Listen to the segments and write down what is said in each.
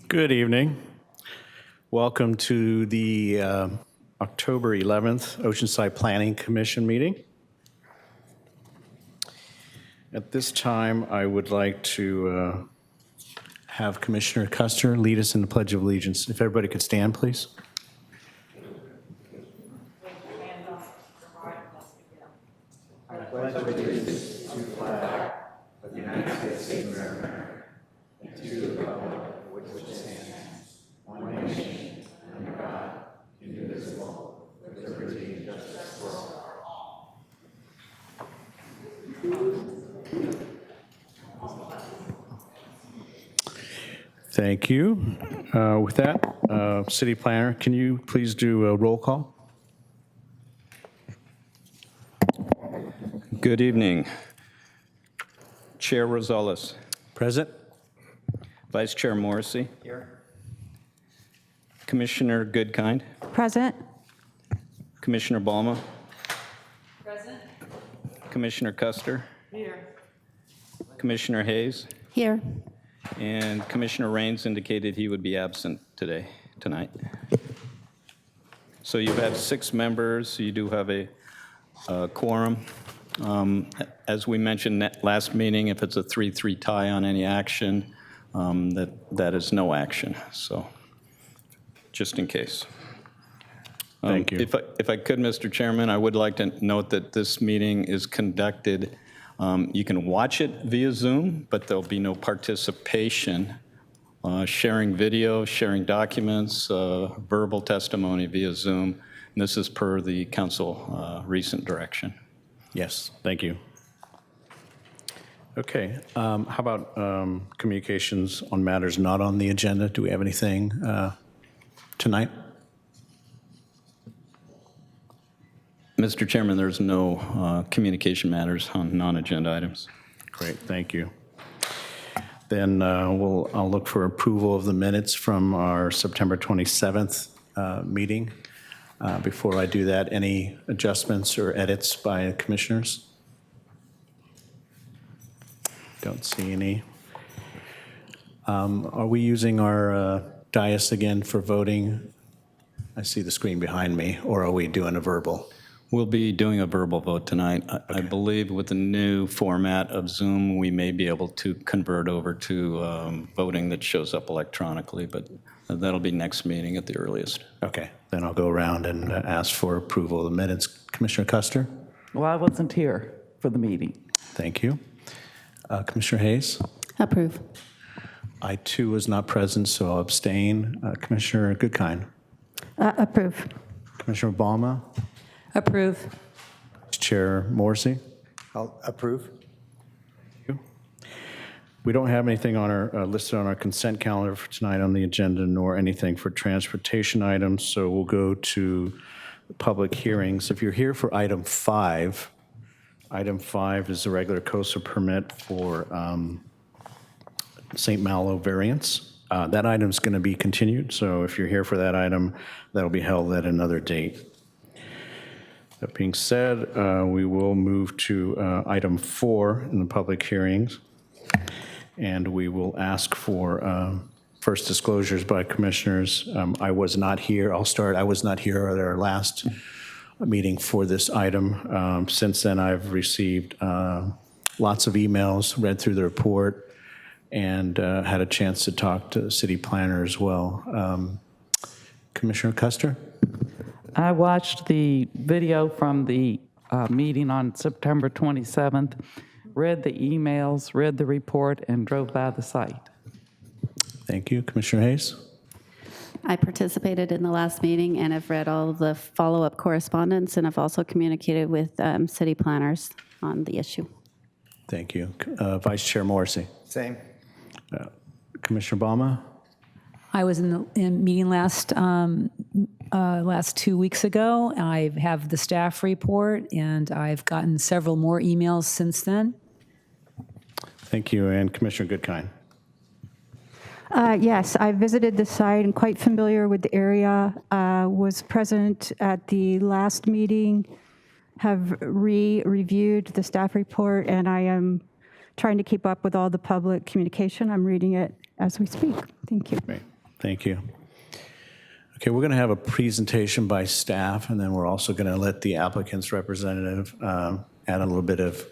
Good evening. Welcome to the October 11th Oceanside Planning Commission meeting. At this time, I would like to have Commissioner Custer lead us in the Pledge of Allegiance. If everybody could stand, please. I pledge allegiance to the flag of the United States of America and to the republic for which it stands, one nation, under God, indivisible, with liberty and justice for all. Thank you. With that, City Planner, can you please do a roll call? Good evening. Chair Rosales. Present. Vice Chair Morrissey. Here. Commissioner Goodkind. Present. Commissioner Balma. Present. Commissioner Custer. Here. Commissioner Hayes. Here. And Commissioner Raines indicated he would be absent tonight. So you have 6 members. You do have a quorum. As we mentioned last meeting, if it's a 3-3 tie on any action, that is no action. So just in case. Thank you. If I could, Mr. Chairman, I would like to note that this meeting is conducted, you can watch it via Zoom, but there'll be no participation, sharing video, sharing documents, verbal testimony via Zoom. And this is per the council recent direction. Yes, thank you. Okay, how about communications on matters not on the agenda? Do we have anything tonight? Mr. Chairman, there's no communication matters on non-agenda items. Great, thank you. Then I'll look for approval of the minutes from our September 27th meeting. Before I do that, any adjustments or edits by commissioners? Don't see any. Are we using our dais again for voting? I see the screen behind me, or are we doing a verbal? We'll be doing a verbal vote tonight. I believe with the new format of Zoom, we may be able to convert over to voting that shows up electronically, but that'll be next meeting at the earliest. Okay, then I'll go around and ask for approval of the minutes. Commissioner Custer? Well, I wasn't here for the meeting. Thank you. Commissioner Hayes? Approve. I, too, was not present, so I'll abstain. Commissioner Goodkind? Approve. Commissioner Balma? Approve. Chair Morrissey? I'll approve. We don't have anything on our listed on our consent calendar for tonight on the agenda, nor anything for transportation items, so we'll go to public hearings. If you're here for item 5 is the regular coastal permit for St. Malo variance. That item's going to be continued, so if you're here for that item, that'll be held at another date. That being said, we will move to item 4 in the public hearings, and we will ask for first disclosures by commissioners. I was not here. I'll start. I was not here at our last meeting for this item. Since then, I've received lots of emails, read through the report, and had a chance to talk to the city planner as well. Commissioner Custer? I watched the video from the meeting on September 27th, read the emails, read the report, and drove by the site. Thank you. Commissioner Hayes? I participated in the last meeting and have read all of the follow-up correspondence, and I've also communicated with city planners on the issue. Thank you. Vice Chair Morrissey? Same. Commissioner Balma? I was in the meeting last 2 weeks ago. I have the staff report, and I've gotten several more emails since then. Thank you. And Commissioner Goodkind? Yes, I visited the site and quite familiar with the area. Was present at the last meeting, have reviewed the staff report, and I am trying to keep up with all the public communication. I'm reading it as we speak. Thank you. Great. Thank you. Okay, we're going to have a presentation by staff, and then we're also going to let the applicant's representative add a little bit of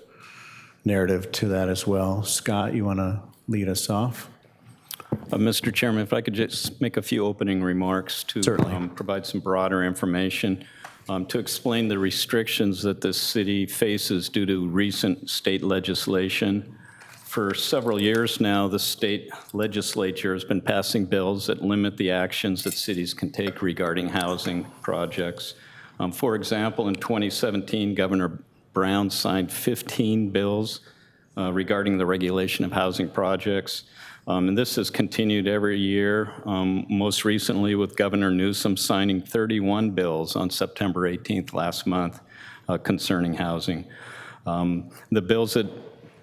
narrative to that as well. Scott, you want to lead us off? Mr. Chairman, if I could just make a few opening remarks to Certainly. provide some broader information to explain the restrictions that the city faces due to recent state legislation. For several years now, the state legislature has been passing bills that limit the actions that cities can take regarding housing projects. For example, in 2017, Governor Brown signed 15 bills regarding the regulation of housing projects. And this has continued every year, most recently with Governor Newsom signing 31 bills on September 18th last month concerning housing. The bills that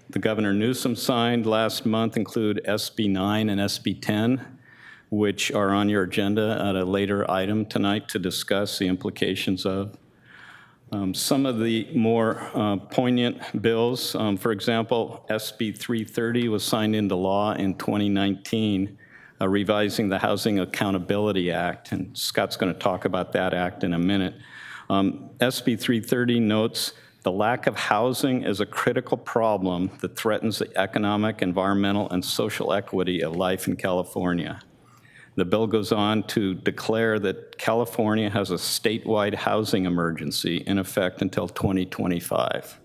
the Governor Newsom signed last month include SB 9 and SB 10, which are on your agenda at a later item tonight to discuss the implications of. Some of the more poignant bills, for example, SB 330 was signed into law in 2019, revising the Housing Accountability Act, and Scott's going to talk about that act in a minute. SB 330 notes the lack of housing is a critical problem that threatens the economic, environmental, and social equity of life in California. The bill goes on to declare that California has a statewide housing emergency in effect until 2025.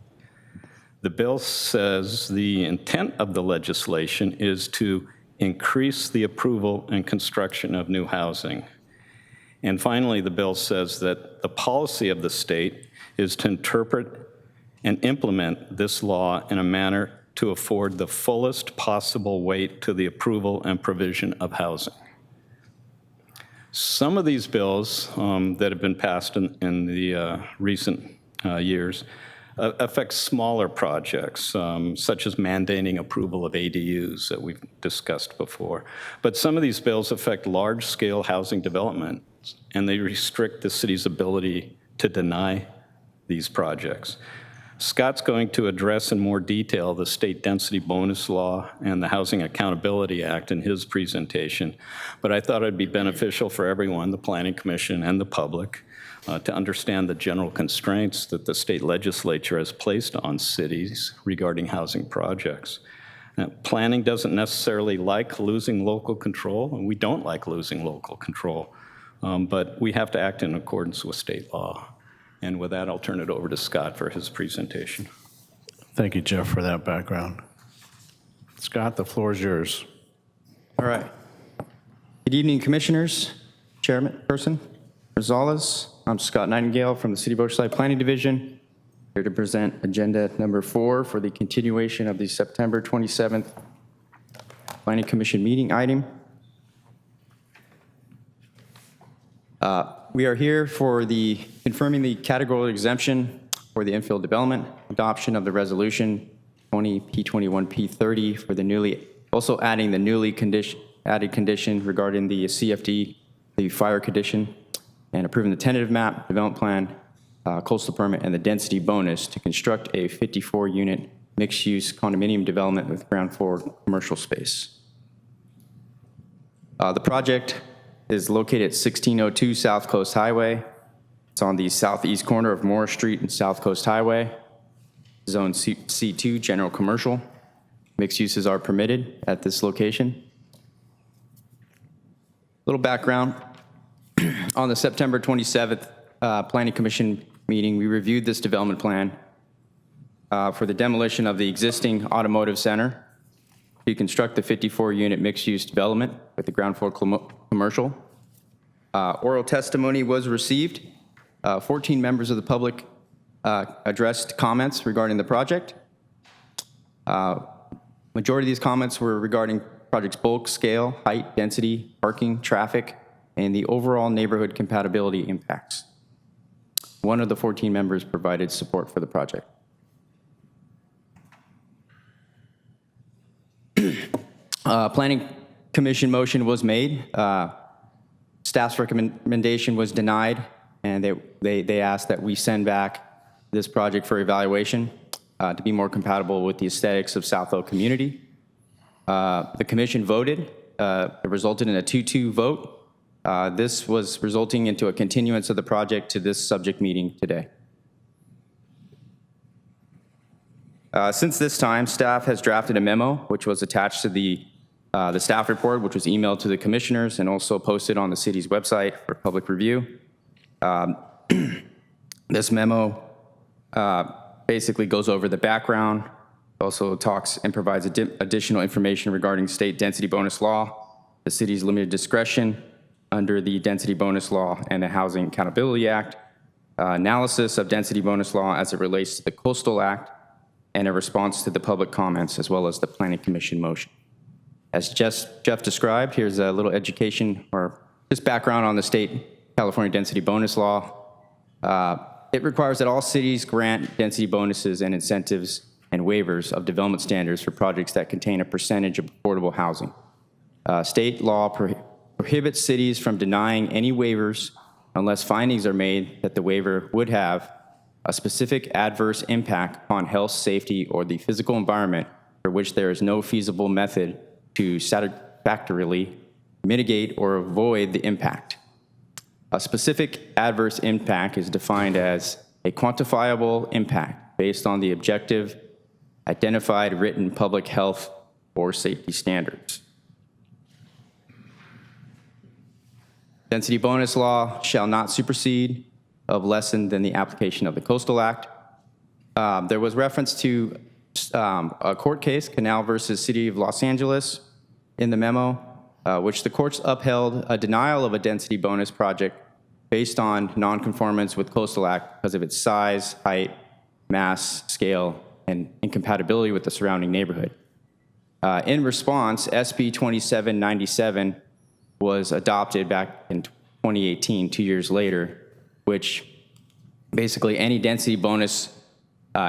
The bill says the intent of the legislation is to increase the approval and construction of new housing. And finally, the bill says that the policy of the state is to interpret and implement this law in a manner to afford the fullest possible weight to the approval and provision of housing. Some of these bills that have been passed in the recent years affect smaller projects, such as mandating approval of ADUs that we've discussed before. But some of these bills affect large-scale housing development, and they restrict the city's ability to deny these projects. Scott's going to address in more detail the state density bonus law and the Housing Accountability Act in his presentation, but I thought it'd be beneficial for everyone, the Planning Commission and the public, to understand the general constraints that the state legislature has placed on cities regarding housing projects. Now, planning doesn't necessarily like losing local control, and we don't like losing local control, but we have to act in accordance with state law. And with that, I'll turn it over to Scott for his presentation. Thank you, Jeff, for that background. Scott, the floor is yours. All right. Good evening, Commissioners, Chairperson Rosales. I'm Scott Nightingale from the City of Oceanside Planning Division, here to present agenda number 4 for the continuation of the September 27th Planning Commission meeting item. We are here for the confirming the categorical exemption for the infill development, adoption of the resolution 20P21P30 for the also adding the newly added condition regarding the CFD, the fire condition, and approving the tentative map, development plan, coastal permit, and the density bonus to construct a 54-unit mixed-use condominium development with ground floor commercial space. The project is located at 1602 South Coast Highway. It's on the southeast corner of Morris Street and South Coast Highway. Zone C2, general commercial. Mixed uses are permitted at this location. Little background. On the September 27th Planning Commission meeting, we reviewed this development plan for the demolition of the existing automotive center to construct the 54-unit mixed-use development with the ground floor commercial. Oral testimony was received. 14 members of the public addressed comments regarding the project. Majority of these comments were regarding project's bulk, scale, height, density, parking, traffic, and the overall neighborhood compatibility impacts. One of the 14 members provided support for the project. Planning Commission motion was made. Staff's recommendation was denied, and they asked that we send back this project for evaluation to be more compatible with the aesthetics of South El community. The commission voted it resulted in a 2-2 vote. This was resulting into a continuance of the project to this subject meeting today. Since this time, staff has drafted a memo, which was attached to the staff report, which was emailed to the commissioners and also posted on the city's website for public review. This memo basically goes over the background, also talks and provides additional information regarding state density bonus law, the city's limited discretion under the density bonus law and the Housing Accountability Act, analysis of density bonus law as it relates to the Coastal Act, and a response to the public comments, as well as the Planning Commission motion. As Jeff described, here's a little education or just background on the state California density bonus law. It requires that all cities grant density bonuses and incentives and waivers of development standards for projects that contain a percentage of affordable housing. State law prohibits cities from denying any waivers unless findings are made that the waiver would have a specific adverse impact upon health, safety, or the physical environment for which there is no feasible method to satisfactorily mitigate or avoid the impact. A specific adverse impact is defined as a quantifiable impact based on the objective, identified written public health or safety standards. Density bonus law shall not supersede of less than the application of the Coastal Act. There was reference to a court case, Canal versus City of Los Angeles, in the memo, which the courts upheld a denial of a density bonus project based on nonconformance with Coastal Act because of its size, height, mass, scale, and incompatibility with the surrounding neighborhood. In response, SB 2797 was adopted back in 2018, 2 years later, which basically any density bonus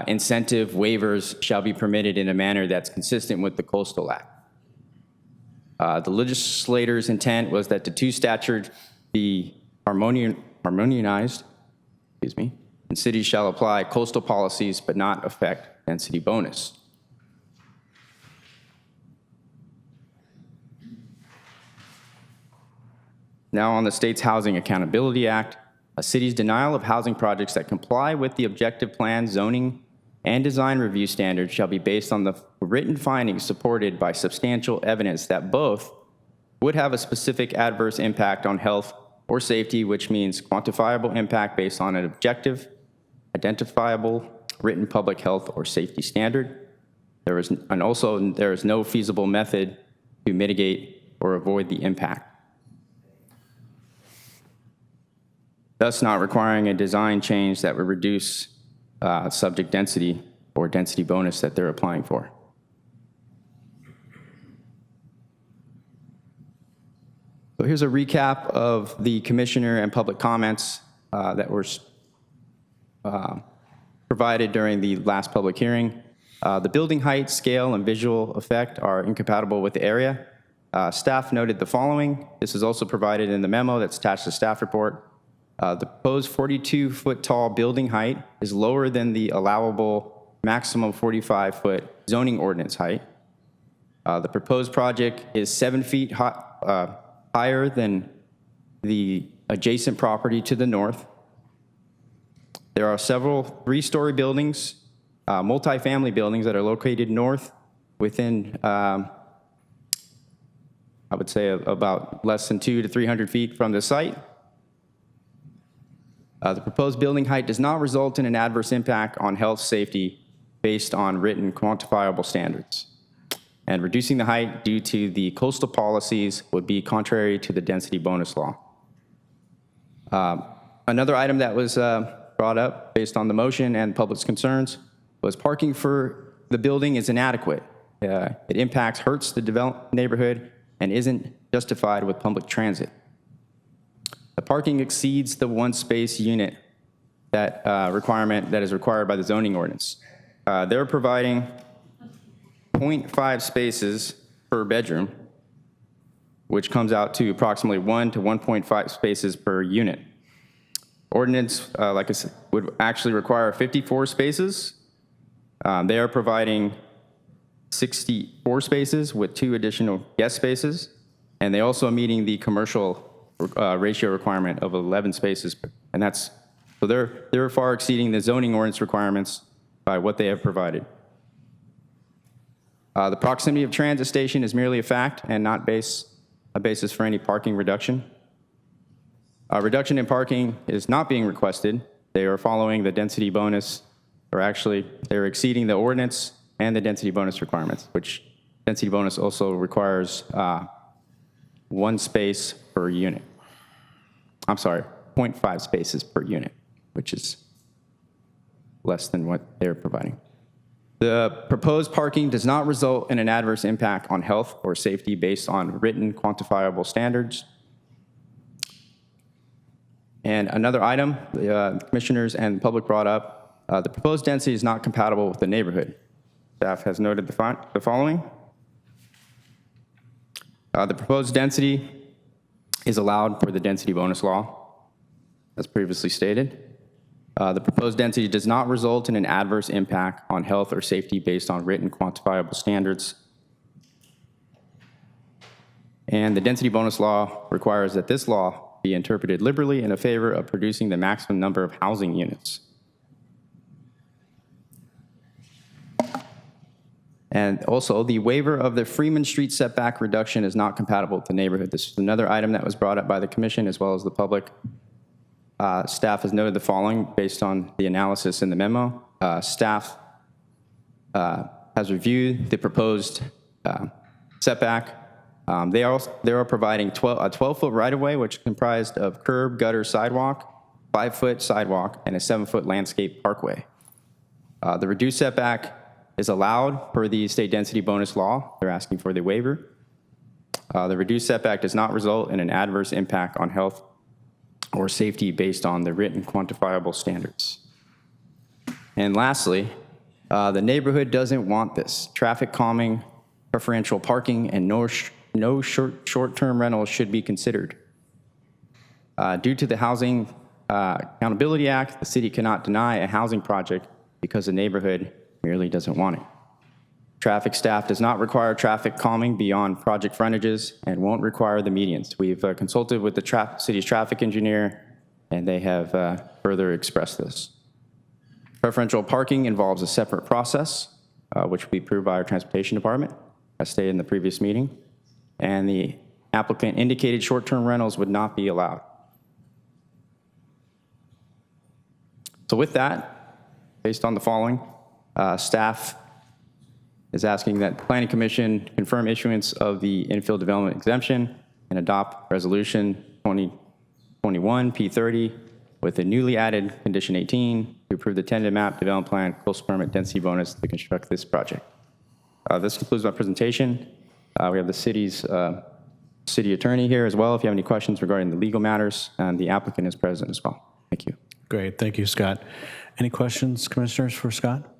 incentive waivers shall be permitted in a manner that's consistent with the Coastal Act. The legislator's intent was that the two statutes be harmonized, and cities shall apply coastal policies but not affect density bonus. Now on the state's Housing Accountability Act, a city's denial of housing projects that comply with the objective plan, zoning, and design review standards shall be based on the written findings supported by substantial evidence that both would have a specific adverse impact on health or safety, which means quantifiable impact based on an objective, identifiable, written public health or safety standard. There is no feasible method to mitigate or avoid the impact, thus not requiring a design change that would reduce subject density or density bonus that they're applying for. So here's a recap of the commissioner and public comments that were provided during the last public hearing. The building height, scale, and visual effect are incompatible with the area. Staff noted the following. This is also provided in the memo that's attached to the staff report. The proposed 42-foot tall building height is lower than the allowable maximum 45-foot zoning ordinance height. The proposed project is 7 feet higher than the adjacent property to the north. There are several 3-story buildings, multifamily buildings that are located north within, I would say, about less than 200 to 300 feet from the site. The proposed building height does not result in an adverse impact on health safety based on written quantifiable standards. And reducing the height due to the coastal policies would be contrary to the density bonus law. Another item that was brought up based on the motion and public's concerns was parking for the building is inadequate. It hurts the developed neighborhood and isn't justified with public transit. The parking exceeds the 1-space unit that requirement that is required by the zoning ordinance. They're providing 0.5 spaces per bedroom, which comes out to approximately 1 to 1.5 spaces per unit. Ordinance, like I said, would actually require 54 spaces. They are providing 64 spaces with 2 additional guest spaces. And they also are meeting the commercial ratio requirement of 11 spaces. And that's, so they're far exceeding the zoning ordinance requirements by what they have provided. The proximity of transit station is merely a fact and not a basis for any parking reduction. Reduction in parking is not being requested. They are following the density bonus, or actually, they're exceeding the ordinance and the density bonus requirements, which density bonus also requires 1 space per unit. I'm sorry, 0.5 spaces per unit, which is less than what they're providing. The proposed parking does not result in an adverse impact on health or safety based on written quantifiable standards. And another item the commissioners and the public brought up, the proposed density is not compatible with the neighborhood. Staff has noted the following. The proposed density is allowed per the density bonus law, as previously stated. The proposed density does not result in an adverse impact on health or safety based on written quantifiable standards. And the density bonus law requires that this law be interpreted liberally in favor of producing the maximum number of housing units. And also, the waiver of the Freeman Street setback reduction is not compatible with the neighborhood. This is another item that was brought up by the commission as well as the public. Staff has noted the following based on the analysis in the memo. Staff has reviewed the proposed setback. They are providing a 12-foot right-of-way, which is comprised of curb, gutter, sidewalk, 5-foot sidewalk, and a 7-foot landscape parkway. The reduced setback is allowed per the state density bonus law. They're asking for the waiver. The reduced setback does not result in an adverse impact on health or safety based on the written quantifiable standards. And lastly, the neighborhood doesn't want this. Traffic calming, preferential parking, and no short-term rentals should be considered. Due to the Housing Accountability Act, the city cannot deny a housing project because the neighborhood merely doesn't want it. Traffic staff does not require traffic calming beyond project frontages and won't require the medians. We've consulted with the city's traffic engineer, and they have further expressed this. Preferential parking involves a separate process, which will be approved by our transportation department, as stated in the previous meeting, and the applicant indicated short-term rentals would not be allowed. So with that, based on the following, staff is asking that the Planning Commission confirm issuance of the infill development exemption and adopt Resolution 2021 P30 with a newly added Condition 18 to approve the tentative map development plan coastal permit density bonus to construct this project. This concludes my presentation. We have the city's city attorney here as well if you have any questions regarding the legal matters, and the applicant is present as well. Thank you. Great, thank you, Scott. Any questions, commissioners, for Scott?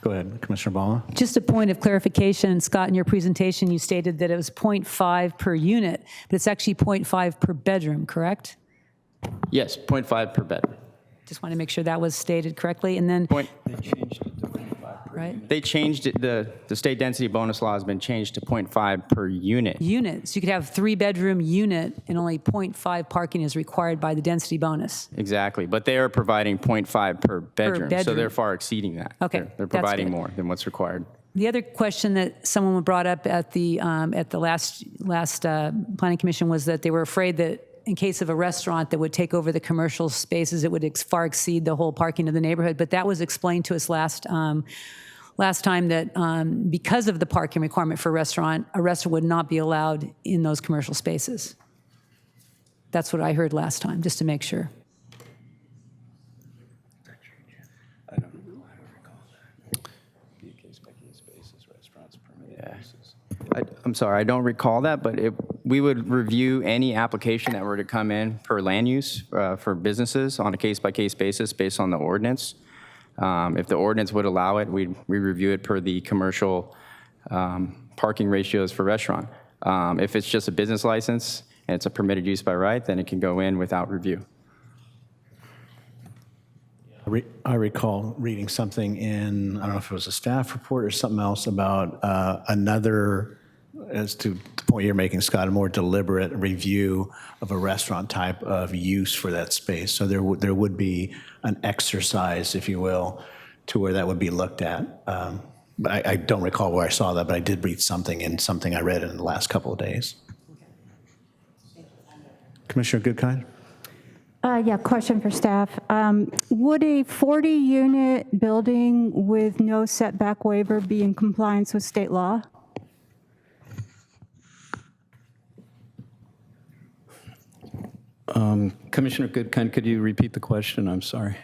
Go ahead, Commissioner Bala. Just a point of clarification, Scott, in your presentation, you stated that it was 0.5 per unit, but it's actually 0.5 per bedroom, correct? Yes, 0.5 per bed. Just want to make sure that was stated correctly. And then, Point. right? They changed it, the state density bonus law has been changed to 0.5 per unit. Units. You could have 3-bedroom unit and only 0.5 parking is required by the density bonus. Exactly, but they are providing 0.5 per bedroom, so bedroom. they're far exceeding that. Okay, They're that's providing good. more than what's required. The other question that someone brought up at the last planning commission was that they were afraid that in case of a restaurant that would take over the commercial spaces, it would far exceed the whole parking of the neighborhood. But that was explained to us last time that because of the parking requirement for a restaurant would not be allowed in those commercial spaces. That's what I heard last time, just to make sure. I'm sorry, I don't recall that, but we would review any application that were to come in per land use for businesses on a case-by-case basis based on the ordinance. If the ordinance would allow it, we review it per the commercial parking ratios for restaurant. If it's just a business license and it's a permitted use by right, then it can go in without review. I recall reading something in, I don't know if it was a staff report or something else about another as to the point you're making, Scott, a more deliberate review of a restaurant type of use for that space. So there would be an exercise, if you will, to where that would be looked at. But I don't recall where I saw that, but I did read something in something I read in the last couple of days. Commissioner Goodkind? Yeah, question for staff. Would a 40-unit building with no setback waiver be in compliance with state law? Commissioner Goodkind, could you repeat the question? I'm sorry.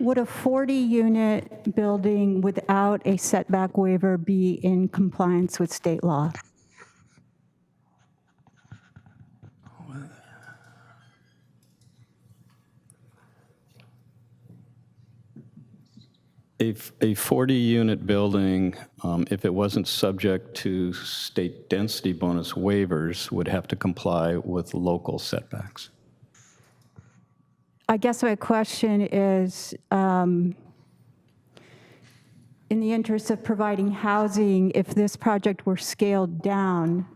Would a 40-unit building without a setback waiver be in compliance with state law? A 40-unit building, if it wasn't subject to state density bonus waivers, would have to comply with local setbacks. I guess my question is, in the interest of providing housing, if this project were scaled down,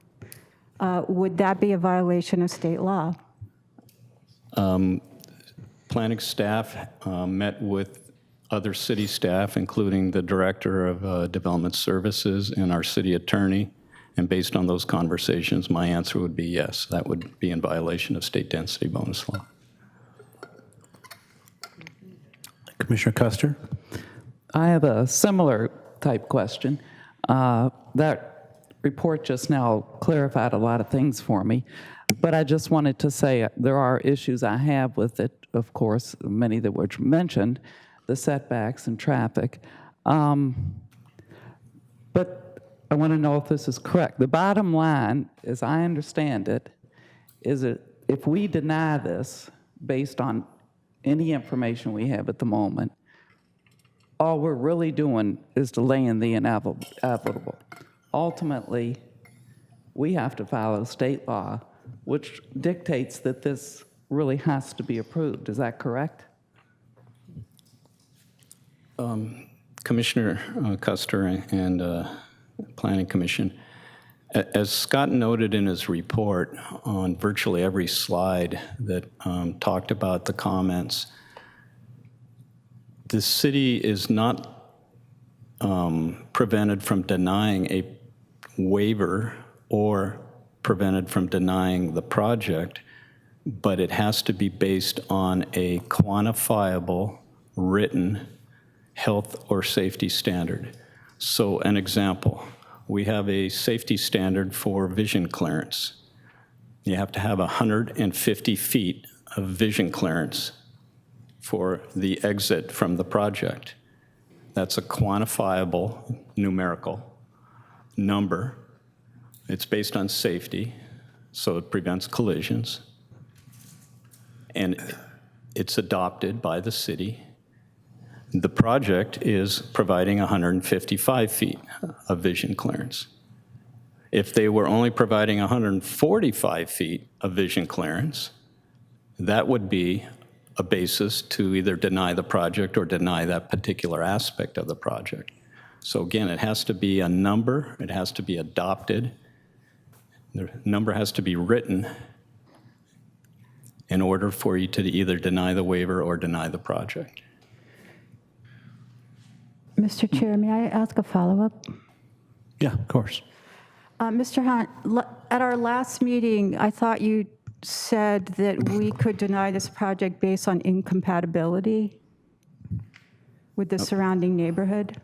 would that be a violation of state law? Planning staff met with other city staff, including the Director of Development Services and our city attorney, and based on those conversations, my answer would be yes, that would be in violation of state density bonus law. Commissioner Custer? I have a similar type question. That report just now clarified a lot of things for me, but I just wanted to say there are issues I have with it, of course, many that were mentioned, the setbacks and traffic. But I want to know if this is correct. The bottom line, as I understand it, is that if we deny this based on any information we have at the moment, all we're really doing is delaying the inevitable. Ultimately, we have to follow state law, which dictates that this really has to be approved. Is that correct? Commissioner Custer and Planning Commission, as Scott noted in his report on virtually every slide that talked about the comments, the city is not prevented from denying a waiver or prevented from denying the project, but it has to be based on a quantifiable, written health or safety standard. So an example, we have a safety standard for vision clearance. You have to have 150 feet of vision clearance for the exit from the project. That's a quantifiable numerical number. It's based on safety, so it prevents collisions. And it's adopted by the city. The project is providing 155 feet of vision clearance. If they were only providing 145 feet of vision clearance, that would be a basis to either deny the project or deny that particular aspect of the project. So again, it has to be a number, it has to be adopted, the number has to be written in order for you to either deny the waiver or deny the project. Mr. Chair, may I ask a follow-up? Yeah, of course. Mr. Hunt, at our last meeting, I thought you said that we could deny this project based on incompatibility with the surrounding neighborhood.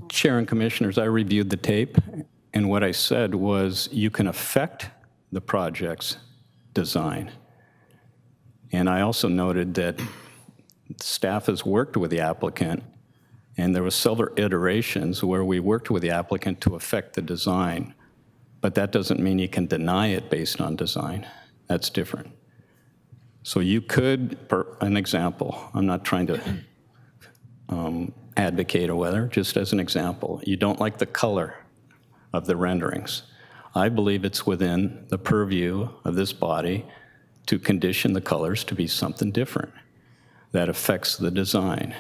Chair and Commissioners, I reviewed the tape, and what I said was you can affect the project's design. And I also noted that staff has worked with the applicant, and there were several iterations where we worked with the applicant to affect the design, but that doesn't mean you can deny it based on design. That's different. So you could, for an example, I'm not trying to advocate or whether, just as an example, you don't like the color of the renderings. I believe it's within the purview of this body to condition the colors to be something different that affects the design.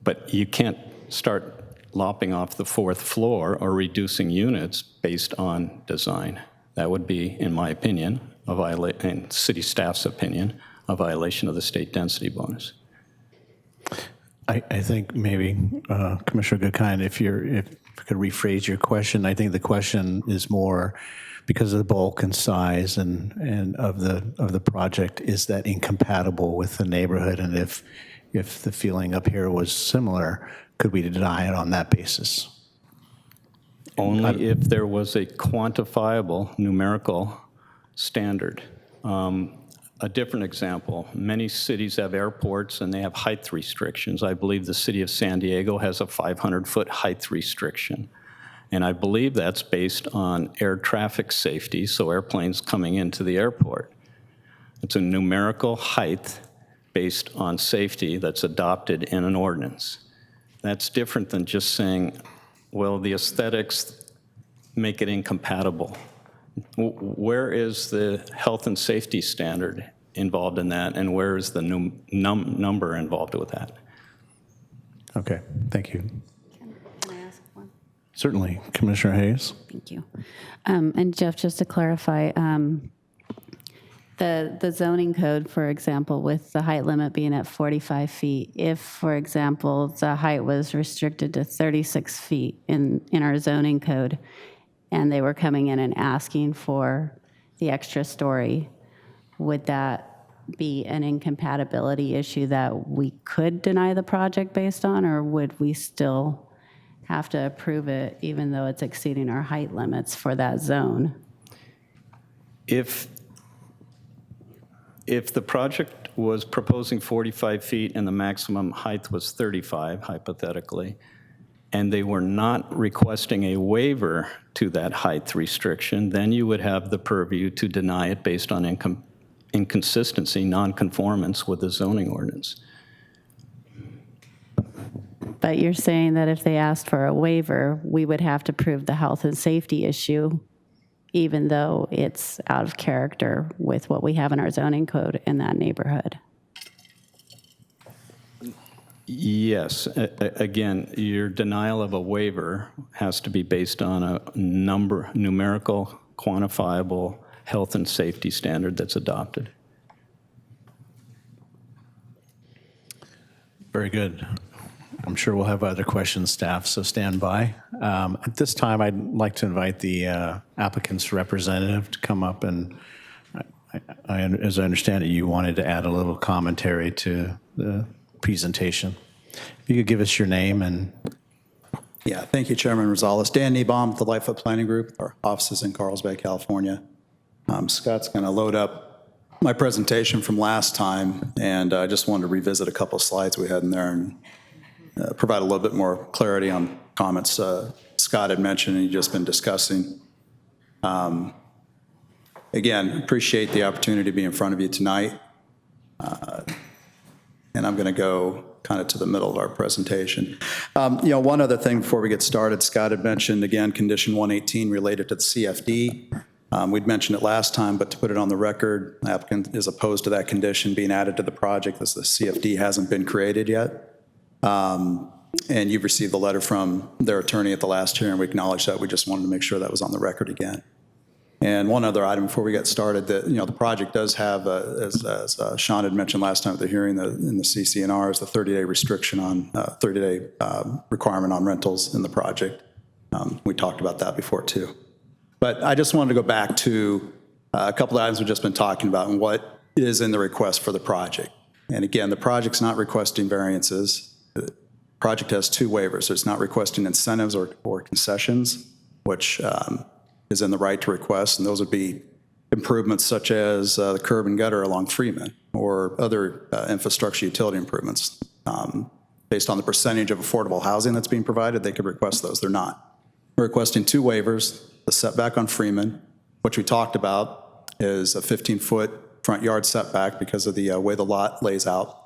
But you can't start lopping off the fourth floor or reducing units based on design. That would be, in my opinion, in city staff's opinion, a violation of the state density bonus. I think maybe, Commissioner Goodkind, if you could rephrase your question, I think the question is more because of the bulk and size and of the project, is that incompatible with the neighborhood? And if the feeling up here was similar, could we deny it on that basis? Only if there was a quantifiable numerical standard. A different example, many cities have airports and they have height restrictions. I believe the city of San Diego has a 500-foot height restriction. And I believe that's based on air traffic safety, so airplanes coming into the airport. It's a numerical height based on safety that's adopted in an ordinance. That's different than just saying, well, the aesthetics make it incompatible. Where is the health and safety standard involved in that, and where is the number involved with that? Okay, thank you. Can I ask one? Certainly. Commissioner Hayes? Thank you. And Jeff, just to clarify, the zoning code, for example, with the height limit being at 45 feet, if, for example, the height was restricted to 36 feet in our zoning code, and they were coming in and asking for the extra story, would that be an incompatibility issue that we could deny the project based on, or would we still have to approve it even though it's exceeding our height limits for that zone? If the project was proposing 45 feet and the maximum height was 35, hypothetically, and they were not requesting a waiver to that height restriction, then you would have the purview to deny it based on inconsistency, nonconformance with the zoning ordinance. But you're saying that if they asked for a waiver, we would have to prove the health and safety issue, even though it's out of character with what we have in our zoning code in that neighborhood. Yes. Again, your denial of a waiver has to be based on a numerical, quantifiable health and safety standard that's adopted. Very good. I'm sure we'll have other questions, staff, so stand by. At this time, I'd like to invite the applicant's representative to come up, and as I understand it, you wanted to add a little commentary to the presentation. If you could give us your name and... Yeah, thank you, Chairman Rosales. Dan Niebaum with the Lightfoot Planning Group. Our office is in Carlsbad, California. Scott's going to load up my presentation from last time, and I just wanted to revisit a couple of slides we had in there and provide a little bit more clarity on comments Scott had mentioned and you've just been discussing. Again, appreciate the opportunity to be in front of you tonight. And I'm going to go kind of to the middle of our presentation. One other thing before we get started, Scott had mentioned, again, condition 118 related to the CFD. We'd mentioned it last time, but to put it on the record, the applicant is opposed to that condition being added to the project as the CFD hasn't been created yet. And you've received the letter from their attorney at the last hearing. We acknowledge that. We just wanted to make sure that was on the record again. And one other item before we get started, that the project does have, as Sean had mentioned last time at the hearing, in the CC&R is the 30-day restriction on 30-day requirement on rentals in the project. We talked about that before too. But I just wanted to go back to a couple of items we've just been talking about and what is in the request for the project. And again, the project's not requesting variances. The project has two waivers. It's not requesting incentives or concessions, which is in the right to request, and those would be improvements such as the curb and gutter along Freeman or other infrastructure utility improvements. Based on the percentage of affordable housing that's being provided, they could request those. They're not. We're requesting two waivers. The setback on Freeman, which we talked about, is a 15-foot front yard setback because of the way the lot lays out.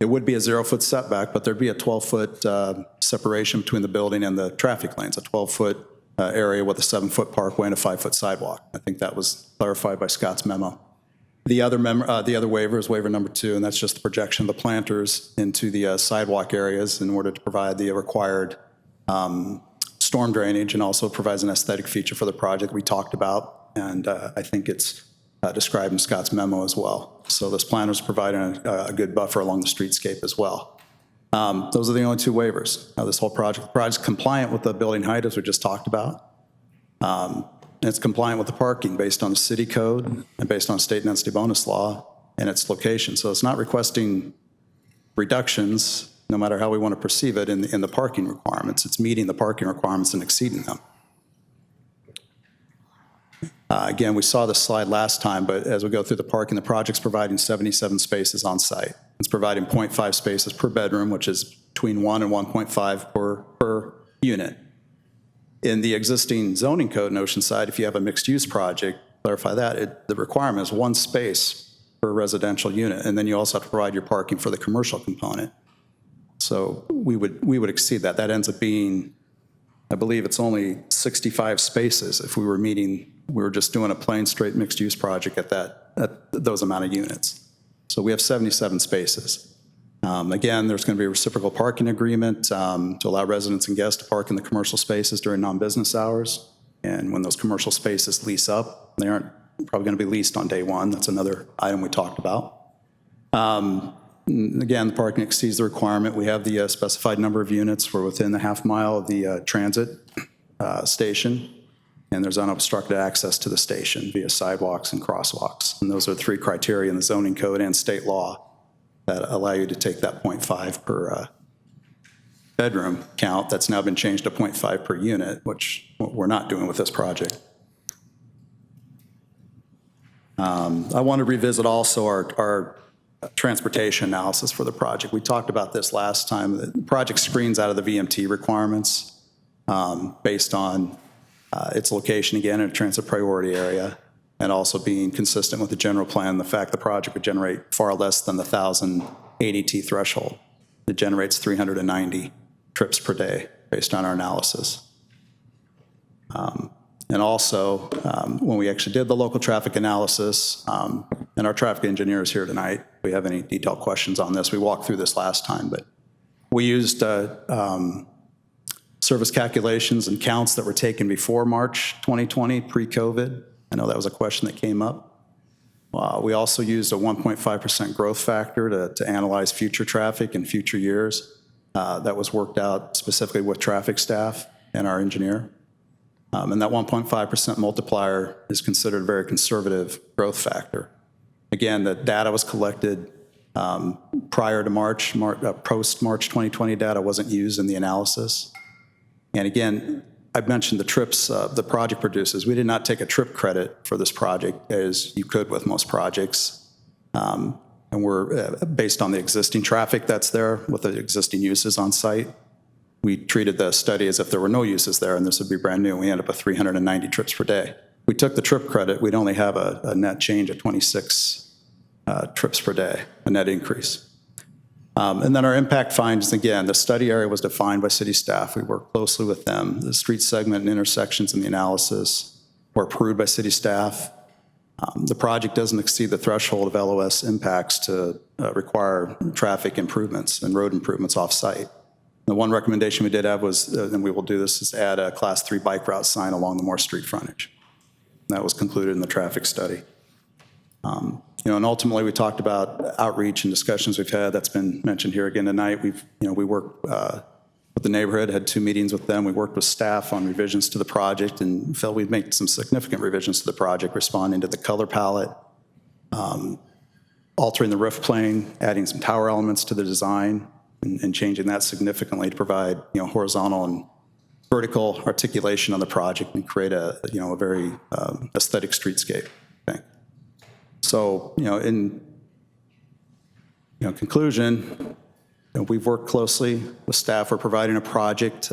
It would be a 0-foot setback, but there'd be a 12-foot separation between the building and the traffic lanes, a 12-foot area with a 7-foot parkway and a 5-foot sidewalk. I think that was clarified by Scott's memo. The other waiver is waiver number 2, and that's just the projection of the planters into the sidewalk areas in order to provide the required storm drainage, and also provides an aesthetic feature for the project we talked about, and I think it's described in Scott's memo as well. So this plan is providing a good buffer along the streetscape as well. Those are the only two waivers. Now, this whole project's compliant with the building height, as we just talked about. And it's compliant with the parking based on the city code and based on state density bonus law and its location. So it's not requesting reductions, no matter how we want to perceive it, in the parking requirements. It's meeting the parking requirements and exceeding them. Again, we saw this slide last time, but as we go through the parking, the project's providing 77 spaces on site. It's providing 0.5 spaces per bedroom, which is between 1 and 1.5 per unit. In the existing zoning code in Oceanside, if you have a mixed-use project, clarify that, the requirement is 1 space per residential unit, and then you also have to provide your parking for the commercial component. So we would exceed that. That ends up being, I believe it's only 65 spaces if we were just doing a plain straight mixed use project at those amount of units. So we have 77 spaces. Again, there's going to be a reciprocal parking agreement to allow residents and guests to park in the commercial spaces during non-business hours. And when those commercial spaces lease up, they aren't probably going to be leased on day one. That's another item we talked about. Again, the parking exceeds the requirement. We have the specified number of units. We're within the half mile of the transit station, and there's unobstructed access to the station via sidewalks and crosswalks. And those are 3 criteria in the zoning code and state law that allow you to take that 0.5 per bedroom count. That's now been changed to 0.5 per unit, which we're not doing with this project. I want to revisit also our transportation analysis for the project. We talked about this last time. The project screens out of the VMT requirements based on its location, again, in a transit priority area, and also being consistent with the general plan, the fact the project would generate far less than the 1,000 ADT threshold. It generates 390 trips per day based on our analysis. And also, when we actually did the local traffic analysis, and our traffic engineer is here tonight, if we have any detailed questions on this, we walked through this last time, but we used service calculations and counts that were taken before March 2020, pre-COVID. I know that was a question that came up. We also used a 1.5% growth factor to analyze future traffic in future years. That was worked out specifically with traffic staff and our engineer. And that 1.5% multiplier is considered a very conservative growth factor. Again, the data was collected prior to post-March 2020 data wasn't used in the analysis. And again, I've mentioned the trips the project produces. We did not take a trip credit for this project, as you could with most projects. And we're based on the existing traffic that's there with the existing uses on site. We treated the study as if there were no uses there, and this would be brand new. We ended up with 390 trips per day. We took the trip credit, we'd only have a net change of 26 trips per day, a net increase. And then our impact findings, again, the study area was defined by city staff. We worked closely with them. The street segment and intersections in the analysis were approved by city staff. The project doesn't exceed the threshold of LOS impacts to require traffic improvements and road improvements off-site. The one recommendation we did have was, and we will do this, is add a Class 3 bike route sign along the Moore Street frontage. That was concluded in the traffic study. And ultimately, we talked about outreach and discussions we've had. That's been mentioned here again tonight. We worked with the neighborhood, had 2 meetings with them. We worked with staff on revisions to the project and felt we'd make some significant revisions to the project, responding to the color palette, altering the roof plane, adding some tower elements to the design, and changing that significantly to provide horizontal and vertical articulation on the project and create a very aesthetic streetscape. So in conclusion, we've worked closely with staff. We're providing a project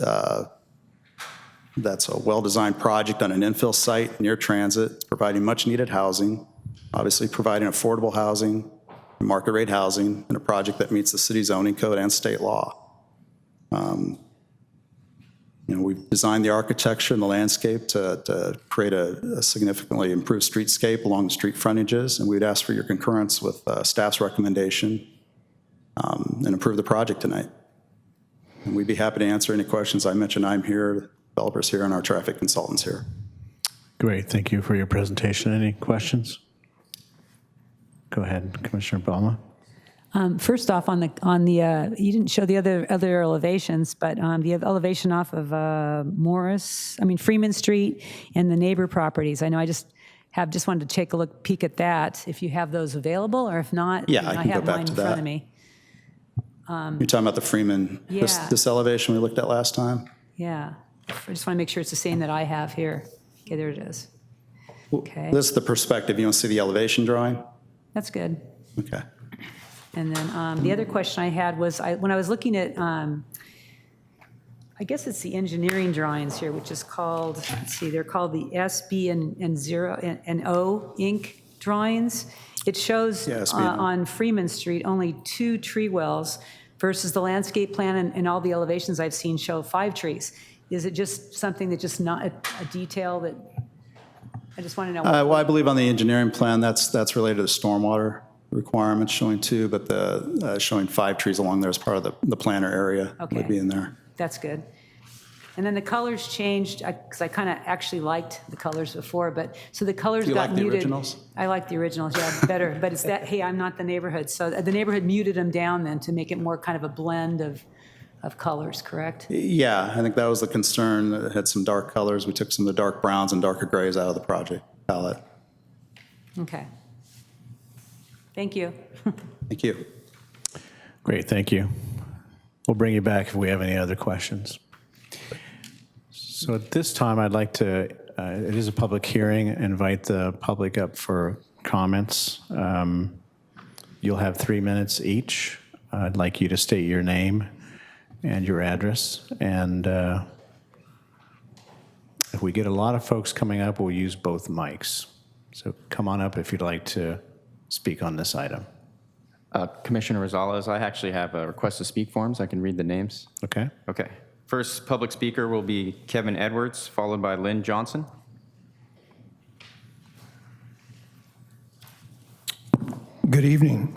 that's a well-designed project on an infill site near transit. It's providing much-needed housing, obviously providing affordable housing, market rate housing, and a project that meets the city zoning code and state law. We've designed the architecture and the landscape to create a significantly improved streetscape along the street frontages, and we'd ask for your concurrence with staff's recommendation and approve the project tonight. And we'd be happy to answer any questions. I mentioned I'm here, developers here, and our traffic consultants here. Great, thank you for your presentation. Any questions? Go ahead, Commissioner Balma. First off, on the you didn't show the other elevations, but the elevation off of Freeman Street and the neighbor properties. I know I just wanted to take a peek at that, if you have those available, or if not, Yeah, I can go have back mine to in front that. of me. You're talking about the Freeman, Yeah. this elevation we looked at last time? Yeah, I just want to make sure it's the same that I have here. Okay, there it is. Okay, This is the perspective. You want to see the elevation drawing? that's good. Okay. And then the other question I had was, when I was looking at, I guess it's the engineering drawings here, which is called, let's see, they're called the SB and 0 and O Inc. drawings. It shows Yeah, SB and O. on Freeman Street only 2 tree wells versus the landscape plan and all the elevations I've seen show 5 trees. Is it just something that just not a detail that, I just want to know. Well, I believe on the engineering plan, that's related to the stormwater requirements showing 2, but the showing 5 trees along there as part of the planter area Okay. would be in there. That's good. And then the colors changed, because I kind of actually liked the colors before, but, so the colors Do you got like the muted. originals? I like the originals, yeah, better. But it's that, hey, I'm not the neighborhood. So the neighborhood muted them down then to make it more kind of a blend of colors, correct? Yeah, I think that was the concern. It had some dark colors. We took some of the dark browns and darker grays out of the project palette. Okay. Thank you. Thank you. Great, thank you. We'll bring you back if we have any other questions. So at this time, I'd like to, it is a public hearing, invite the public up for comments. You'll have 3 minutes each. I'd like you to state your name and your address. And if we get a lot of folks coming up, we'll use both mics. So come on up if you'd like to speak on this item. Commissioner Rosales, I actually have a request to speak forms. I can read the names. Okay? Okay. First public speaker will be Kevin Edwards, followed by Lynn Johnson. Good evening.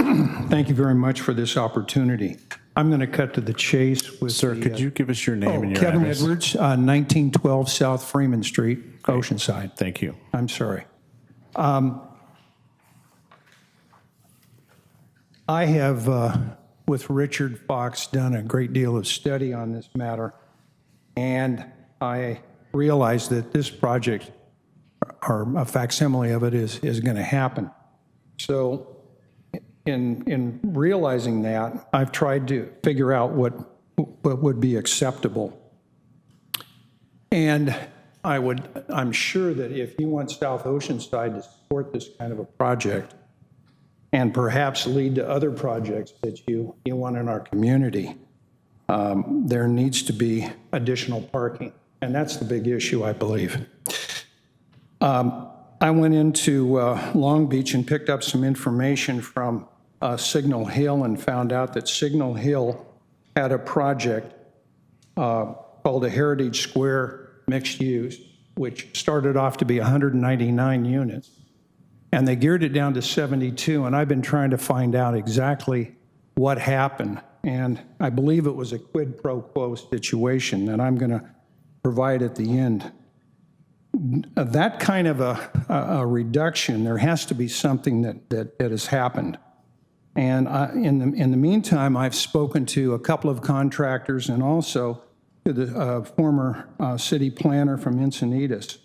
Thank you very much for this opportunity. I'm going to cut to the chase with Sir, could you give us your name and your Kevin address? Edwards, 1912 South Freeman Street, Oceanside. Thank you. I'm sorry. I have, with Richard Fox, done a great deal of study on this matter, and I realize that this project, or a facsimile of it, is going to happen. So in realizing that, I've tried to figure out what would be acceptable. And I'm sure that if you want South Oceanside to support this kind of a project, and perhaps lead to other projects that you want in our community, there needs to be additional parking. And that's the big issue, I believe. I went into Long Beach and picked up some information from Signal Hill and found out that Signal Hill had a project called a Heritage Square Mixed Use, which started off to be 199 units. And they geared it down to 72, and I've been trying to find out exactly what happened. And I believe it was a quid pro quo situation that I'm going to provide at the end. That kind of a reduction, there has to be something that has happened. And in the meantime, I've spoken to a couple of contractors and also to the former city planner from Encinitas.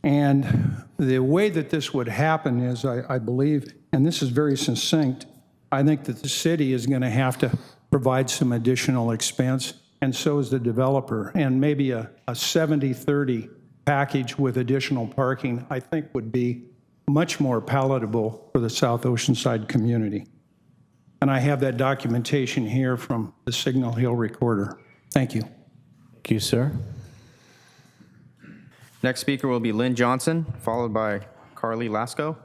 And the way that this would happen is, I believe, and this is very succinct, I think that the city is going to have to provide some additional expense, and so is the developer. And maybe a 70-30 package with additional parking, I think, would be much more palatable for the South Oceanside community. And I have that documentation here from the Signal Hill recorder. Thank you. Thank you, sir. Next speaker will be Lynn Johnson, followed by Carly Lasco.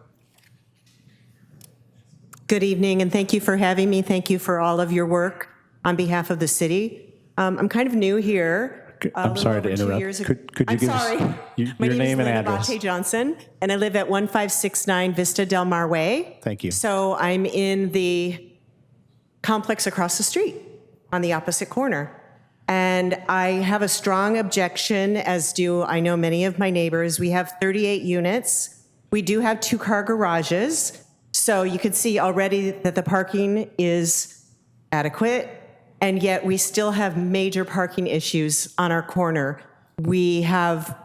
Good evening, and thank you for having me. Thank you for all of your work on behalf of the city. I'm kind of new here. I'm sorry to interrupt. Could you give us your name and address? My name is Lynn Johnson, and I live at 1569 Vista Del Mar Way. Thank you. So I'm in the complex across the street on the opposite corner. And I have a strong objection, as do I know many of my neighbors. We have 38 units. We do have 2-car garages. So you could see already that the parking is adequate. And yet we still have major parking issues on our corner. We have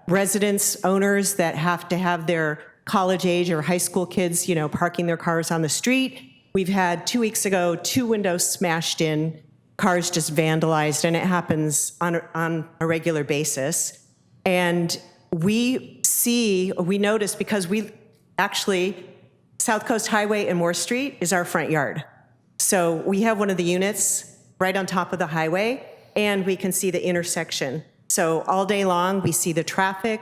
residents, owners that have to have their college age or high school kids, parking their cars on the street. We've had 2 weeks ago, 2 windows smashed in, cars just vandalized, and it happens on a regular basis. And we notice because South Coast Highway and Moore Street is our front yard. So we have one of the units right on top of the highway, and we can see the intersection. So all day long, we see the traffic,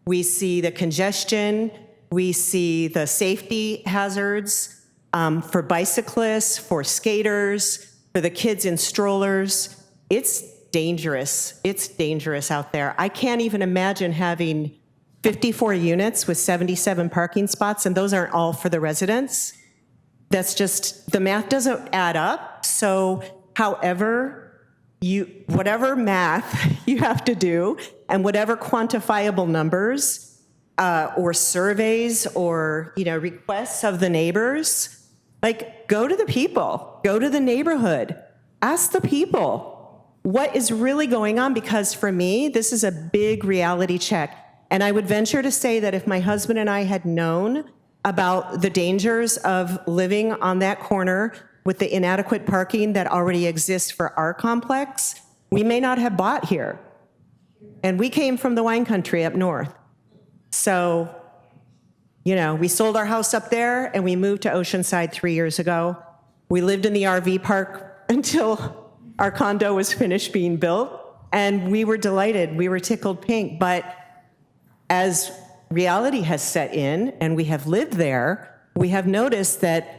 we see the congestion, we see the safety hazards for bicyclists, for skaters, for the kids in strollers. It's dangerous. It's dangerous out there. I can't even imagine having 54 units with 77 parking spots, and those aren't all for the residents. That's just, the math doesn't add up. So whatever math you have to do, and whatever quantifiable numbers or surveys or requests of the neighbors, go to the people, go to the neighborhood, ask the people what is really going on, because for me, this is a big reality check. And I would venture to say that if my husband and I had known about the dangers of living on that corner with the inadequate parking that already exists for our complex, we may not have bought here. And we came from the wine country up north. So, we sold our house up there and we moved to Oceanside 3 years ago. We lived in the RV park until our condo was finished being built, and we were delighted. We were tickled pink. But as reality has set in and we have lived there, we have noticed that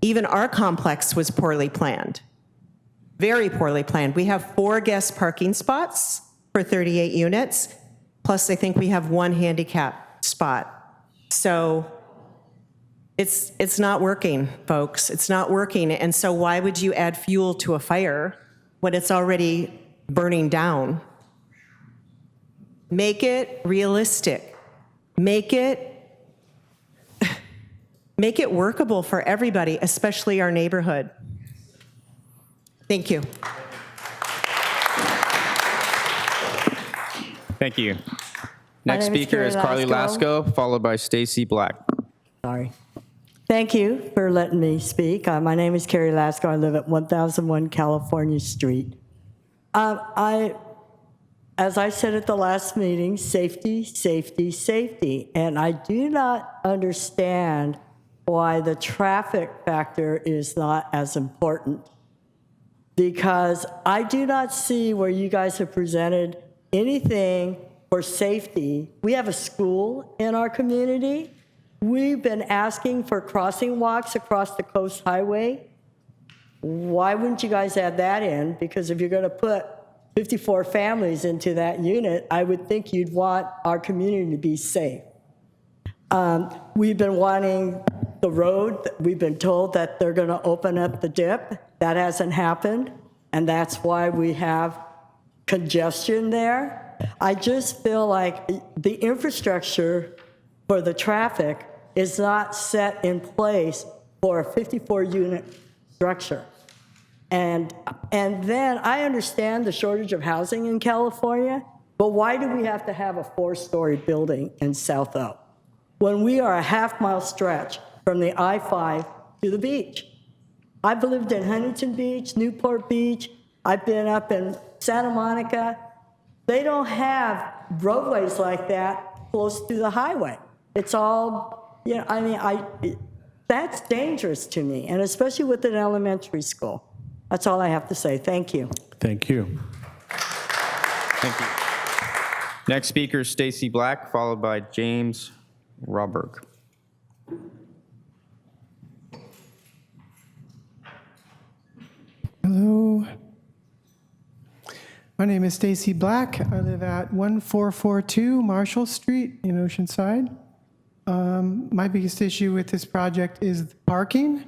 even our complex was poorly planned, very poorly planned. We have 4 guest parking spots for 38 units, plus I think we have 1 handicap spot. So it's not working, folks. It's not working. And so why would you add fuel to a fire when it's already burning down? Make it realistic. Make it workable for everybody, especially our neighborhood. Thank you. Thank you. Next name is speaker is Carly Lasco, followed by Stacy Black. Sorry. Thank you for letting me speak. My name is Carrie Lasco. I live at 1001 California Street. As I said at the last meeting, safety, safety, safety. And I do not understand why the traffic factor is not as important, because I do not see where you guys have presented anything for safety. We have a school in our community. We've been asking for crossing walks across the Coast Highway. Why wouldn't you guys add that in? Because if you're going to put 54 families into that unit, I would think you'd want our community to be safe. We've been wanting the road. We've been told that they're going to open up the dip. That hasn't happened, and that's why we have congestion there. I just feel like the infrastructure for the traffic is not set in place for a 54-unit structure. And then I understand the shortage of housing in California, but why do we have to have a 4-story building in South El when we are a half-mile stretch from the I-5 to the beach? I've lived in Huntington Beach, Newport Beach. I've been up in Santa Monica. They don't have roadways like that close to the highway. It's all, that's dangerous to me, and especially with an elementary school. That's all I have to say. Thank you. Thank you. Thank you. Next speaker is Stacy Black, followed by James Roberge. Hello. My name is Stacy Black. I live at 1442 Marshall Street in Oceanside. My biggest issue with this project is parking.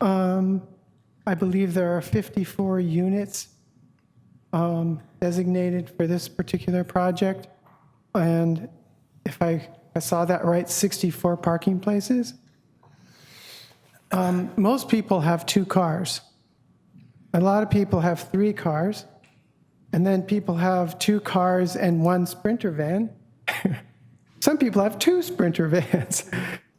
I believe there are 54 units designated for this particular project. And if I saw that right, 64 parking places. Most people have 2 cars. A lot of people have 3 cars. And then people have 2 cars and 1 Sprinter van. Some people have 2 Sprinter vans.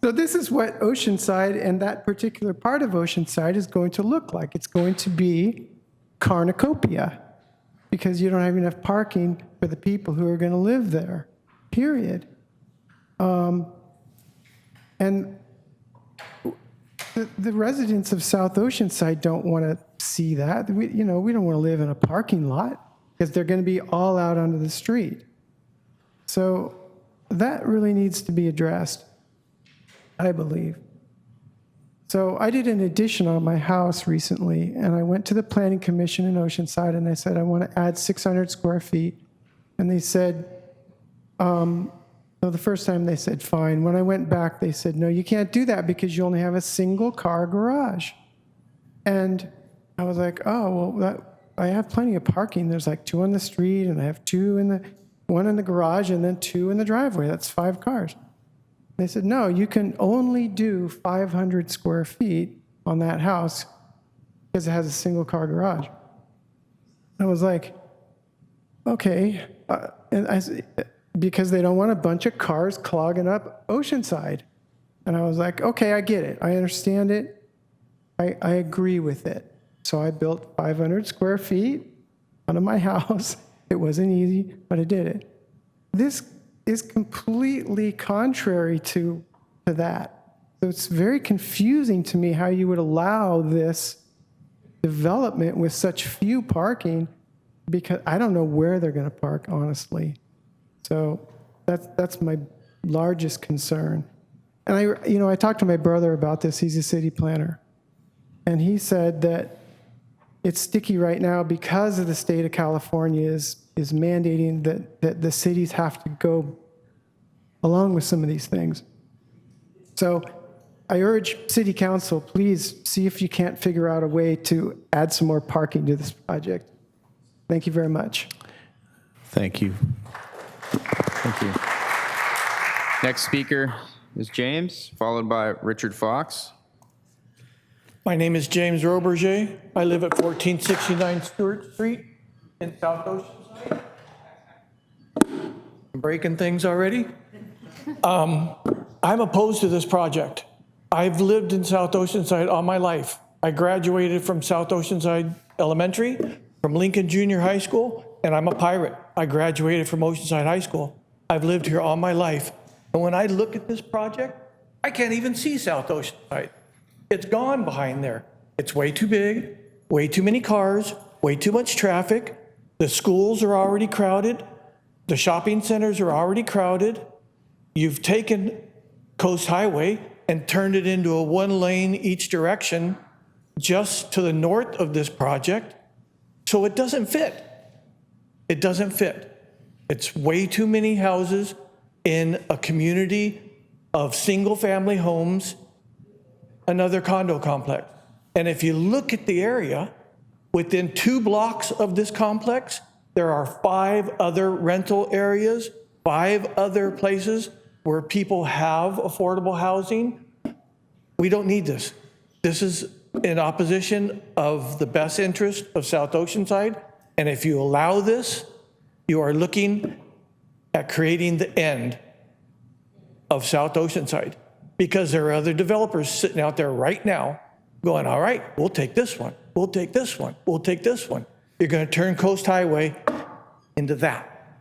So this is what Oceanside and that particular part of Oceanside is going to look like. It's going to be cornucopia because you don't have enough parking for the people who are going to live there, period. And the residents of South Oceanside don't want to see that. We don't want to live in a parking lot because they're going to be all out onto the street. So that really needs to be addressed, I believe. So I did an addition on my house recently, and I went to the Planning Commission in Oceanside, and I said, I want to add 600 square feet. And they said, the first time they said, fine. When I went back, they said, no, you can't do that because you only have a single car garage. And I was like, oh, well, I have plenty of parking. There's like 2 on the street, and I have 1 in the garage, and then 2 in the driveway. That's 5 cars. They said, no, you can only do 500 square feet on that house because it has a single car garage. I was like, okay. Because they don't want a bunch of cars clogging up Oceanside. And I was like, okay, I get it. I understand it. I agree with it. So I built 500 square feet onto my house. It wasn't easy, but I did it. This is completely contrary to that. So it's very confusing to me how you would allow this development with such few parking, because I don't know where they're going to park, honestly. So that's my largest concern. And I talked to my brother about this. He's a city planner. And he said that it's sticky right now because of the state of California is mandating that the cities have to go along with some of these things. So I urge City Council, please see if you can't figure out a way to add some more parking to this project. Thank you very much. Thank you. Thank you. Next speaker is James, followed by Richard Fox. My name is James Roberge. I live at 1469 Stewart Street in South Oceanside. I'm breaking things already. I'm opposed to this project. I've lived in South Oceanside all my life. I graduated from South Oceanside Elementary, from Lincoln Junior High School, and I'm a pirate. I graduated from Oceanside High School. I've lived here all my life. And when I look at this project, I can't even see South Oceanside. It's gone behind there. It's way too big, way too many cars, way too much traffic. The schools are already crowded. The shopping centers are already crowded. You've taken Coast Highway and turned it into a 1-lane each direction just to the north of this project. So it doesn't fit. It doesn't fit. It's way too many houses in a community of single-family homes, another condo complex. And if you look at the area, within 2 blocks of this complex, there are 5 other rental areas, 5 other places where people have affordable housing. We don't need this. This is in opposition of the best interest of South Oceanside. And if you allow this, you are looking at creating the end of South Oceanside, because there are other developers sitting out there right now going, all right, we'll take this one, we'll take this one, we'll take this one. You're going to turn Coast Highway into that.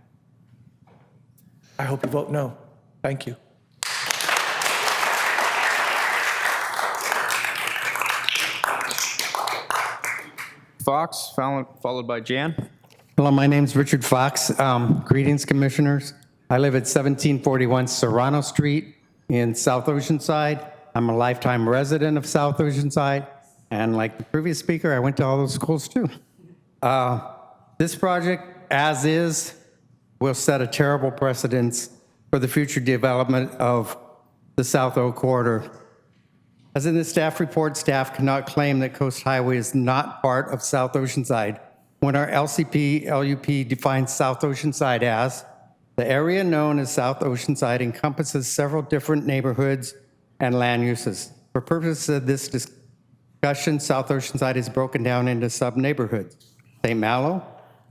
I hope you vote no. Thank you. Fox, followed by Jan. Hello, my name's Richard Fox. Greetings, commissioners. I live at 1741 Serrano Street in South Oceanside. I'm a lifetime resident of South Oceanside, and like the previous speaker, I went to all those schools too. This project, as is, will set a terrible precedence for the future development of the South O corridor. As in the staff report, staff cannot claim that Coast Highway is not part of South Oceanside when our LCP, LUP defines South Oceanside as, the area known as South Oceanside encompasses several different neighborhoods and land uses. For purposes of this discussion, South Oceanside is broken down into sub-neighborhoods: St. Malo,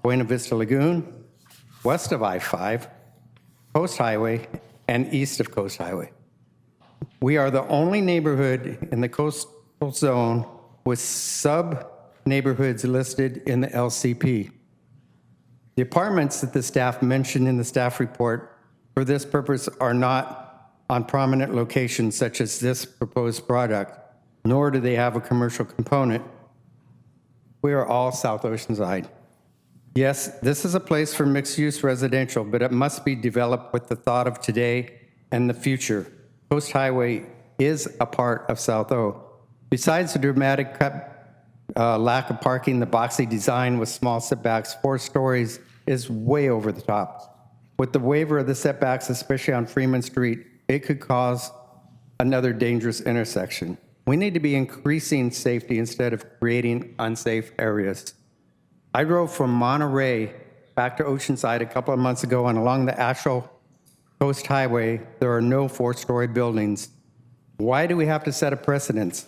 Buena Vista Lagoon, west of I-5, Coast Highway, and east of Coast Highway. We are the only neighborhood in the coastal zone with sub-neighborhoods listed in the LCP. The apartments that the staff mentioned in the staff report for this purpose are not on prominent locations such as this proposed product, nor do they have a commercial component. We are all South Oceanside. Yes, this is a place for mixed-use residential, but it must be developed with the thought of today and the future. Coast Highway is a part of South O. Besides the dramatic lack of parking, the boxy design with small setbacks, 4 stories, is way over the top. With the waiver of the setbacks, especially on Freeman Street, it could cause another dangerous intersection. We need to be increasing safety instead of creating unsafe areas. I drove from Monterey back to Oceanside a couple of months ago, and along the Asheville Coast Highway, there are no 4-story buildings. Why do we have to set a precedence?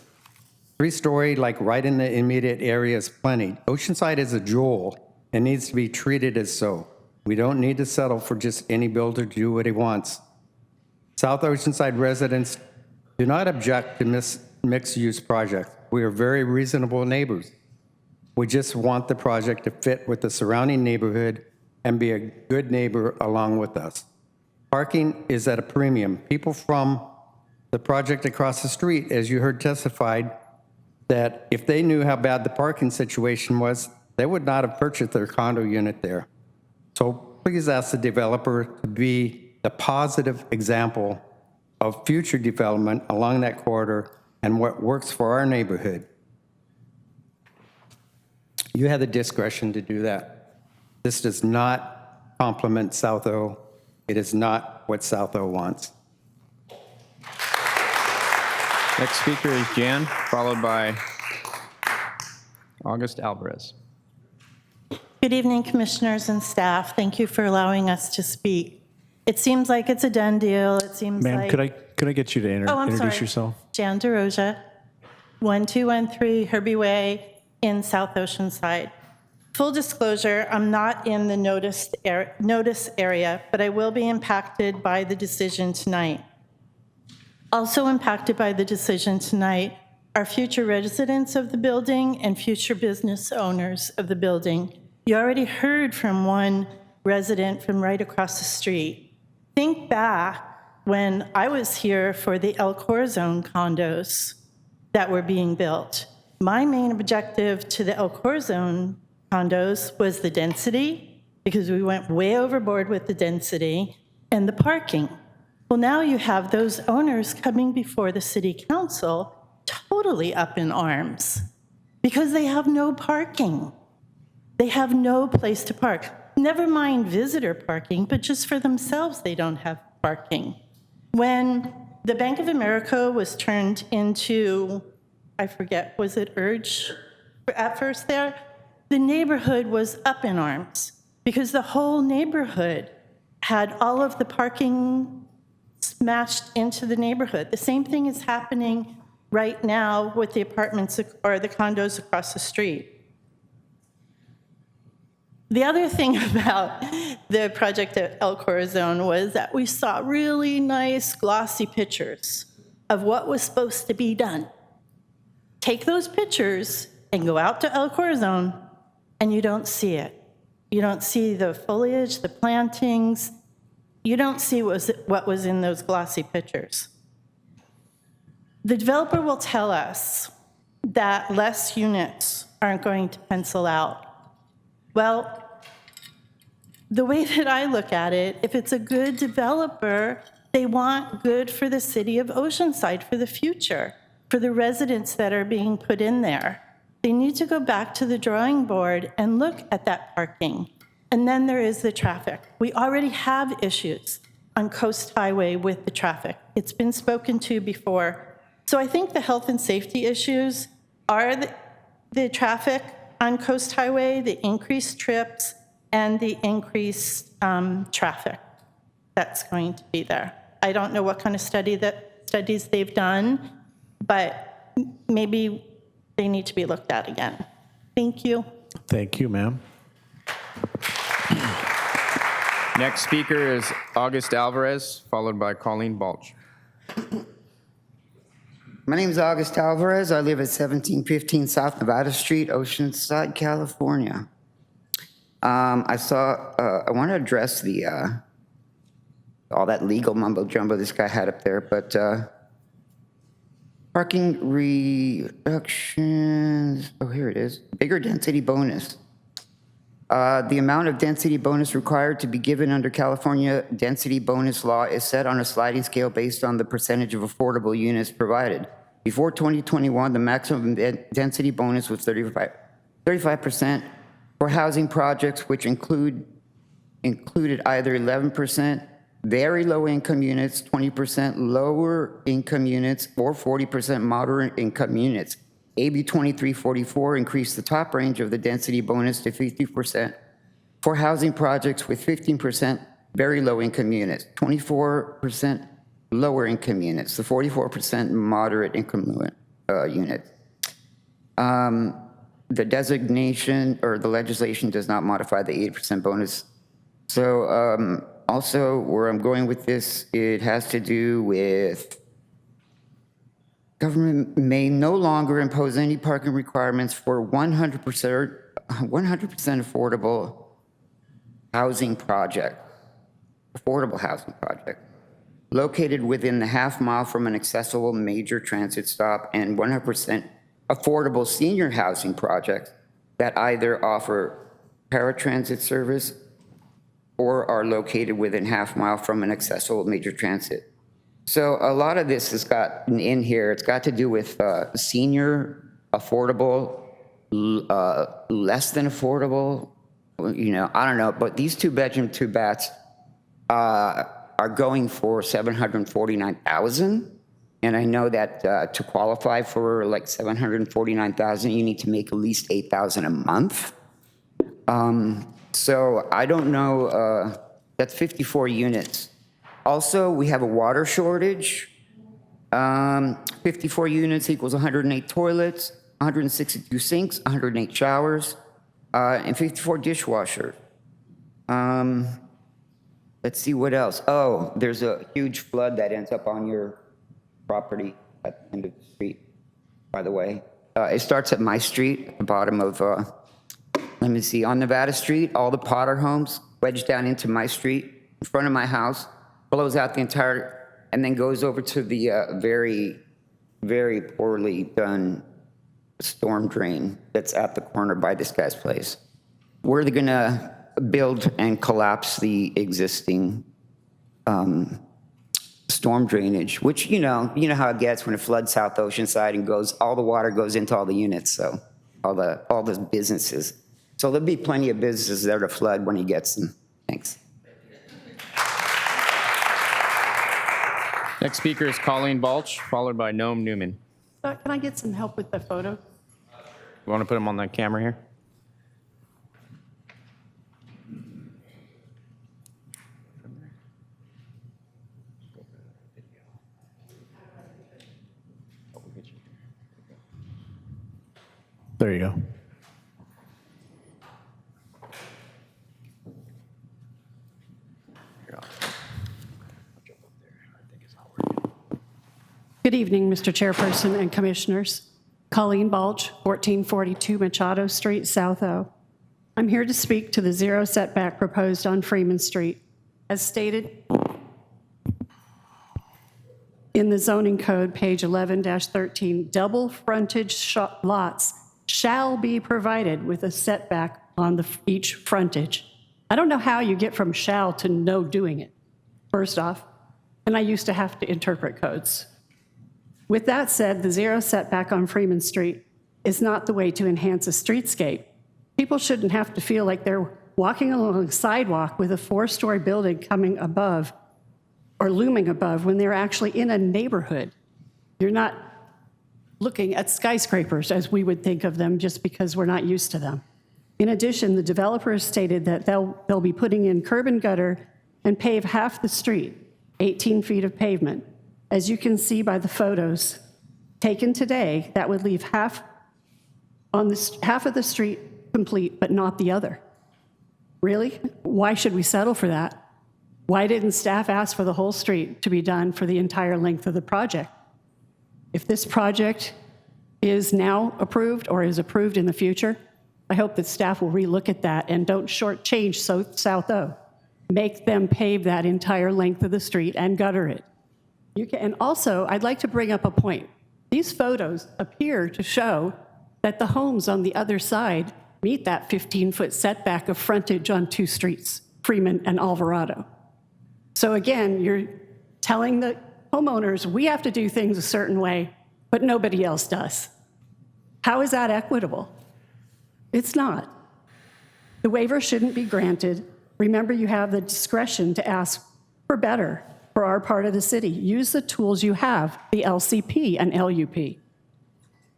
3-story, like right in the immediate area, is plenty. Oceanside is a jewel and needs to be treated as so. We don't need to settle for just any builder to do what he wants. South Oceanside residents do not object to mixed-use projects. We are very reasonable neighbors. We just want the project to fit with the surrounding neighborhood and be a good neighbor along with us. Parking is at a premium. People from the project across the street, as you heard testified, that if they knew how bad the parking situation was, they would not have purchased their condo unit there. So please ask the developer to be the positive example of future development along that corridor and what works for our neighborhood. You have the discretion to do that. This does not complement South O. It is not what South O wants. Next speaker is Jan, followed by August Alvarez. Good evening, commissioners and staff. Thank you for allowing us to speak. It seems like it's a done deal. It seems Ma'am, like... could I get you to introduce yourself? Jan DeRosa, 1213 Herbie Way in South Oceanside. Full disclosure, I'm not in the notice area, but I will be impacted by the decision tonight. Also impacted by the decision tonight are future residents of the building and future business owners of the building. You already heard from one resident from right across the street. Think back when I was here for the El Corazon condos that were being built. My main objective to the El Corazon condos was the density, because we went way overboard with the density, and the parking. Well, now you have those owners coming before the city council totally up in arms because they have no parking. They have no place to park. Never mind visitor parking, but just for themselves, they don't have parking. When the Bank of America was turned into, I forget, was it Urge at first there? The neighborhood was up in arms because the whole neighborhood had all of the parking smashed into the neighborhood. The same thing is happening right now with the apartments or the condos across the street. The other thing about the project at El Corazon was that we saw really nice glossy pictures of what was supposed to be done. Take those pictures and go out to El Corazon and you don't see it. You don't see the foliage, the plantings. You don't see what was in those glossy pictures. The developer will tell us that less units aren't going to pencil out. Well, the way that I look at it, if it's a good developer, they want good for the city of Oceanside for the future, for the residents that are being put in there. They need to go back to the drawing board and look at that parking. And then there is the traffic. We already have issues on Coast Highway with the traffic. It's been spoken to before. So I think the health and safety issues are the traffic, on Coast Highway, the increased trips and the increased traffic that's going to be there. I don't know what kind of studies they've done, but maybe they need to be looked at again. Thank you. Thank you, ma'am. Next speaker is August Alvarez, followed by Colleen Balch. My name is August Alvarez. I live at 1715 South Nevada Street, Oceanside, California. I want to address all that legal mumbo jumbo this guy had up there, but parking reductions, oh, here it is, bigger density bonus. The amount of density bonus required to be given under California density bonus law is set on a sliding scale based on the percentage of affordable units provided. Before 2021, the maximum density bonus was 35% for housing projects, which included either 11% very low income units, 20% lower income units, or 40% moderate income units. AB 2344 increased the top range of the density bonus to 50% for housing projects with 15% very low income units, 24% lower income units, the 44% moderate income units. The designation or the legislation does not modify the 8% bonus. So also where I'm going with this, it has to do with government may no longer impose any parking requirements for 100% affordable housing project, located within the half-mile from an accessible major transit stop, and 100% affordable senior housing projects that either offer paratransit service or are located within half-mile from an accessible major transit. So a lot of this has got in here, it's got to do with senior, affordable, less than affordable, I don't know, but these 2-bedroom, 2-baths are going for $749,000. And I know that to qualify for like $749,000, you need to make at least $8,000 a month. So I don't know, that's 54 units. Also, we have a water shortage. 54 units equals 108 toilets, 162 sinks, 108 showers, and 54 dishwashers. Let's see what else. Oh, there's a huge flood that ends up on your property at the end of the street, by the way. It starts at my street, at the bottom of, let me see, on Nevada Street, all the Potter homes wedged down into my street, in front of my house, blows out the entire, and then goes over to the very, very poorly done storm drain that's at the corner by this guy's place. We're gonna build and collapse the existing storm drainage, which, you know how it gets when it floods South Oceanside and all the water goes into all the units, so all the businesses. So there'll be plenty of businesses there to flood when he gets them. Thanks. Next speaker is Colleen Balch, followed by Noam Newman. Can I get some help with the photo? You want to put him on the camera here? There you go. Good evening, Mr. Chairperson and Commissioners. Colleen Balch, 1442 Machado Street, South O. I'm here to speak to the zero setback proposed on Freeman Street. As stated in the zoning code, page 11-13, double frontage lots shall be provided with a setback on each frontage. I don't know how you get from shall to no doing it, first off, and I used to have to interpret codes. With that said, the zero setback on Freeman Street is not the way to enhance a streetscape. People shouldn't have to feel like they're walking along a sidewalk with a 4-story building coming above or looming above when they're actually in a neighborhood. You're not looking at skyscrapers as we would think of them just because we're not used to them. In addition, the developer has stated that they'll be putting in curb and gutter and pave half the street, 18 feet of pavement. As you can see by the photos taken today, that would leave half of the street complete, but not the other. Really? Why should we settle for that? Why didn't staff ask for the whole street to be done for the entire length of the project? If this project is now approved or is approved in the future, I hope that staff will relook at that and don't shortchange South O. Make them pave that entire length of the street and gutter it. And also, I'd like to bring up a point. These photos appear to show that the homes on the other side meet that 15-foot setback of frontage on two streets, Freeman and Alvarado. So again, you're telling the homeowners, we have to do things a certain way, but nobody else does. How is that equitable? It's not. The waiver shouldn't be granted. Remember, you have the discretion to ask for better for our part of the city. Use the tools you have, the LCP and LUP.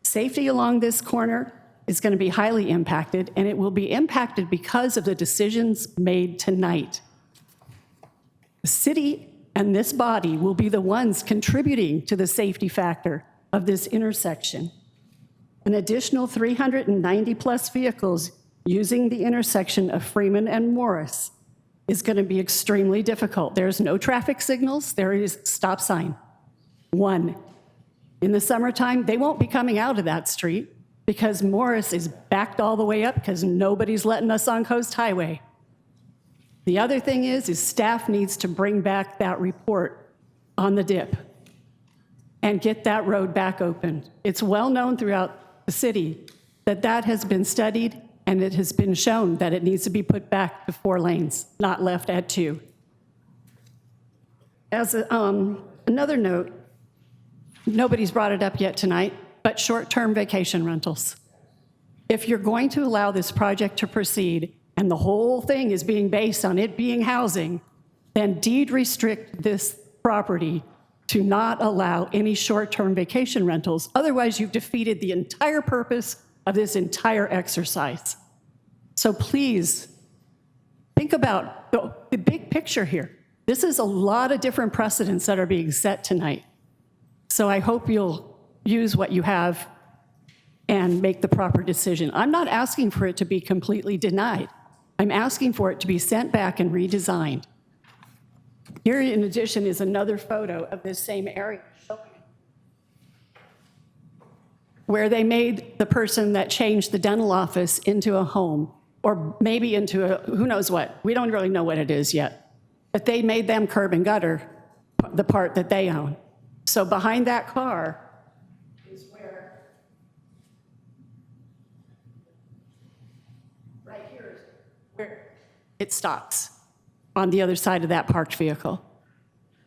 Safety along this corner is going to be highly impacted, and it will be impacted because of the decisions made tonight. The city and this body will be the ones contributing to the safety factor of this intersection. An additional 390-plus vehicles using the intersection of Freeman and Morris is going to be extremely difficult. There's no traffic signals. There is stop sign. One. In the summertime, they won't be coming out of that street because Morris is backed all the way up because nobody's letting us on Coast Highway. The other thing is staff needs to bring back that report on the dip and get that road back open. It's well known throughout the city that that has been studied, and it has been shown that it needs to be put back to 4 lanes, not left at 2. As another note, nobody's brought it up yet tonight, but short-term vacation rentals. If you're going to allow this project to proceed, and the whole thing is being based on it being housing, then deed restrict this property to not allow any short-term vacation rentals. Otherwise, you've defeated the entire purpose of this entire exercise. So please, think about the big picture here. This is a lot of different precedents that are being set tonight. So I hope you'll use what you have and make the proper decision. I'm not asking for it to be completely denied. I'm asking for it to be sent back and redesigned. Here, in addition, is another photo of this same area where they made the person that changed the dental office into a home, or maybe into a, who knows what. We don't really know what it is yet. But they made them curb and gutter the part that they own. So behind that car is right here is where it stops, on the other side of that parked vehicle.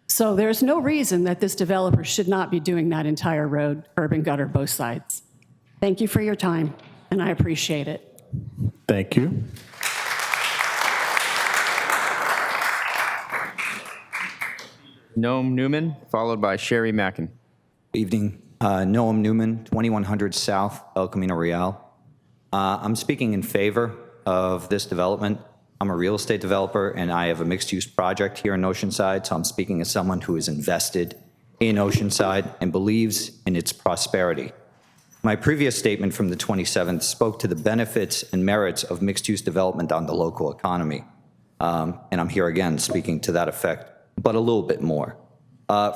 So there's no reason that this developer should not be doing that entire road, curb and gutter, both sides. Thank you for your time, and I appreciate it. Thank you. Noam Newman, followed by Sherry Mackin. Evening. Noam Newman, 2100 South El Camino Real. I'm speaking in favor of this development. I'm a real estate developer, and I have a mixed-use project here in Oceanside, so I'm speaking as someone who is invested in Oceanside and believes in its prosperity. My previous statement from the 27th spoke to the benefits and merits of mixed-use development on the local economy, and I'm here again speaking to that effect, but a little bit more.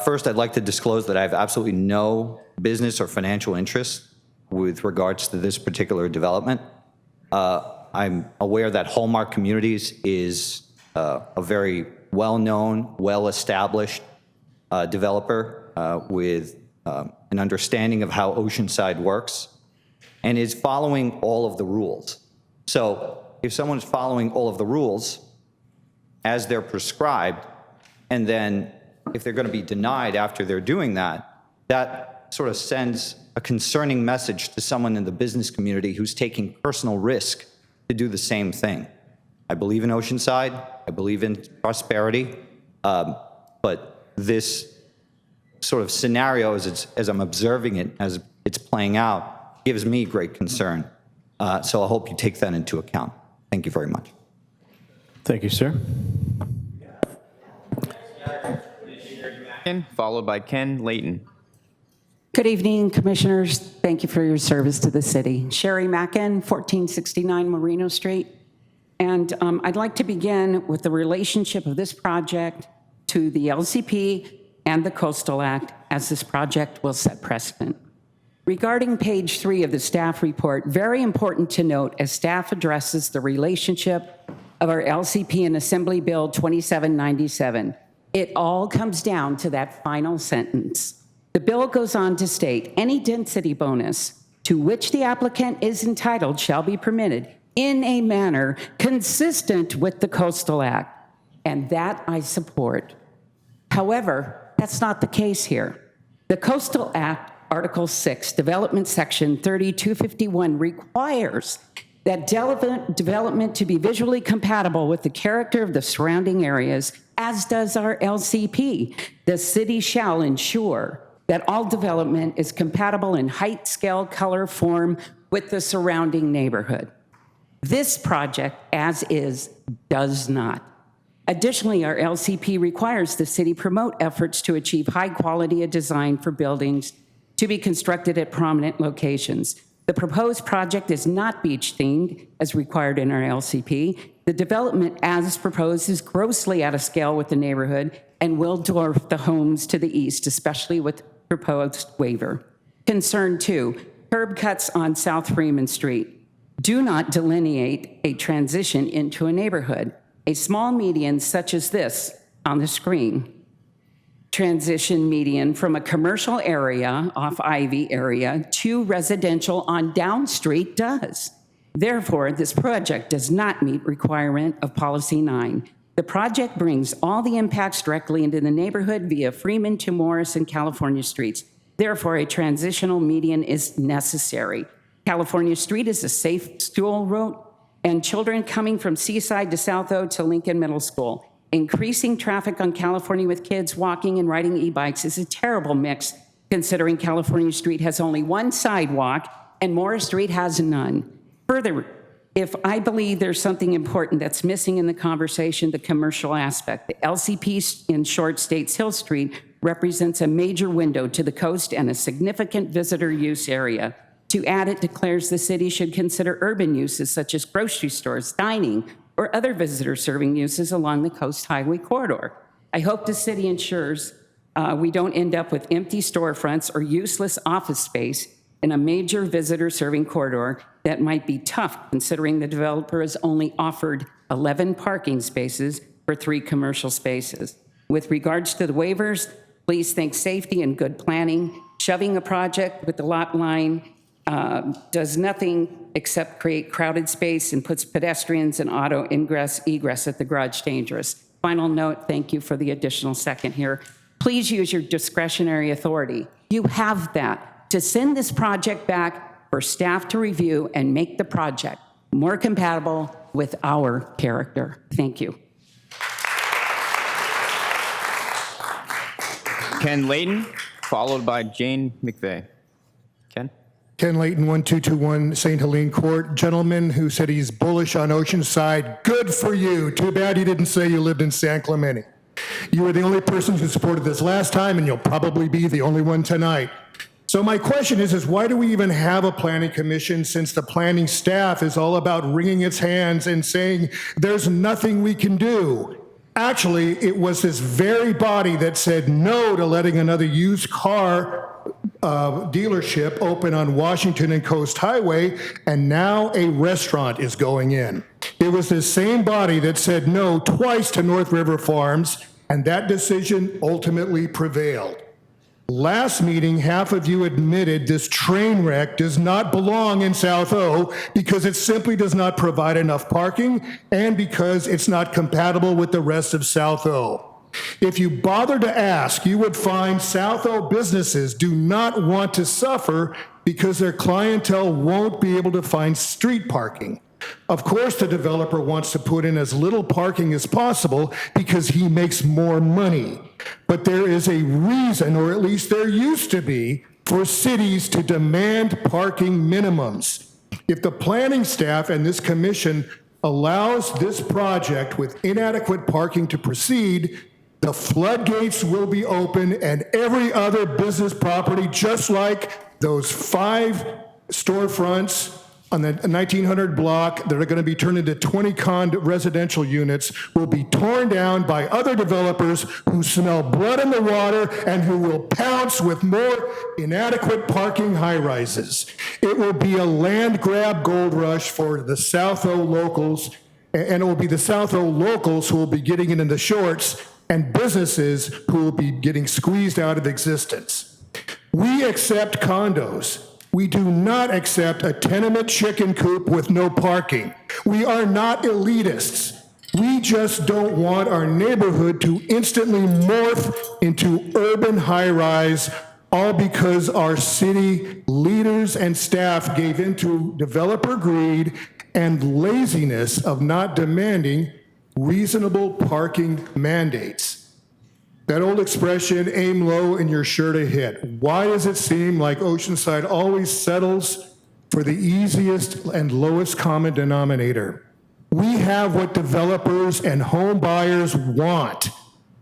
First, I'd like to disclose that I have absolutely no business or financial interest with regards to this particular development. I'm aware that Hallmark Communities is a very well-known, well-established developer with an understanding of how Oceanside works and is following all of the rules. So if someone's following all of the rules as they're prescribed, and then if they're going to be denied after they're doing that, that sort of sends a concerning message to someone in the business community who's taking personal risk to do the same thing. I believe in Oceanside, I believe in prosperity, but this sort of scenario, as I'm observing it, as it's playing out gives me great concern. So I hope you take that into account. Thank you very much. Thank you, sir. Followed by Ken Layton. Good evening, Commissioners. Thank you for your service to the city. Sherry Mackin, 1469 Marino Street. And I'd like to begin with the relationship of this project to the LCP and the Coastal Act, as this project will set precedent. Regarding page 3 of the staff report, very important to note as staff addresses the relationship of our LCP and Assembly Bill 2797. It all comes down to that final sentence. The bill goes on to state, any density bonus to which the applicant is entitled shall be permitted in a manner consistent with the Coastal Act. And that I support. However, that's not the case here. The Coastal Act, Article 6, Development Section 3251 requires that development to be visually compatible with the character of the surrounding areas, as does our LCP. The city shall ensure that all development is compatible in height, scale, color, form with the surrounding neighborhood. This project, as is, does not. Additionally, our LCP requires the city promote efforts to achieve high quality of design for buildings to be constructed at prominent locations. The proposed project is not beach-themed, as required in our LCP. The development as proposed is grossly out of scale with the neighborhood and will dwarf the homes to the east, especially with proposed waiver. Concern 2, curb cuts on South Freeman Street do not delineate a transition into a neighborhood. A small median such as this on the screen, transition median from a commercial area off Ivy area to residential on Down Street does. Therefore, this project does not meet requirement of Policy 9. The project brings all the impacts directly into the neighborhood via Freeman to Morris and California streets. Therefore, a transitional median is necessary. California Street is a safe school route, and children coming from Seaside to South O to Lincoln Middle School. Increasing traffic on California with kids walking and riding e-bikes is a terrible mix, considering California Street has only one sidewalk and Morris Street has none. Further, if I believe there's something important that's missing in the conversation, the commercial aspect. The LCP in Short States Hill Street represents a major window to the coast and a significant visitor use area. To add, it declares the city should consider urban uses such as grocery stores, dining, or other visitor-serving uses along the Coast Highway corridor. I hope the city ensures we don't end up with empty storefronts or useless office space in a major visitor-serving corridor that might be tough considering the developer has only offered 11 parking spaces for 3 commercial spaces. With regards to the waivers, please think safety and good planning. Shoving a project with the lot line does nothing except create crowded space and puts pedestrians and auto egress at the garage dangerous. Final note, thank you for the additional second here. Please use your discretionary authority. You have that to send this project back for staff to review and make the project more compatible with our character. Thank you. Ken Layton, followed by Jane McVeigh. Ken? Ken Layton, 1221 St. Helene Court. Gentleman who said he's bullish on Oceanside. Good for you. Too bad you didn't say you lived in San Clemente. You were the only person who supported this last time, and you'll probably be the only one tonight. So my question is why do we even have a planning commission since the planning staff is all about wringing its hands and saying there's nothing we can do? Actually, it was this very body that said no to letting another used car dealership open on Washington and Coast Highway, and now a restaurant is going in. It was the same body that said no twice to North River Farms, and that decision ultimately prevailed. Last meeting, half of you admitted this train wreck does not belong in South O because it simply does not provide enough parking and because it's not compatible with the rest of South O. If you bother to ask, you would find South O businesses do not want to suffer because their clientele won't be able to find street parking. Of course, the developer wants to put in as little parking as possible because he makes more money. But there is a reason, or at least there used to be, for cities to demand parking minimums. If the planning staff and this commission allows this project with inadequate parking to proceed, the floodgates will be open and every other business property, just like those 5 storefronts on the 1900 block that are going to be turned into 20 residential units, will be torn down by other developers who smell blood in the water and who will pounce with more inadequate parking high-rises. It will be a land grab gold rush for the South O locals, and it will be the South O locals who will be getting it in the shorts and businesses who will be getting squeezed out of existence. We accept condos. We do not accept a tenement chicken coop with no parking. We are not elitists. We just don't want our neighborhood to instantly morph into urban high-rise, all because our city leaders and staff gave into developer greed and laziness of not demanding reasonable parking mandates. That old expression, aim low and you're sure to hit. Why does it seem like Oceanside always settles for the easiest and lowest common denominator? We have what developers and home buyers want: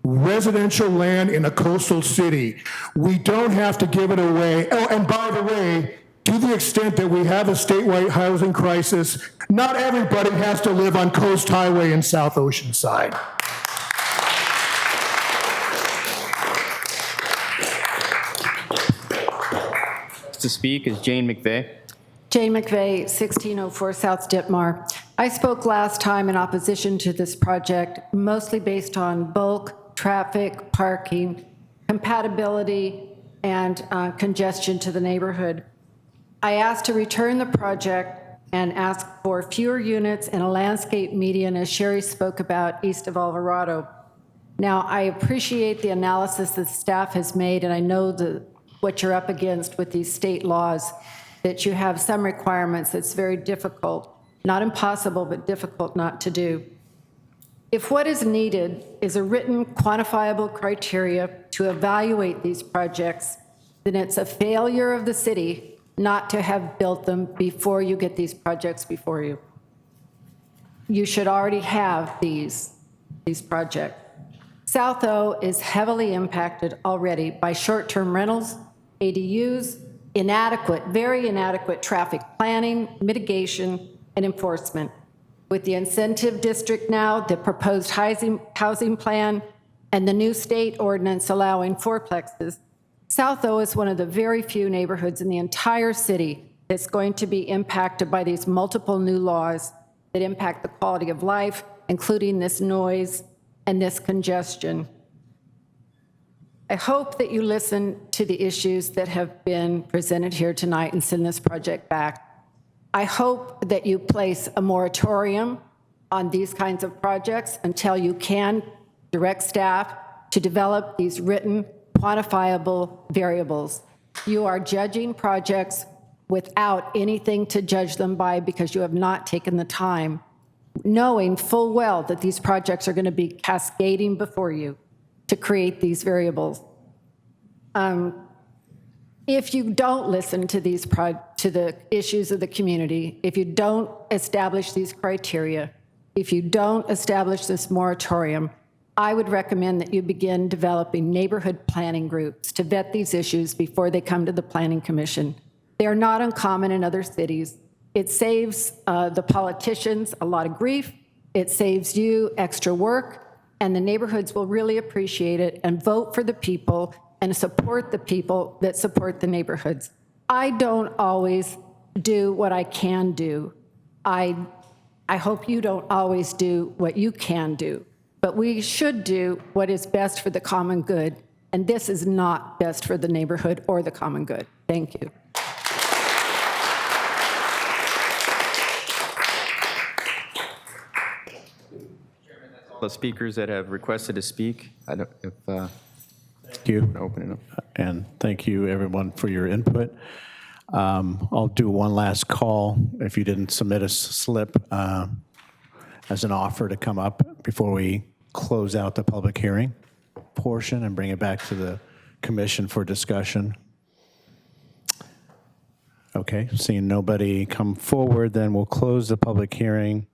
residential land in a coastal city. We don't have to give it away. Oh, and by the way, to the extent that we have a statewide housing crisis, not everybody has to live on Coast Highway in South Oceanside. To speak is Jane McVeigh. Jane McVeigh, 1604 South Ditmar. I spoke last time in opposition to this project, mostly based on bulk, traffic, parking, compatibility, and congestion to the neighborhood. I asked to return the project and ask for fewer units and a landscape median, as Sherry spoke about, east of Alvarado. Now, I appreciate the analysis that staff has made, and I know what you're up against with these state laws, that you have some requirements that's very difficult, not impossible, but difficult not to do. If what is needed is a written quantifiable criteria to evaluate these projects, then it's a failure of the city not to have built them before you get these projects before you. You should already have these projects. South O is heavily impacted already by short-term rentals, ADUs, very inadequate traffic planning, mitigation, and enforcement. With the incentive district now, the proposed housing plan, and the new state ordinance allowing fourplexes, South O is one of the very few neighborhoods in the entire city that's going to be impacted by these multiple new laws that impact the quality of life, including this noise and this congestion. I hope that you listen to the issues that have been presented here tonight and send this project back. I hope that you place a moratorium on these kinds of projects until you can direct staff to develop these written, quantifiable variables. You are judging projects without anything to judge them by because you have not taken the time, knowing full well that these projects are going to be cascading before you to create these variables. If you don't listen to to the issues of the community, if you don't establish these criteria, if you don't establish this moratorium, I would recommend that you begin developing neighborhood planning groups to vet these issues before they come to the Planning Commission. They are not uncommon in other cities. It saves the politicians a lot of grief. It saves you extra work, and the neighborhoods will really appreciate it and vote for the people and support the people that support the neighborhoods. I don't always do what I can do. I hope you don't always do what you can do, but we should do what is best for the common good, and this is not best for the neighborhood or the common good. Thank you. The speakers that have requested to speak, I don't, if, Thank you. open it up. And thank you, everyone, for your input. I'll do one last call. If you didn't submit a slip as an offer to come up before we close out the public hearing portion and bring it back to the commission for discussion. Okay, seeing nobody come forward, then we'll close the public hearing,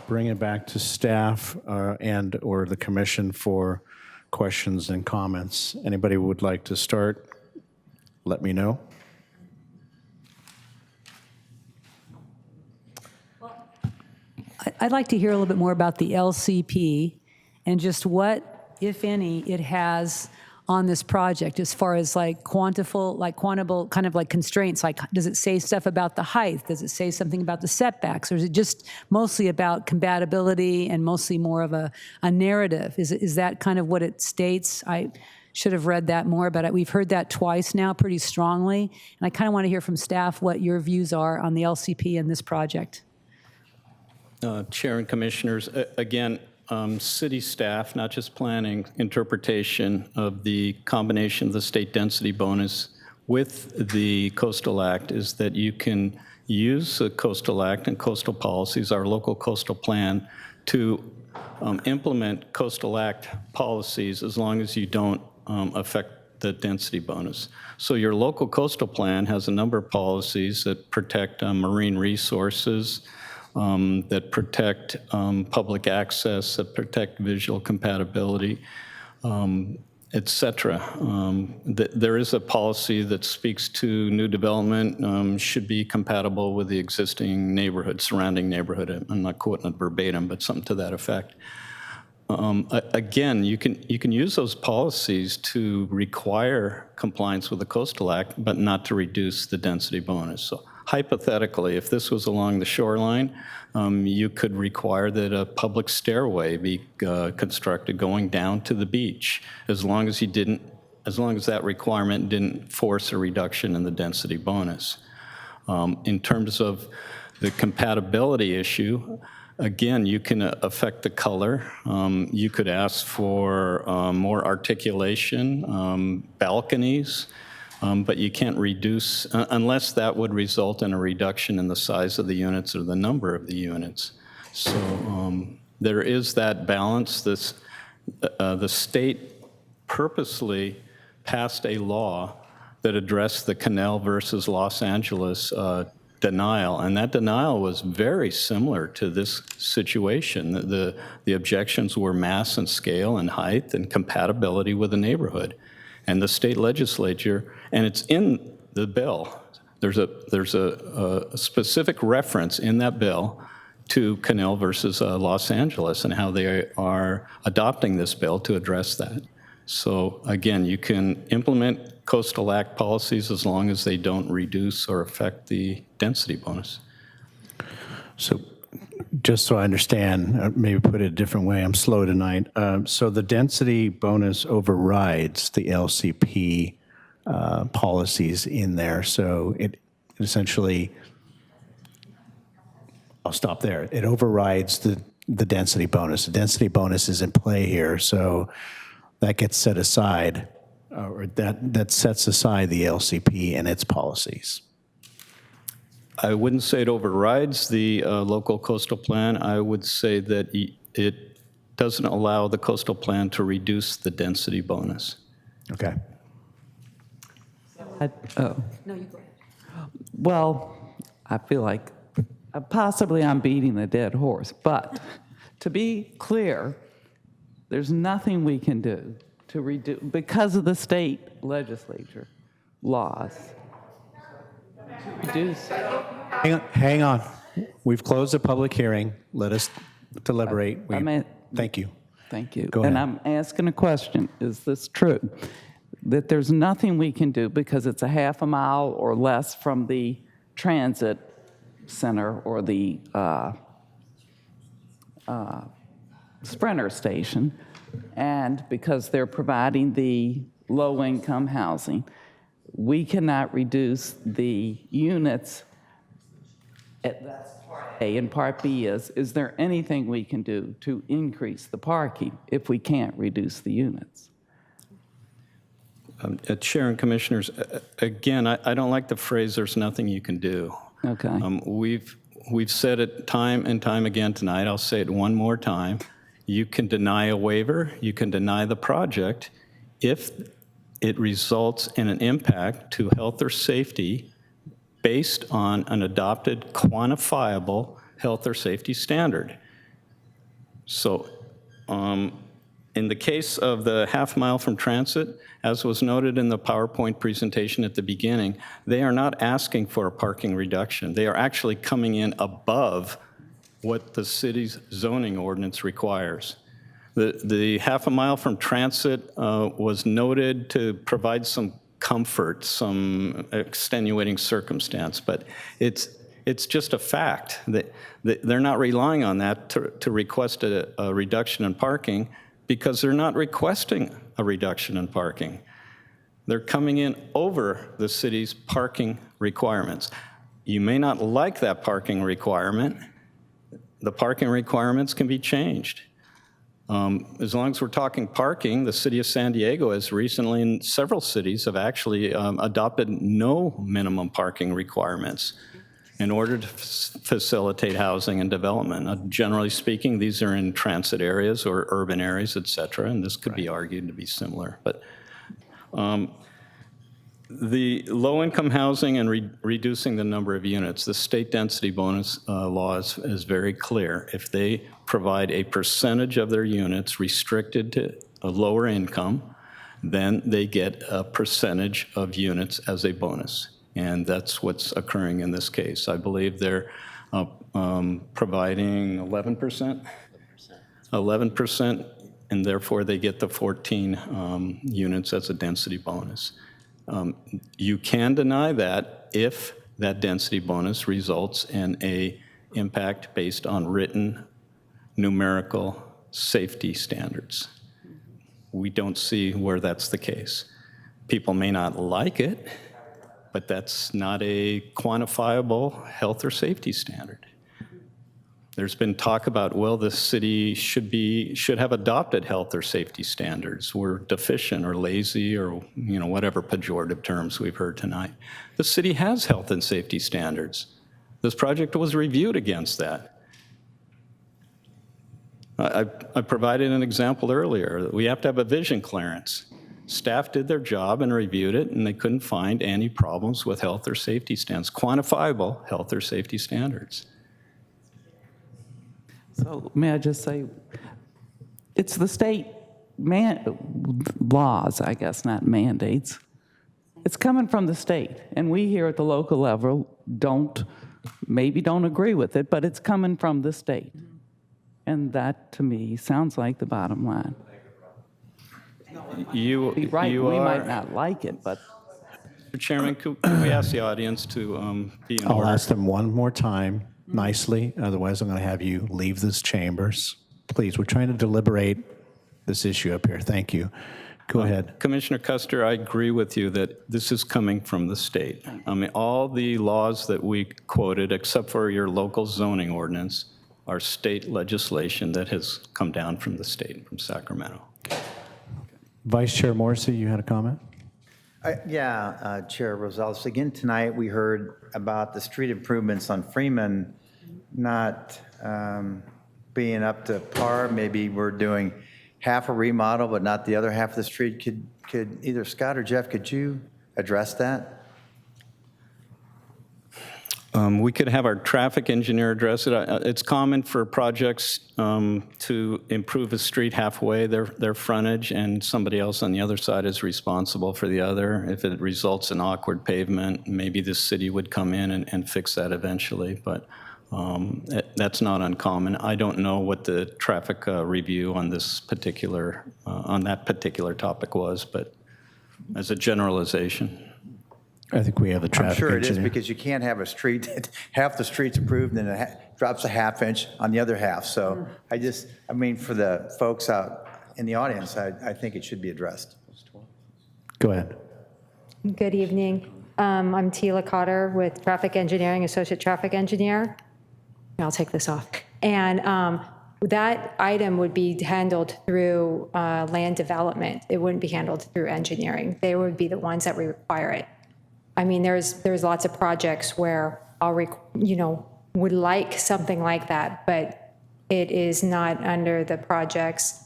bring it back to staff and/or the commission for questions and comments. Anybody who would like to start, let me know. I'd like to hear a little bit more about the LCP and just what, if any, it has on this project as far as quantable kind of like constraints. Like, does it say stuff about the height? Does it say something about the setbacks? Or is it just mostly about compatibility and mostly more of a narrative? Is that kind of what it states? I should have read that more, but we've heard that twice now pretty strongly. And I kind of want to hear from staff what your views are on the LCP and this project. Chair and Commissioners, again, city staff, not just planning, interpretation of the combination of the state density bonus with the Coastal Act is that you can use the Coastal Act and coastal policies, our local coastal plan, to implement Coastal Act policies as long as you don't affect the density bonus. So your local coastal plan has a number of policies that protect marine resources, that protect public access, that protect visual compatibility, et cetera. There is a policy that speaks to new development should be compatible with the existing neighborhood, surrounding neighborhood. I'm not quoting it verbatim, but something to that effect. Again, you can use those policies to require compliance with the Coastal Act, but not to reduce the density bonus. So hypothetically, if this was along the shoreline, you could require that a public stairway be constructed going down to the beach, as long as that requirement didn't force a reduction in the density bonus. In terms of the compatibility issue, again, you can affect the color. You could ask for more articulation, balconies, but you can't reduce, unless that would result in a reduction in the size of the units or the number of the units. So there is that balance. The state purposely passed a law that addressed the Canal versus Los Angeles denial, and that denial was very similar to this situation. The objections were mass and scale and height and compatibility with the neighborhood. And the state legislature, and it's in the bill, there's a specific reference in that bill to Canal versus Los Angeles and how they are adopting this bill to address that. So again, you can implement Coastal Act policies as long as they don't reduce or affect the density bonus. So just so I understand, maybe put it a different way, I'm slow tonight. So the density bonus overrides the LCP policies in there. So it essentially, I'll stop there. It overrides the density bonus. The density bonus is in play here, so that gets set aside, or that sets aside the LCP and its policies. I wouldn't say it overrides the local coastal plan. I would say that it doesn't allow the coastal plan to reduce the density bonus. Okay. No, you go ahead. Well, I feel like possibly I'm beating the dead horse, but to be clear, there's nothing we can do to reduce, because of the state legislature laws, to reduce. Hang on. We've closed the public hearing. Let us deliberate. Thank you. Thank you. Go ahead. And I'm asking a question. Is this true? That there's nothing we can do because it's a half a mile or less from the transit center or the Sprinter station, and because they're providing the low-income housing, we cannot reduce the units. That's part A. And part B is there anything we can do to increase the parking if we can't reduce the units? Chair and Commissioners, again, I don't like the phrase, there's nothing you can do. Okay. We've said it time and time again tonight. I'll say it one more time. You can deny a waiver, you can deny the project if it results in an impact to health or safety based on an adopted quantifiable health or safety standard. So in the case of the half mile from transit, as was noted in the PowerPoint presentation at the beginning, they are not asking for a parking reduction. They are actually coming in above what the city's zoning ordinance requires. The half a mile from transit was noted to provide some comfort, some extenuating circumstance, but it's just a fact that they're not relying on that to request a reduction in parking, because they're not requesting a reduction in parking. They're coming in over the city's parking requirements. You may not like that parking requirement. The parking requirements can be changed. As long as we're talking parking, the city of San Diego has recently, in several cities, have actually adopted no minimum parking requirements in order to facilitate housing and development. Generally speaking, these are in transit areas or urban areas, et cetera, and this could be argued to be similar. But the low-income housing and reducing the number of units, the state density bonus law is very clear. If they provide a percentage of their units restricted to a lower income, then they get a percentage of units as a bonus. And that's what's occurring in this case. I believe they're providing 11%? 11%, and therefore they get the 14 units as a density bonus. You can deny that if that density bonus results in a impact based on written numerical safety standards. We don't see where that's the case. People may not like it, but that's not a quantifiable health or safety standard. There's been talk about, well, the city should have adopted health or safety standards. We're deficient or lazy or whatever pejorative terms we've heard tonight. The city has health and safety standards. This project was reviewed against that. I provided an example earlier. We have to have a vision clearance. Staff did their job and reviewed it, and they couldn't find any problems with health or safety standards, quantifiable health or safety standards. So may I just say, it's the state laws, I guess, not mandates. It's coming from the state, and we here at the local level maybe don't agree with it, but it's coming from the state. And that, to me, sounds like the bottom line. You we might not like it, but... Mr. Chairman, could we ask the audience to be in I'll order? ask them one more time, nicely, otherwise I'm going to have you leave this chambers. Please, we're trying to deliberate this issue up here. Thank you. Go ahead. Commissioner Custer, I agree with you that this is coming from the state. I mean, all the laws that we quoted, except for your local zoning ordinance, are state legislation that has come down from the state, from Sacramento. Vice Chair Morrissey, you had a comment? Chair Rosales, again tonight we heard about the street improvements on Freeman not being up to par. Maybe we're doing half a remodel, but not the other half of the street. Could either Scott or Jeff, could you address that? We could have our traffic engineer address it. It's common for projects to improve a street halfway, their frontage, and somebody else on the other side is responsible for the other. If it results in awkward pavement, maybe the city would come in and fix that eventually, but that's not uncommon. I don't know what the traffic review on this particular, on that particular topic was, but as a generalization. I think we have a traffic engineer. I'm sure it is, engineer. because you can't have a street that half the street's approved and then it drops a half inch on the other half. So I mean, for the folks out in the audience, I think it should be addressed. Go ahead. Good evening. I'm Tila Cotter with Traffic Engineering, Associate Traffic Engineer. I'll take this off. And that item would be handled through land development. It wouldn't be handled through engineering. They would be the ones that require it. I mean, there's lots of projects where would like something like that, but it is not under the projects.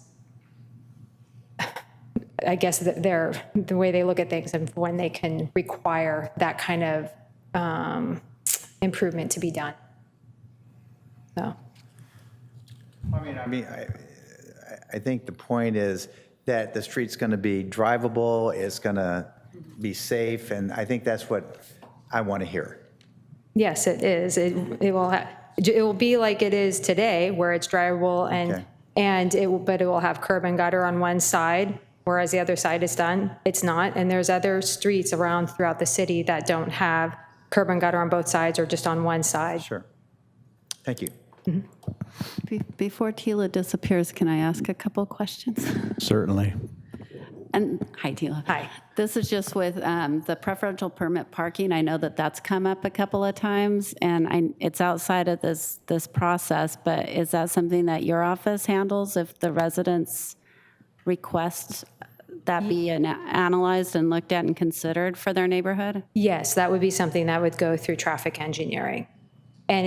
I guess that the way they look at things and when they can require that kind of improvement to be done. So. I think the point is that the street's going to be drivable, it's going to be safe, and I think that's what I want to hear. Yes, it is. It will be like it is today, where it's drivable but it will have curb and gutter on one side, whereas the other side is done. It's not, and there's other streets around throughout the city that don't have curb and gutter on both sides or just on one side. Sure. Thank you. Before Tila disappears, can I ask a couple questions? Certainly. And hi, Tila. Hi. This is just with the preferential permit parking. I know that that's come up a couple of times, and it's outside of this process, but is that something that your office handles if the residents request that be analyzed and looked at and considered for their neighborhood? Yes, that would be something that would go through traffic engineering. And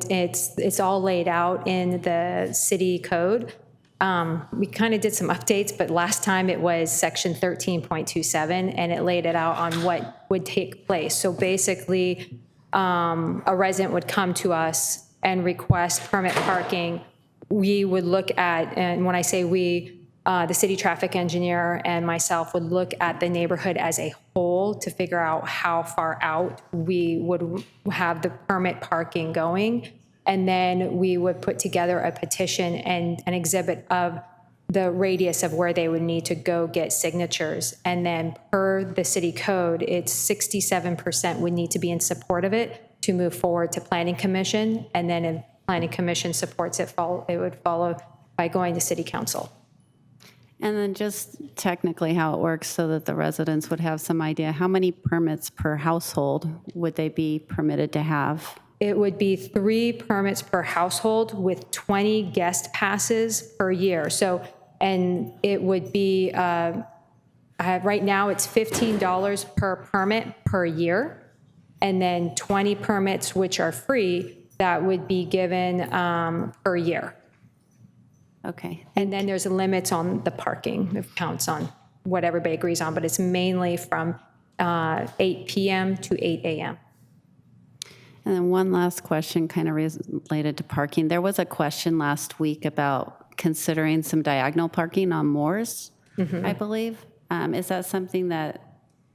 it's all laid out in the city code. We kind of did some updates, but last time it was section 13.27, and it laid it out on what would take place. So basically, a resident would come to us and request permit parking. We would look at, and when I say we, the city traffic engineer and myself would look at the neighborhood as a whole to figure out how far out we would have the permit parking going. And then we would put together a petition and an exhibit of the radius of where they would need to go get signatures. And then per the city code, it's 67% would need to be in support of it to move forward to planning commission. And then if planning commission supports it, it would follow by going to city council. And then just technically how it works so that the residents would have some idea, how many permits per household would they be permitted to have? It would be 3 permits per household with 20 guest passes per year. So, and it would be, right now it's $15 per permit per year, and then 20 permits which are free that would be given per year. Okay. And then there's limits on the parking. It counts on what everybody agrees on, but it's mainly from 8 p.m. to 8 a.m. And then one last question kind of related to parking. There was a question last week about considering some diagonal parking on Moores, I believe. Is that something that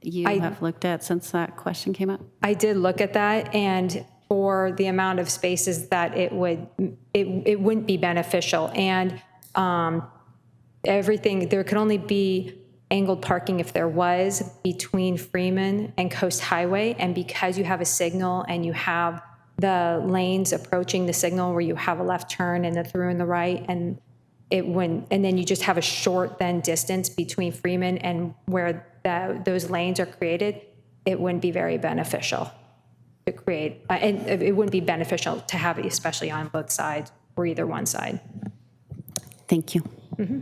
you have looked at since that question came up? I did look at that, and for the amount of spaces that it wouldn't be beneficial. And there could only be angled parking if there was between Freeman and Coast Highway. And because you have a signal and you have the lanes approaching the signal where you have a left turn and the through and the right, and then you just have a short distance between Freeman and where those lanes are created, it wouldn't be very beneficial to create, and it wouldn't be beneficial to have it, especially on both sides or either one side. Thank you. Mm-hmm.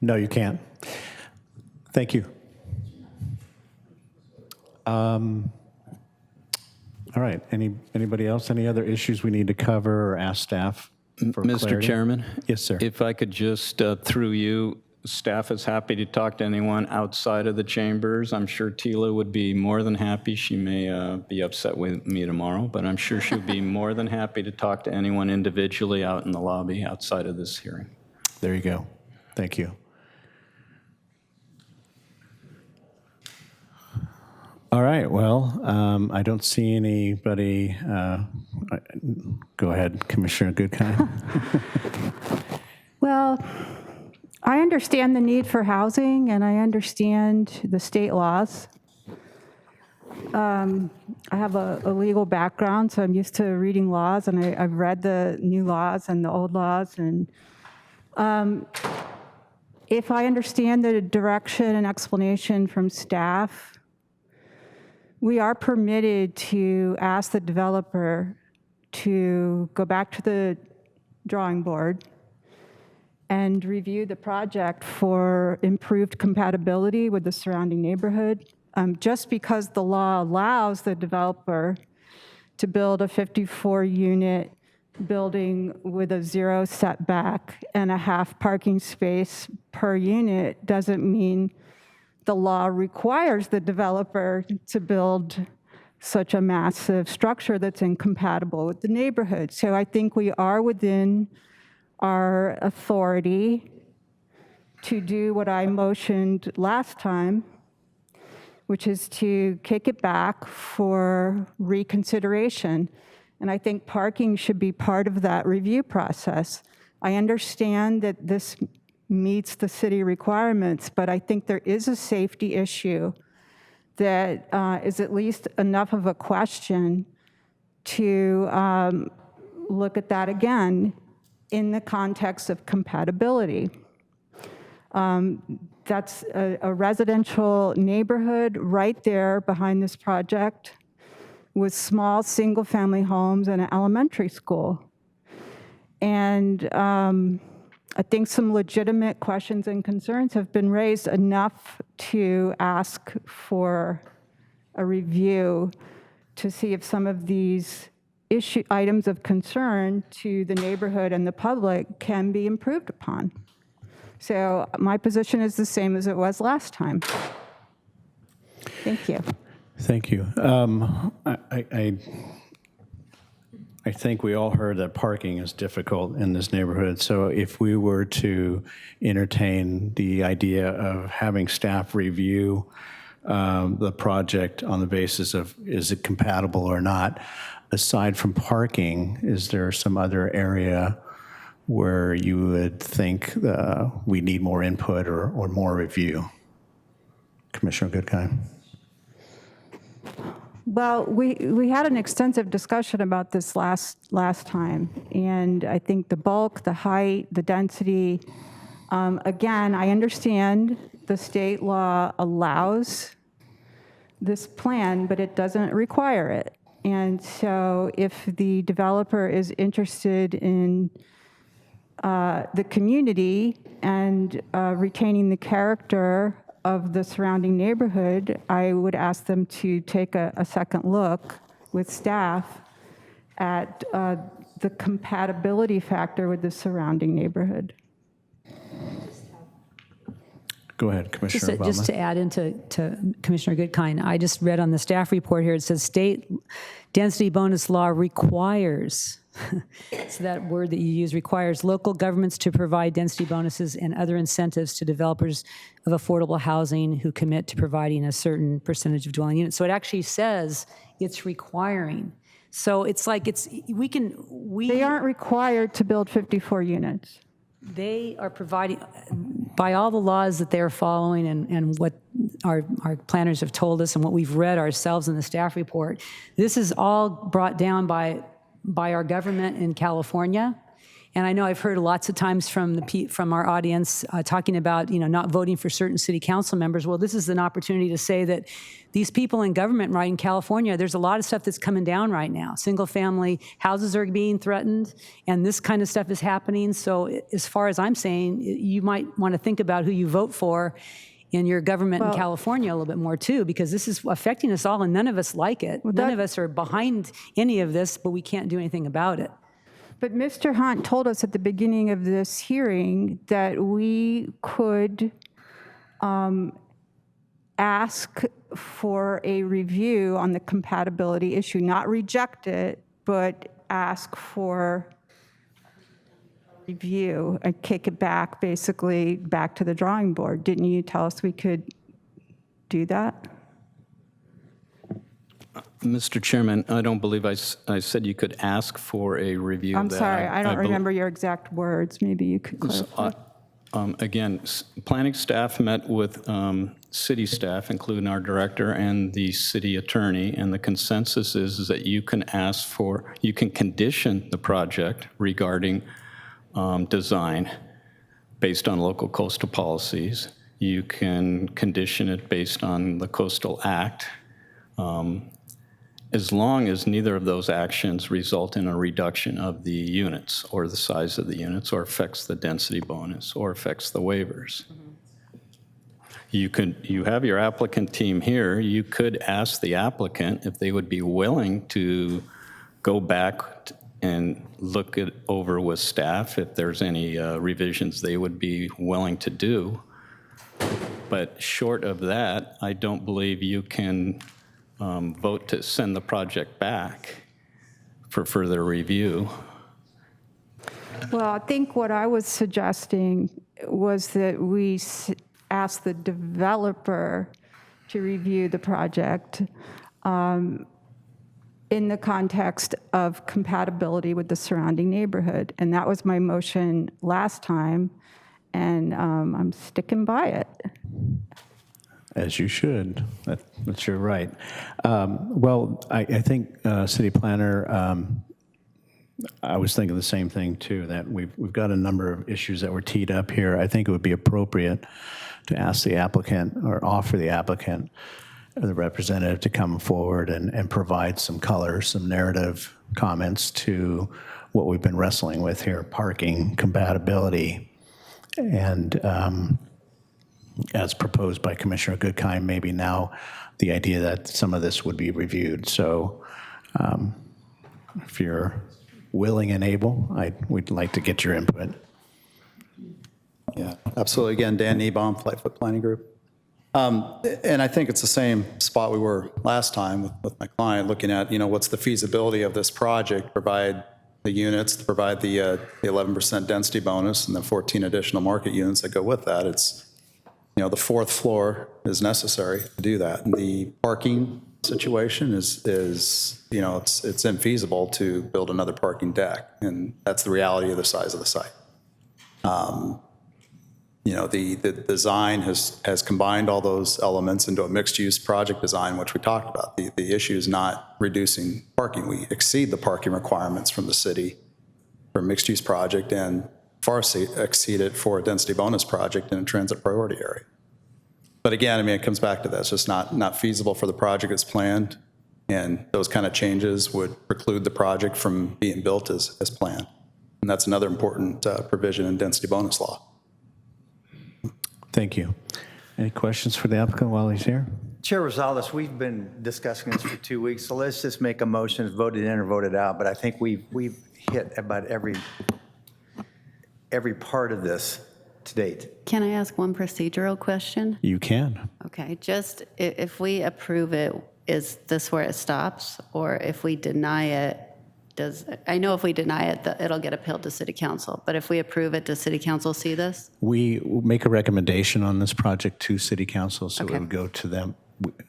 No, you can't. Thank you. All right. Anybody else? Any other issues we need to cover or ask staff for Mr. clarity? Chairman? Yes, sir. If I could just, through you, staff is happy to talk to anyone outside of the chambers. I'm sure Tila would be more than happy. She may be upset with me tomorrow, but I'm sure she'd be more than happy to talk to anyone individually out in the lobby outside of this hearing. There you go. Thank you. All right, well, I don't see anybody. Go ahead, Commissioner Goodkind. Well, I understand the need for housing, and I understand the state laws. I have a legal background, so I'm used to reading laws, and I've read the new laws and the old laws. And if I understand the direction and explanation from staff, we are permitted to ask the developer to go back to the drawing board and review the project for improved compatibility with the surrounding neighborhood. Just because the law allows the developer to build a 54-unit building with a 0 setback and a half parking space per unit doesn't mean the law requires the developer to build such a massive structure that's incompatible with the neighborhood. So I think we are within our authority to do what I motioned last time, which is to kick it back for reconsideration. And I think parking should be part of that review process. I understand that this meets the city requirements, but I think there is a safety issue that is at least enough of a question to look at that again in the context of compatibility. That's a residential neighborhood right there behind this project with small single-family homes and an elementary school. And I think some legitimate questions and concerns have been raised enough to ask for a review to see if some of these items of concern to the neighborhood and the public can be improved upon. So my position is the same as it was last time. Thank you. Thank you. I think we all heard that parking is difficult in this neighborhood. So if we were to entertain the idea of having staff review the project on the basis of is it compatible or not, aside from parking, is there some other area where you would think we need more input or more review? Commissioner Goodkind. Well, we had an extensive discussion about this last time, and I think the bulk, the height, the density, again, I understand the state law allows this plan, but it doesn't require it. And so if the developer is interested in the community and retaining the character of the surrounding neighborhood, I would ask them to take a second look with staff at the compatibility factor with the surrounding neighborhood. Go ahead, Commissioner Obama. Just to add into Commissioner Goodkind, I just read on the staff report here, it says state density bonus law requires, so that word that you use, requires local governments to provide density bonuses and other incentives to developers of affordable housing who commit to providing a certain percentage of dwelling units. So it actually says it's requiring. So it's like They aren't required to build 54 units. They are providing, by all the laws that they're following and what our planners have told us and what we've read ourselves in the staff report, this is all brought down by our government in California. And I know I've heard lots of times from our audience talking about, not voting for certain city council members. Well, this is an opportunity to say that these people in government right in California, there's a lot of stuff that's coming down right now. Single family houses are being threatened, and this kind of stuff is happening. So as far as I'm saying, you might want to think about who you vote for in your government in California a little bit more too, because this is affecting us all and none of us like it. None of us are behind any of this, but we can't do anything about it. But Mr. Hunt told us at the beginning of this hearing that we could ask for a review on the compatibility issue, not reject it, but ask for review and kick it back, basically back to the drawing board. Didn't you tell us we could do that? Mr. Chairman, I don't believe I said you could ask for a review of I'm that. sorry, I don't remember your exact words. Maybe you could clarify. Again, planning staff met with city staff, including our director and the city attorney, and the consensus is that you can condition the project regarding design based on local coastal policies. You can condition it based on the Coastal Act, as long as neither of those actions result in a reduction of the units or the size of the units or affects the density bonus or affects the waivers. You have your applicant team here. You could ask the applicant if they would be willing to go back and look it over with staff if there's any revisions they would be willing to do. But short of that, I don't believe you can vote to send the project back for further review. Well, I think what I was suggesting was that we ask the developer to review the project in the context of compatibility with the surrounding neighborhood. And that was my motion last time, and I'm sticking by it. As you should. That's your right. Well, I think City Planner, I was thinking the same thing too, that we've got a number of issues that were teed up here. I think it would be appropriate to ask the applicant or offer the applicant or the representative to come forward and provide some color, some narrative comments to what we've been wrestling with here, parking, compatibility, and as proposed by Commissioner Goodkind, maybe now the idea that some of this would be reviewed. So if you're willing and able, we'd like to get your input. Yeah, absolutely. Again, Dan Niebaum, Flightfoot Planning Group. And I think it's the same spot we were last time with my client, looking at, what's the feasibility of this project, provide the units, to provide the 11% density bonus and the 14 additional market units that go with that. It's, the fourth floor is necessary to do that. And the parking situation is it's infeasible to build another parking deck. And that's the reality of the size of the site. The design has combined all those elements into a mixed-use project design, which we talked about. The issue is not reducing parking. We exceed the parking requirements from the city for a mixed-use project and far exceed it for a density bonus project in a transit priority area. But again, it comes back to that. It's just not feasible for the project as planned, and those kind of changes would preclude the project from being built as planned. And that's another important provision in density bonus law. Thank you. Any questions for the applicant while he's here? Chair Rosales, we've been discussing this for 2 weeks, so let's just make a motion, vote it in or vote it out. But I think we've hit about every part of this to date. Can I ask one procedural question? You can. Okay, just if we approve it, is this where it stops? Or if we deny it, I know if we deny it, it'll get appealed to City Council, but if we approve it, does City Council see this? We make a recommendation on this project to City Council, so Okay. it would go to them.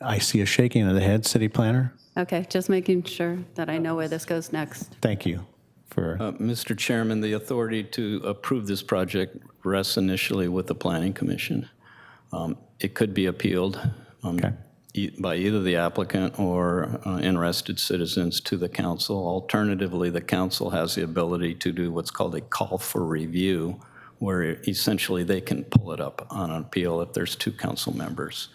I see a shaking of the head, City Planner. Okay, just making sure that I know where this goes next. Thank you for. Mr. Chairman, the authority to approve this project rests initially with the Planning Commission. It could be appealed by either the applicant or interested citizens to the council. Alternatively, the council has the ability to do what's called a call for review, where essentially they can pull it up on an appeal if there's two council members.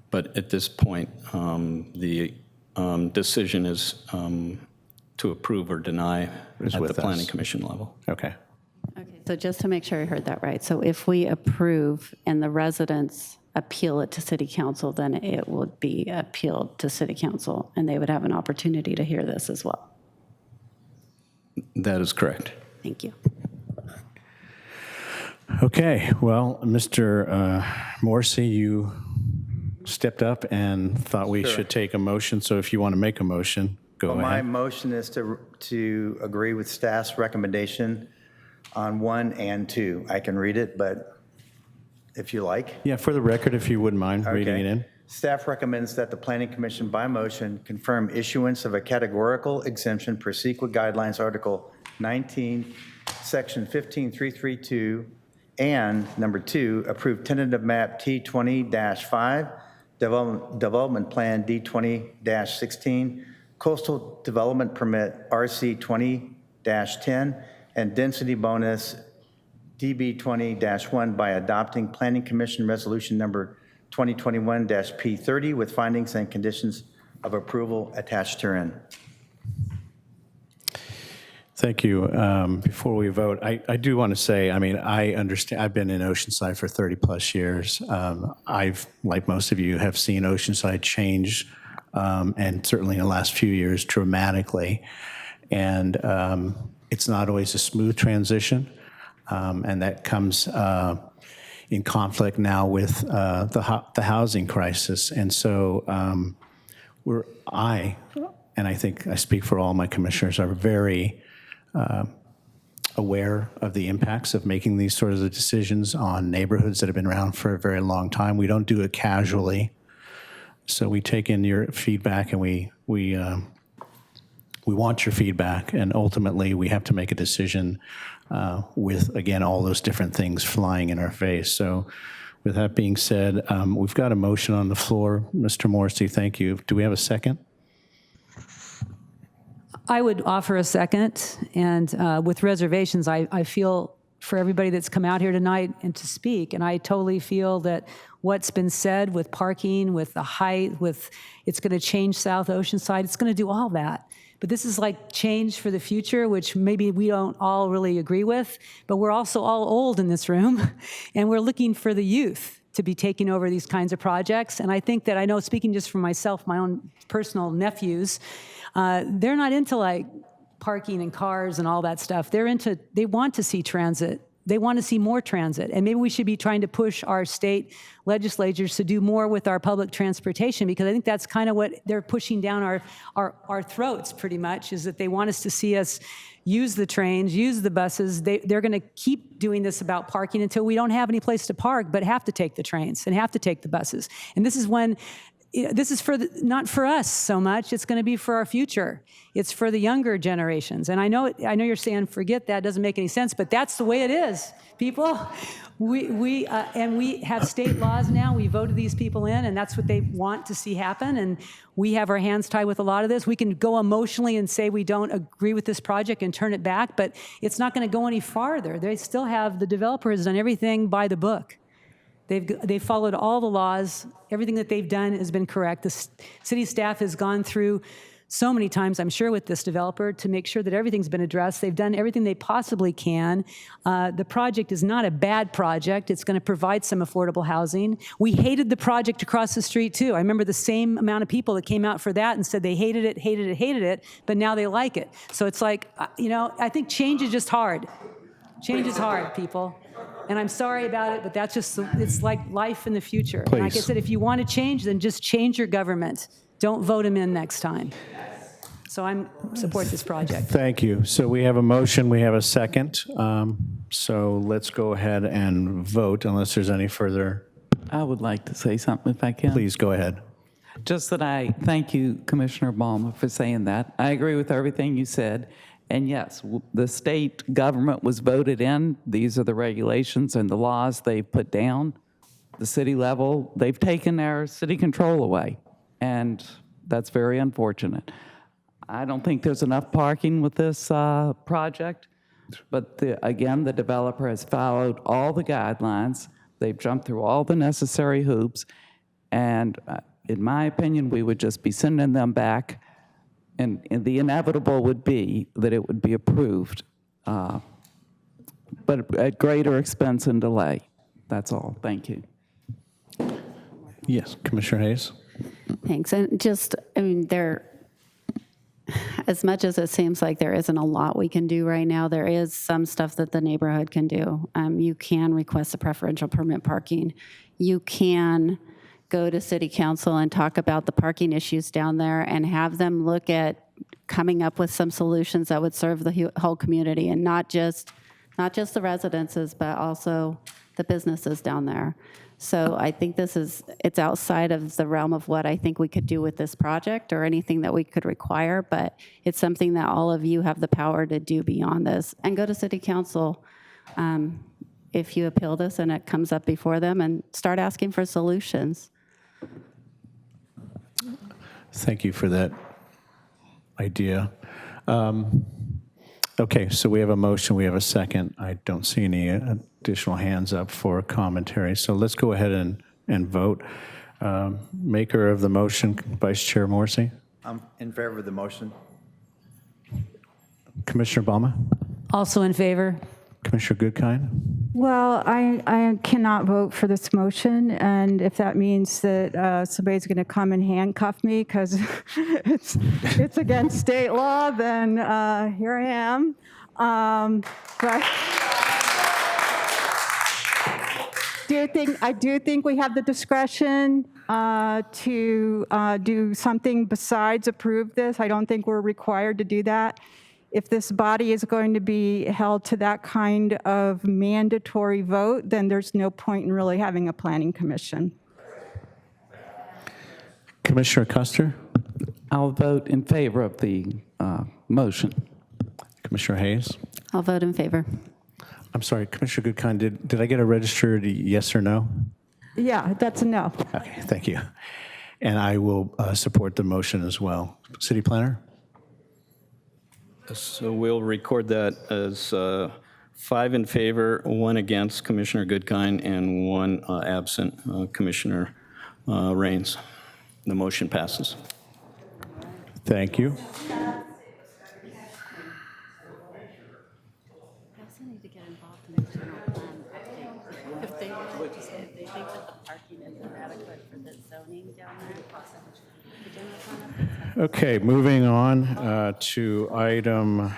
But at this point, the decision is to approve or deny at the Planning Commission level. Okay. Okay, so just to make sure I heard that right. So if we approve and the residents appeal it to City Council, then it would be appealed to City Council, and they would have an opportunity to hear this as well. That is correct. Thank you. Okay, well, Mr. Morrissey, you stepped up and thought we should take a motion, so if you want to make a motion, go ahead. My motion is to agree with staff's recommendation on 1 and 2. I can read it, but if you like. Yeah, for the record, if you wouldn't mind reading it in. Staff recommends that the Planning Commission by motion confirm issuance of a categorical exemption per CEQA Guidelines Article 19, Section 15332, and number 2, approve tentative map T20-5, development plan D20-16, coastal development permit RC 20-10, and density bonus DB20-1 by adopting Planning Commission Resolution Number 2021-P30 with findings and conditions of approval attached herein. Thank you. Before we vote, I do want to say, I understand, I've been in Oceanside for 30 plus years. I've, like most of you, have seen Oceanside change, and certainly in the last few years, dramatically. And it's not always a smooth transition. And that comes in conflict now with the housing crisis. And so and I think I speak for all my commissioners, are very aware of the impacts of making these sorts of decisions on neighborhoods that have been around for a very long time. We don't do it casually. So we take in your feedback, and we want your feedback, and ultimately we have to make a decision with, again, all those different things flying in our face. So with that being said, we've got a motion on the floor. Mr. Morrissey, thank you. Do we have a second? I would offer a second, and with reservations, I feel for everybody that's come out here tonight and to speak, and I totally feel that what's been said with parking, with the height, with it's going to change South Oceanside, it's going to do all that. But this is like change for the future, which maybe we don't all really agree with, but we're also all old in this room, and we're looking for the youth to be taking over these kinds of projects. And I think that, I know, speaking just for myself, my own personal nephews, they're not into like parking and cars and all that stuff. They want to see transit. They want to see more transit. And maybe we should be trying to push our state legislatures to do more with our public transportation, because I think that's kind of what they're pushing down our throats pretty much, is that they want us to see us use the trains, use the buses. They're going to keep doing this about parking until we don't have any place to park, but have to take the trains and have to take the buses. And this is when, this is not for us so much. It's going to be for our future. It's for the younger generations. And I know you're saying, forget that, doesn't make any sense, but that's the way it is, people. We have state laws now. We voted these people in, and that's what they want to see happen. And we have our hands tied with a lot of this. We can go emotionally and say we don't agree with this project and turn it back, but it's not going to go any farther. They still have, the developer has done everything by the book. They've followed all the laws. Everything that they've done has been correct. The city staff has gone through so many times, I'm sure, with this developer to make sure that everything's been addressed. They've done everything they possibly can. The project is not a bad project. It's going to provide some affordable housing. We hated the project across the street, too. I remember the same amount of people that came out for that and said they hated it, but now they like it. So it's like, I think change is just hard. Change is hard, people. And I'm sorry about it, but that's just, it's like life in the future. And like I said, if you want to change, then just change your government. Don't vote them in next time. So I support this project. Thank you. So we have a motion, we have a second. So let's go ahead and vote unless there's any further. I would like to say something if I can. Please go ahead. Just that I thank you, Commissioner Balmer, for saying that. I agree with everything you said. And yes, the state government was voted in. These are the regulations and the laws they've put down. The city level, they've taken their city control away, and that's very unfortunate. I don't think there's enough parking with this project, but again, the developer has followed all the guidelines. They've jumped through all the necessary hoops, and in my opinion, we would just be sending them back. And the inevitable would be that it would be approved, but at greater expense and delay. That's all. Thank you. Yes, Commissioner Hayes. Thanks. And just, as much as it seems like there isn't a lot we can do right now, there is some stuff that the neighborhood can do. You can request a preferential permit parking. You can go to city council and talk about the parking issues down there and have them look at coming up with some solutions that would serve the whole community, and not just the residences, but also the businesses down there. So I think it's outside of the realm of what I think we could do with this project or anything that we could require, but it's something that all of you have the power to do beyond this. And go to city council if you appeal this and it comes up before them, and start asking for solutions. Thank you for that idea. Okay, so we have a motion, we have a second. I don't see any additional hands up for commentary, so let's go ahead and vote. Maker of the motion, Vice Chair Morrissey. I'm in favor of the motion. Commissioner Balma. Also in favor. Commissioner Goodkind. Well, I cannot vote for this motion, and if that means that somebody's going to come and handcuff me because it's against state law, then here I am. do think we have the discretion to do something besides approve this. I don't think we're required to do that. If this body is going to be held to that kind of mandatory vote, then there's no point in really having a planning commission. Commissioner Custer? I'll vote in favor of the motion. Commissioner Hayes? I'll vote in favor. I'm sorry, Commissioner Goodkind, did I get a registered yes or no? Yeah, that's a no. Okay, thank you. And I will support the motion as well. City Planner? So we'll record that as 5 in favor, 1 against Commissioner Goodkind, and 1 absent Commissioner Raines. The motion passes. Thank you. If they think that the parking is inadequate for the zoning down there. Okay, moving on to item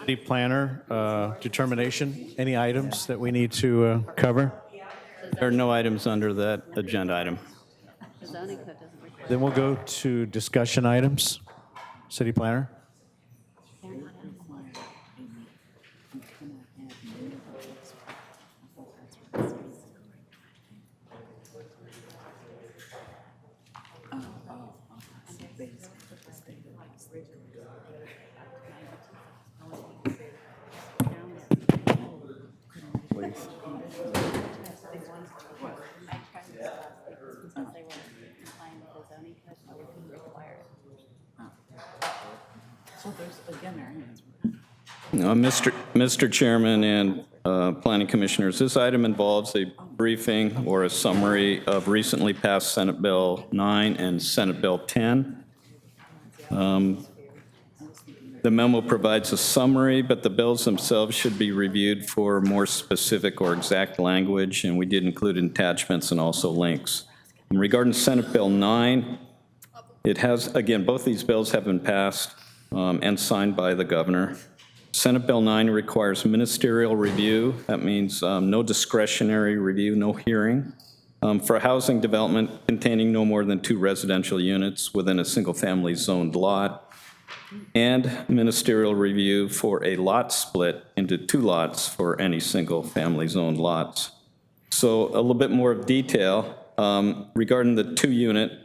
City Planner determination. Any items that we need to cover? There are no items under that agenda item. Then we'll go to discussion items. City Planner? Mr. Chairman and Planning Commissioners, this item involves a briefing or a summary of recently passed Senate Bill 9 and Senate Bill 10. The memo provides a summary, but the bills themselves should be reviewed for more specific or exact language, and we did include attachments and also links. Regarding Senate Bill 9, it has, again, both these bills have been passed and signed by the governor. Senate Bill 9 requires ministerial review. That means no discretionary review, no hearing, for a housing development containing no more than 2 residential units within a single-family zoned lot, and ministerial review for a lot split into 2 lots for any single-family zoned lots. So a little bit more of detail regarding the 2-unit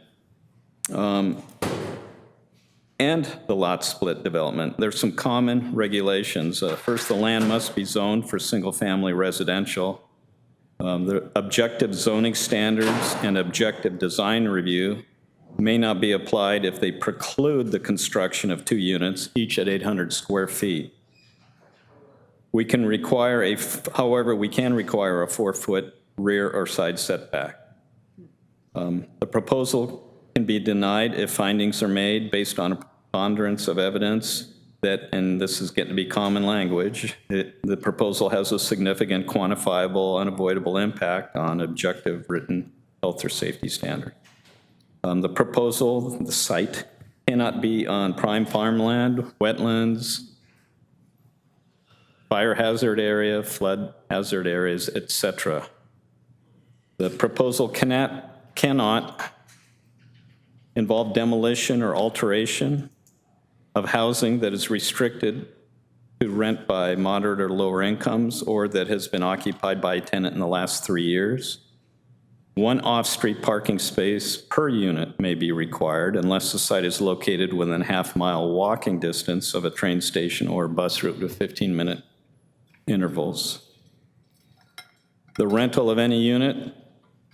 and the lot split development. There's some common regulations. First, the land must be zoned for single-family residential. The objective zoning standards and objective design review may not be applied if they preclude the construction of 2 units, each at 800 square feet. We can require however, we can require a 4-foot rear or side setback. The proposal can be denied if findings are made based on a preponderance of evidence that, and this is getting to be common language, the proposal has a significant, quantifiable, unavoidable impact on objective written health or safety standard. The proposal, the site, cannot be on prime farmland, wetlands, fire hazard area, flood hazard areas, etc. The proposal cannot involve demolition or alteration of housing that is restricted to rent by moderate or lower incomes or that has been occupied by a tenant in the last 3 years. 1 off-street parking space per unit may be required unless the site is located within a half-mile walking distance of a train station or bus route with 15-minute intervals. The rental of any unit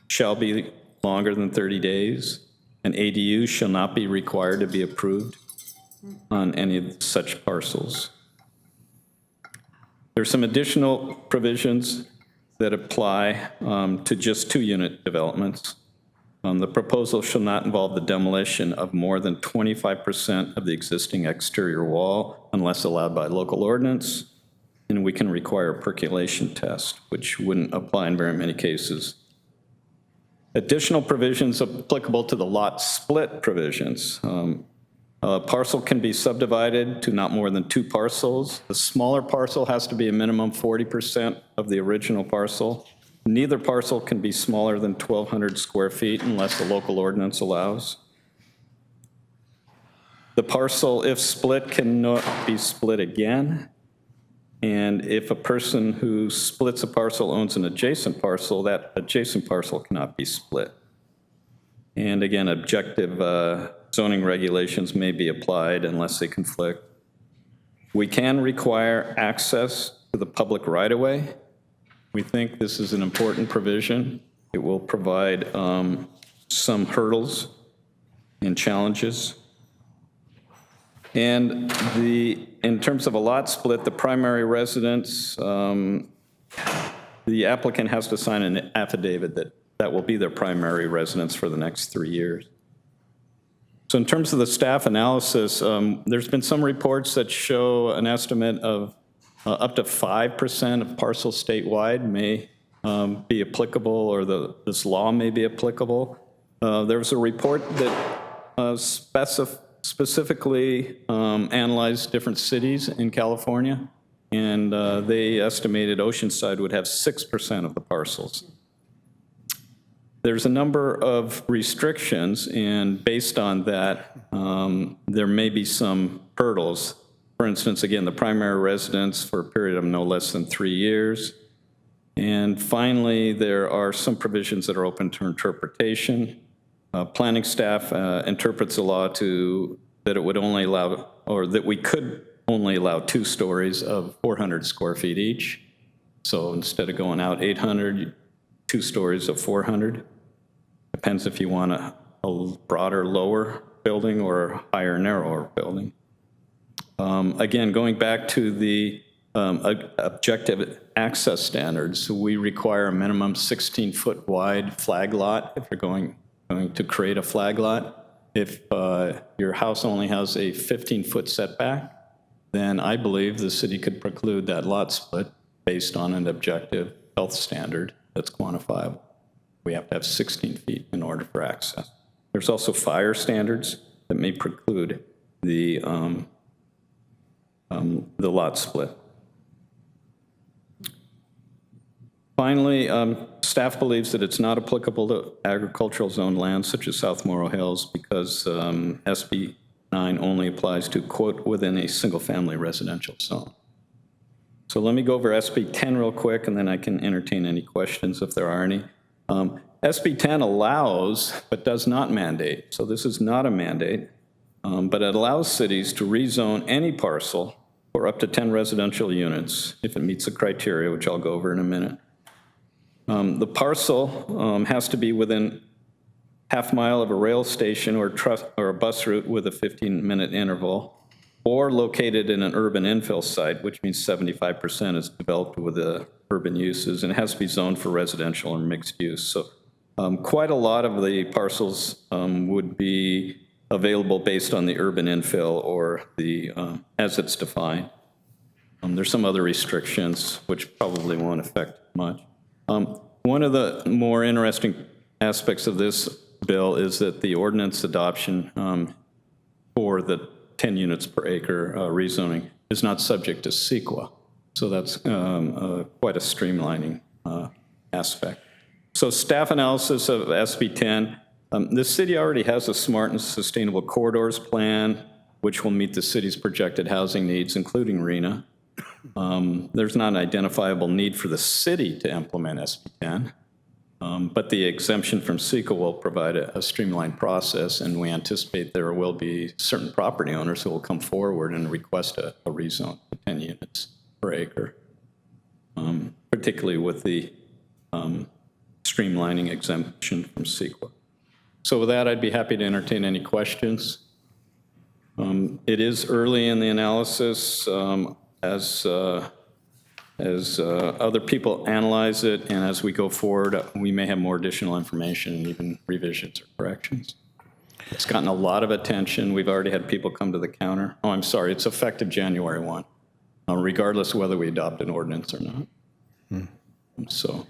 shall be longer than 30 days. An ADU shall not be required to be approved on any of such parcels. There's some additional provisions that apply to just 2-unit developments. The proposal shall not involve the demolition of more than 25% of the existing exterior wall unless allowed by local ordinance, and we can require a percolation test, which wouldn't apply in very many cases. Additional provisions applicable to the lot split provisions. A parcel can be subdivided to not more than 2 parcels. The smaller parcel has to be a minimum 40% of the original parcel. Neither parcel can be smaller than 1,200 square feet unless the local ordinance allows. The parcel, if split, cannot be split again. And if a person who splits a parcel owns an adjacent parcel, that adjacent parcel cannot be split. And again, objective zoning regulations may be applied unless they conflict. We can require access to the public right-of-way. We think this is an important provision. It will provide some hurdles and challenges. And in terms of a lot split, the primary residence, the applicant has to sign an affidavit that will be their primary residence for the next 3 years. So in terms of the staff analysis, there's been some reports that show an estimate of up to 5% of parcels statewide may be applicable, or this law may be applicable. There was a report that specifically analyzed different cities in California, and they estimated Oceanside would have 6% of the parcels. There's a number of restrictions, and based on that, there may be some hurdles. For instance, again, the primary residence for a period of no less than 3 years. And finally, there are some provisions that are open to interpretation. Planning staff interprets the law that it would only allow, or that we could only allow 2 stories of 400 square feet each. So instead of going out 800, 2 stories of 400. Depends if you want a broader, lower building or a higher, narrower building. Again, going back to the objective access standards, we require a minimum 16-foot wide flag lot if you're going to create a flag lot. If your house only has a 15-foot setback, then I believe the city could preclude that lot split based on an objective health standard that's quantifiable. We have to have 16 feet in order for access. There's also fire standards that may preclude the lot split. Finally, staff believes that it's not applicable to agricultural zone lands such as South Morro Hills because SB 9 only applies to, quote, within a single-family residential zone. So let me go over SB 10 real quick, and then I can entertain any questions if there are any. SB 10 allows, but does not mandate. So this is not a mandate, but it allows cities to rezone any parcel for up to 10 residential units if it meets the criteria, which I'll go over in a minute. The parcel has to be within half mile of a rail station or a bus route with a 15-minute interval, or located in an urban infill site, which means 75% is developed with the urban uses, and it has to be zoned for residential or mixed use. So quite a lot of the parcels would be available based on the urban infill or the as it's defined. There's some other restrictions which probably won't affect much. One of the more interesting aspects of this bill is that the ordinance adoption for the 10 units per acre rezoning is not subject to CEQA. So that's quite a streamlining aspect. So staff analysis of SB 10. The city already has a smart and sustainable corridors plan, which will meet the city's projected housing needs, including RENA. There's not an identifiable need for the city to implement SB 10, but the exemption from CEQA will provide a streamlined process, and we anticipate there will be certain property owners who will come forward and request a rezone to 10 units per acre, particularly with the streamlining exemption from CEQA. So with that, I'd be happy to entertain any questions. It is early in the analysis as other people analyze it, and as we go forward, we may have more additional information and even revisions or corrections. It's gotten a lot of attention. We've already had people come to the counter. Oh, I'm sorry, it's effective January 1, regardless of whether we adopt an ordinance or not. So.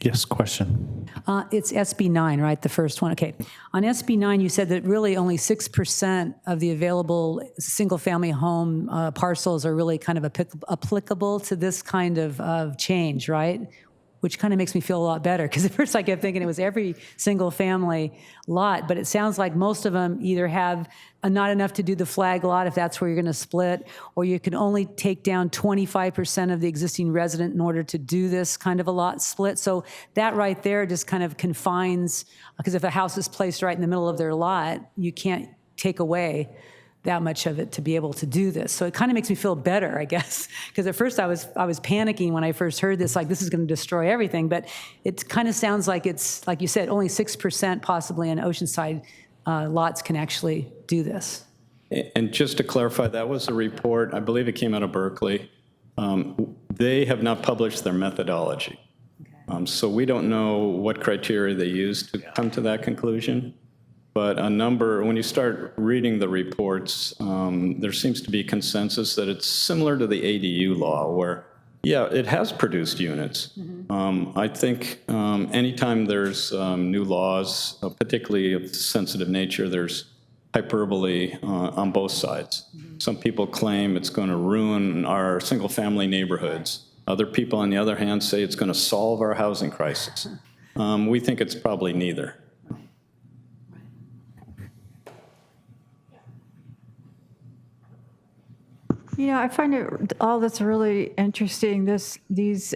Yes, question. It's SB 9, right? The first one. Okay. On SB 9, you said that really only 6% of the available single-family home parcels are really kind of applicable to this kind of change, right? Which kind of makes me feel a lot better, because at first I kept thinking it was every single-family lot, but it sounds like most of them either have not enough to do the flag lot, if that's where you're going to split, or you can only take down 25% of the existing resident in order to do this kind of a lot split. So that right there just kind of confines, because if a house is placed right in the middle of their lot, you can't take away that much of it to be able to do this. So it kind of makes me feel better, I guess, because at first I was panicking when I first heard this, like this is going to destroy everything, but it kind of sounds like it's, like you said, only 6% possibly in Oceanside lots can actually do this. And just to clarify, that was a report, I believe it came out of Berkeley. They have not published their methodology. So we don't know what criteria they used to come to that conclusion. But when you start reading the reports, there seems to be consensus that it's similar to the ADU law, where, yeah, it has produced units. I think anytime there's new laws, particularly of sensitive nature, there's hyperbole on both sides. Some people claim it's going to ruin our single-family neighborhoods. Other people, on the other hand, say it's going to solve our housing crisis. We think it's probably neither. You know, I find all this really interesting. These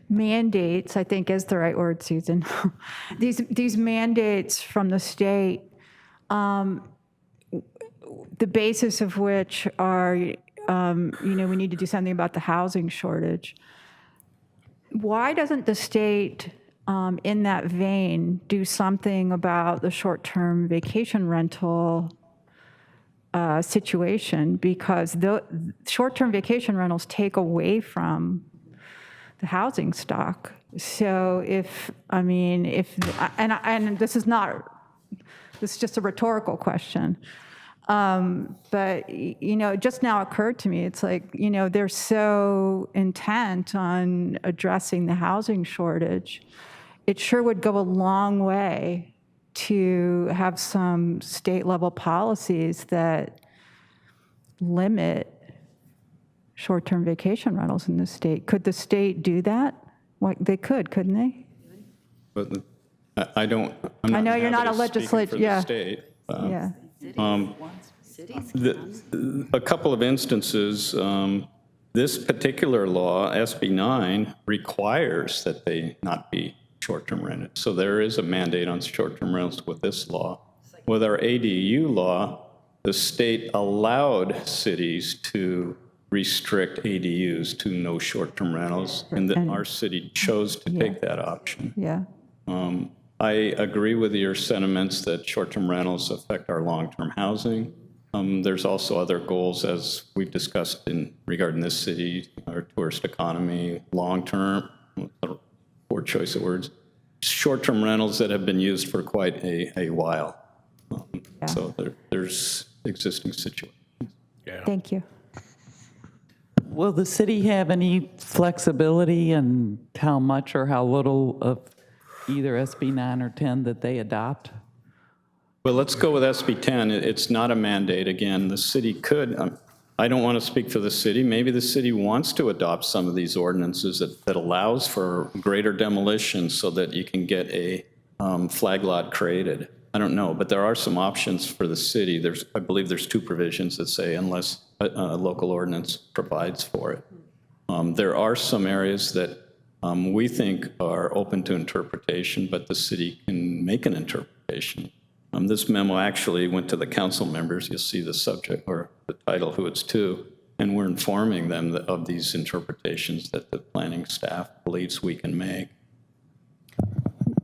mandates, I think is the right word, Susan. these mandates from the state, the basis of which are, you know, we need to do something about the housing shortage. Why doesn't the state, in that vein, do something about the short-term vacation rental situation? Because the short-term vacation rentals take away from the housing stock. So and this is just a rhetorical question. But, you know, it just now occurred to me, it's like, you know, they're so intent on addressing the housing shortage. It sure would go a long way to have some state-level policies that limit short-term vacation rentals in the state. Could the state do that? Well, they could, couldn't they? But I know you're not a legislator. Yeah. State. Yeah. A couple of instances, this particular law, SB 9, requires that they not be short-term rented. So there is a mandate on short-term rentals with this law. With our ADU law, the state allowed cities to restrict ADUs to no short-term rentals, and our city chose to take that option. Yeah. I agree with your sentiments that short-term rentals affect our long-term housing. There's also other goals, as we've discussed regarding this city, our tourist economy, long-term, poor choice of words, short-term rentals that have been used for quite a while. So there's existing situations. Yeah. Thank you. Will the city have any flexibility in how much or how little of either SB 9 or 10 that they adopt? Well, let's go with SB 10. It's not a mandate. Again, the city could, I don't want to speak for the city. Maybe the city wants to adopt some of these ordinances that allows for greater demolition so that you can get a flag lot created. I don't know, but there are some options for the city. I believe there's 2 provisions that say unless a local ordinance provides for it. There are some areas that we think are open to interpretation, but the city can make an interpretation. This memo actually went to the council members. You'll see the subject or the title, who it's to, and we're informing them of these interpretations that the planning staff believes we can make.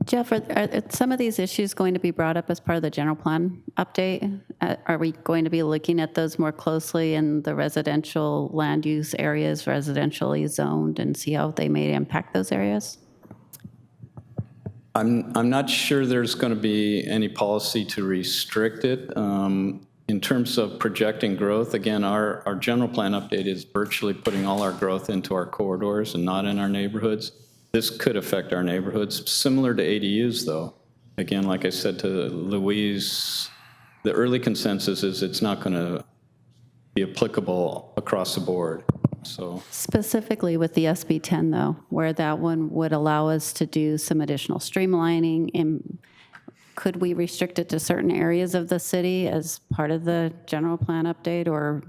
Jeff, are some of these issues going to be brought up as part of the general plan update? Are we going to be looking at those more closely in the residential land use areas, residentially zoned, and see how they may impact those areas? I'm not sure there's going to be any policy to restrict it. In terms of projecting growth, again, our general plan update is virtually putting all our growth into our corridors and not in our neighborhoods. This could affect our neighborhoods, similar to ADUs, though. Again, like I said to Louise, the early consensus is it's not going to be applicable across the board. So Specifically with the SB 10, though, where that one would allow us to do some additional streamlining, and could we restrict it to certain areas of the city as part of the general plan update, or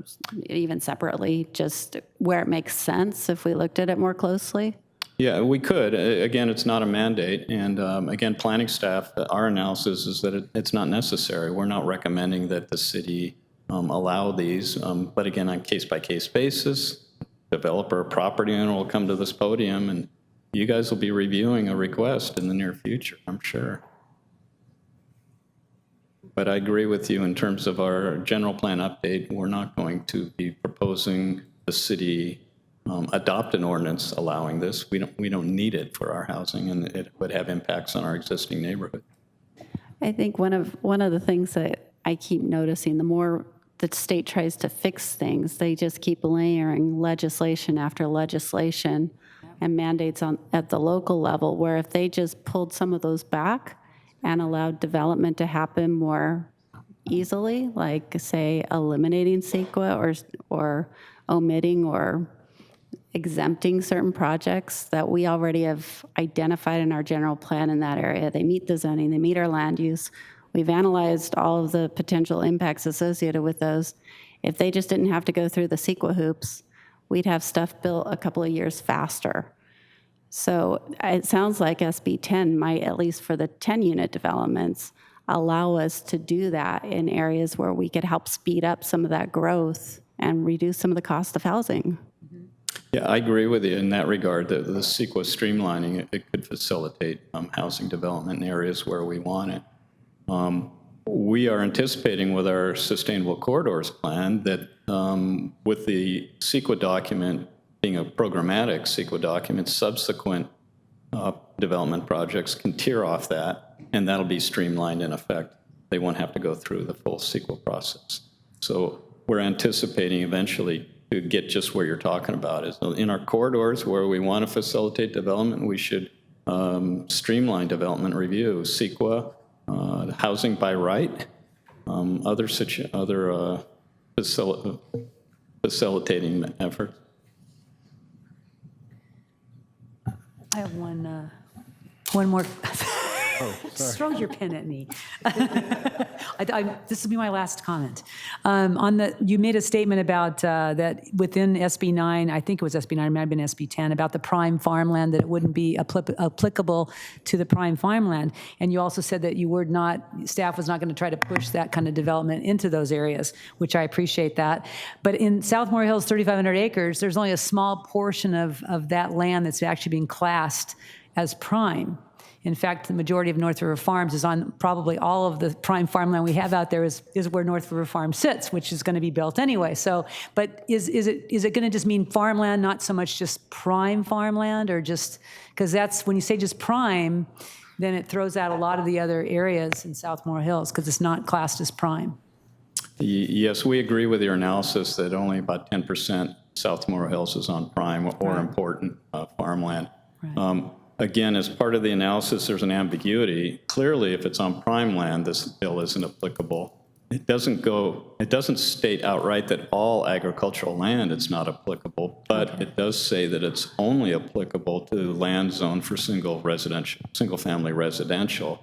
even separately, just where it makes sense if we looked at it more closely? yeah, we could. Again, it's not a mandate. And again, planning staff, our analysis is that it's not necessary. We're not recommending that the city allow these. But again, on case-by-case basis, developer or property owner will come to this podium, and you guys will be reviewing a request in the near future, I'm sure. But I agree with you in terms of our general plan update. We're not going to be proposing the city adopt an ordinance allowing this. We don't need it for our housing, and it would have impacts on our existing neighborhood. I think one of the things that I keep noticing, the more the state tries to fix things, they just keep layering legislation after legislation and mandates at the local level, where if they just pulled some of those back and allowed development to happen more easily, like, say, eliminating CEQA or omitting or exempting certain projects that we already have identified in our general plan in that area. They meet the zoning, they meet our land use. We've analyzed all of the potential impacts associated with those. If they just didn't have to go through the CEQA hoops, we'd have stuff built a couple of years faster. So it sounds like SB 10 might, at least for the 10-unit developments, allow us to do that in areas where we could help speed up some of that growth and reduce some of the cost of housing. Yeah, I agree with you in that regard. The CEQA streamlining, it could facilitate housing development in areas where we want it. We are anticipating with our Sustainable Corridors plan that with the CEQA document being a programmatic CEQA document, subsequent development projects can tier off that, and that'll be streamlined in effect. They won't have to go through the full CEQA process. So we're anticipating eventually to get just where you're talking about is in our corridors where we want to facilitate development, we should streamline development review, CEQA, housing by right, other facilitating efforts. I have one more. Just throw your pen at me. This will be my last comment. You made a statement about that within SB 9, I think it was SB 9, it might have been SB 10, about the prime farmland, that it wouldn't be applicable to the prime farmland. And you also said that staff was not going to try to push that kind of development into those areas, which I appreciate that. But in Southmore Hills, 3,500 acres, there's only a small portion of that land that's actually being classed as prime. In fact, the majority of North River Farms is on probably all of the prime farmland we have out there is where North River Farm sits, which is going to be built anyway. So, but is it going to just mean farmland, not so much just prime farmland, or just, because that's, when you say just prime, then it throws out a lot of the other areas in Southmore Hills because it's not classed as prime. Yes, we agree with your analysis that only about 10% Southmore Hills is on prime or important farmland. Right. Again, as part of the analysis, there's an ambiguity. Clearly, if it's on prime land, this bill isn't applicable. It doesn't state outright that all agricultural land it's not applicable, but it does say that it's only applicable to land zoned for single-family residential.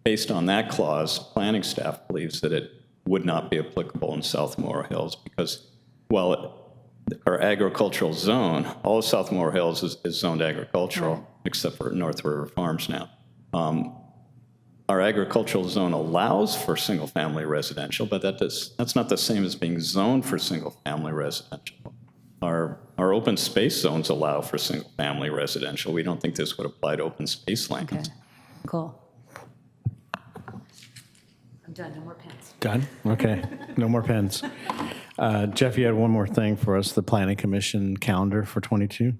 Based on that clause, planning staff believes that it would not be applicable in Southmore Hills because, our agricultural zone, all of Southmore Hills is zoned agricultural, except for North River Farms now. Our agricultural zone allows for single-family residential, but that's not the same as being zoned for single-family residential. Our open space zones allow for single-family residential. We don't think this would apply to open space lands. Okay, cool. I'm done, no more pens. Done? Okay, no more pens. Jeff, you had one more thing for us, the Planning Commission calendar for 22?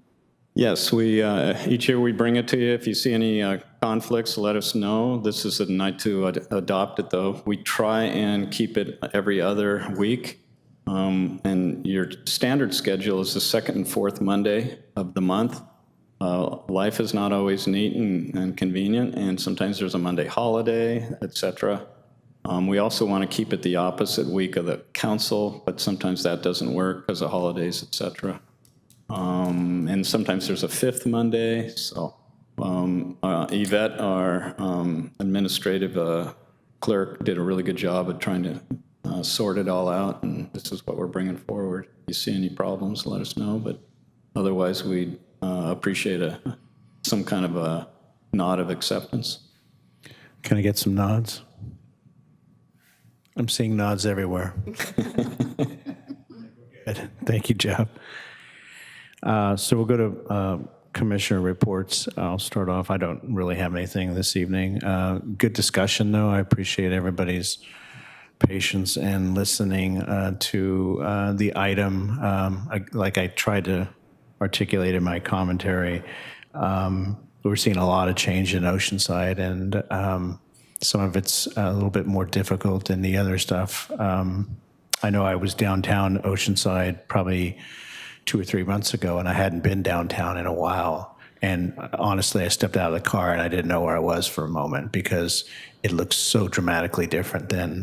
Yes, we, each year we bring it to you. If you see any conflicts, let us know. This is the night to adopt it, though. We try and keep it every other week. And your standard schedule is the second and fourth Monday of the month. Life is not always neat and convenient, and sometimes there's a Monday holiday, et cetera. We also want to keep it the opposite week of the council, but sometimes that doesn't work because of holidays, et cetera. And sometimes there's a fifth Monday. So Yvette, our administrative clerk, did a really good job of trying to sort it all out, and this is what we're bringing forward. If you see any problems, let us know, but otherwise we appreciate some kind of a nod of acceptance. Can I get some nods? I'm seeing nods everywhere. Good. Thank you, Jeff. So we'll go to commissioner reports. I'll start off. I don't really have anything this evening. Good discussion, though. I appreciate everybody's patience and listening to the item. Like I tried to articulate in my commentary, we're seeing a lot of change in Oceanside, and some of it's a little bit more difficult than the other stuff. I know I was downtown Oceanside probably 2 or 3 months ago, and I hadn't been downtown in a while. And honestly, I stepped out of the car and I didn't know where I was for a moment because it looks so dramatically different than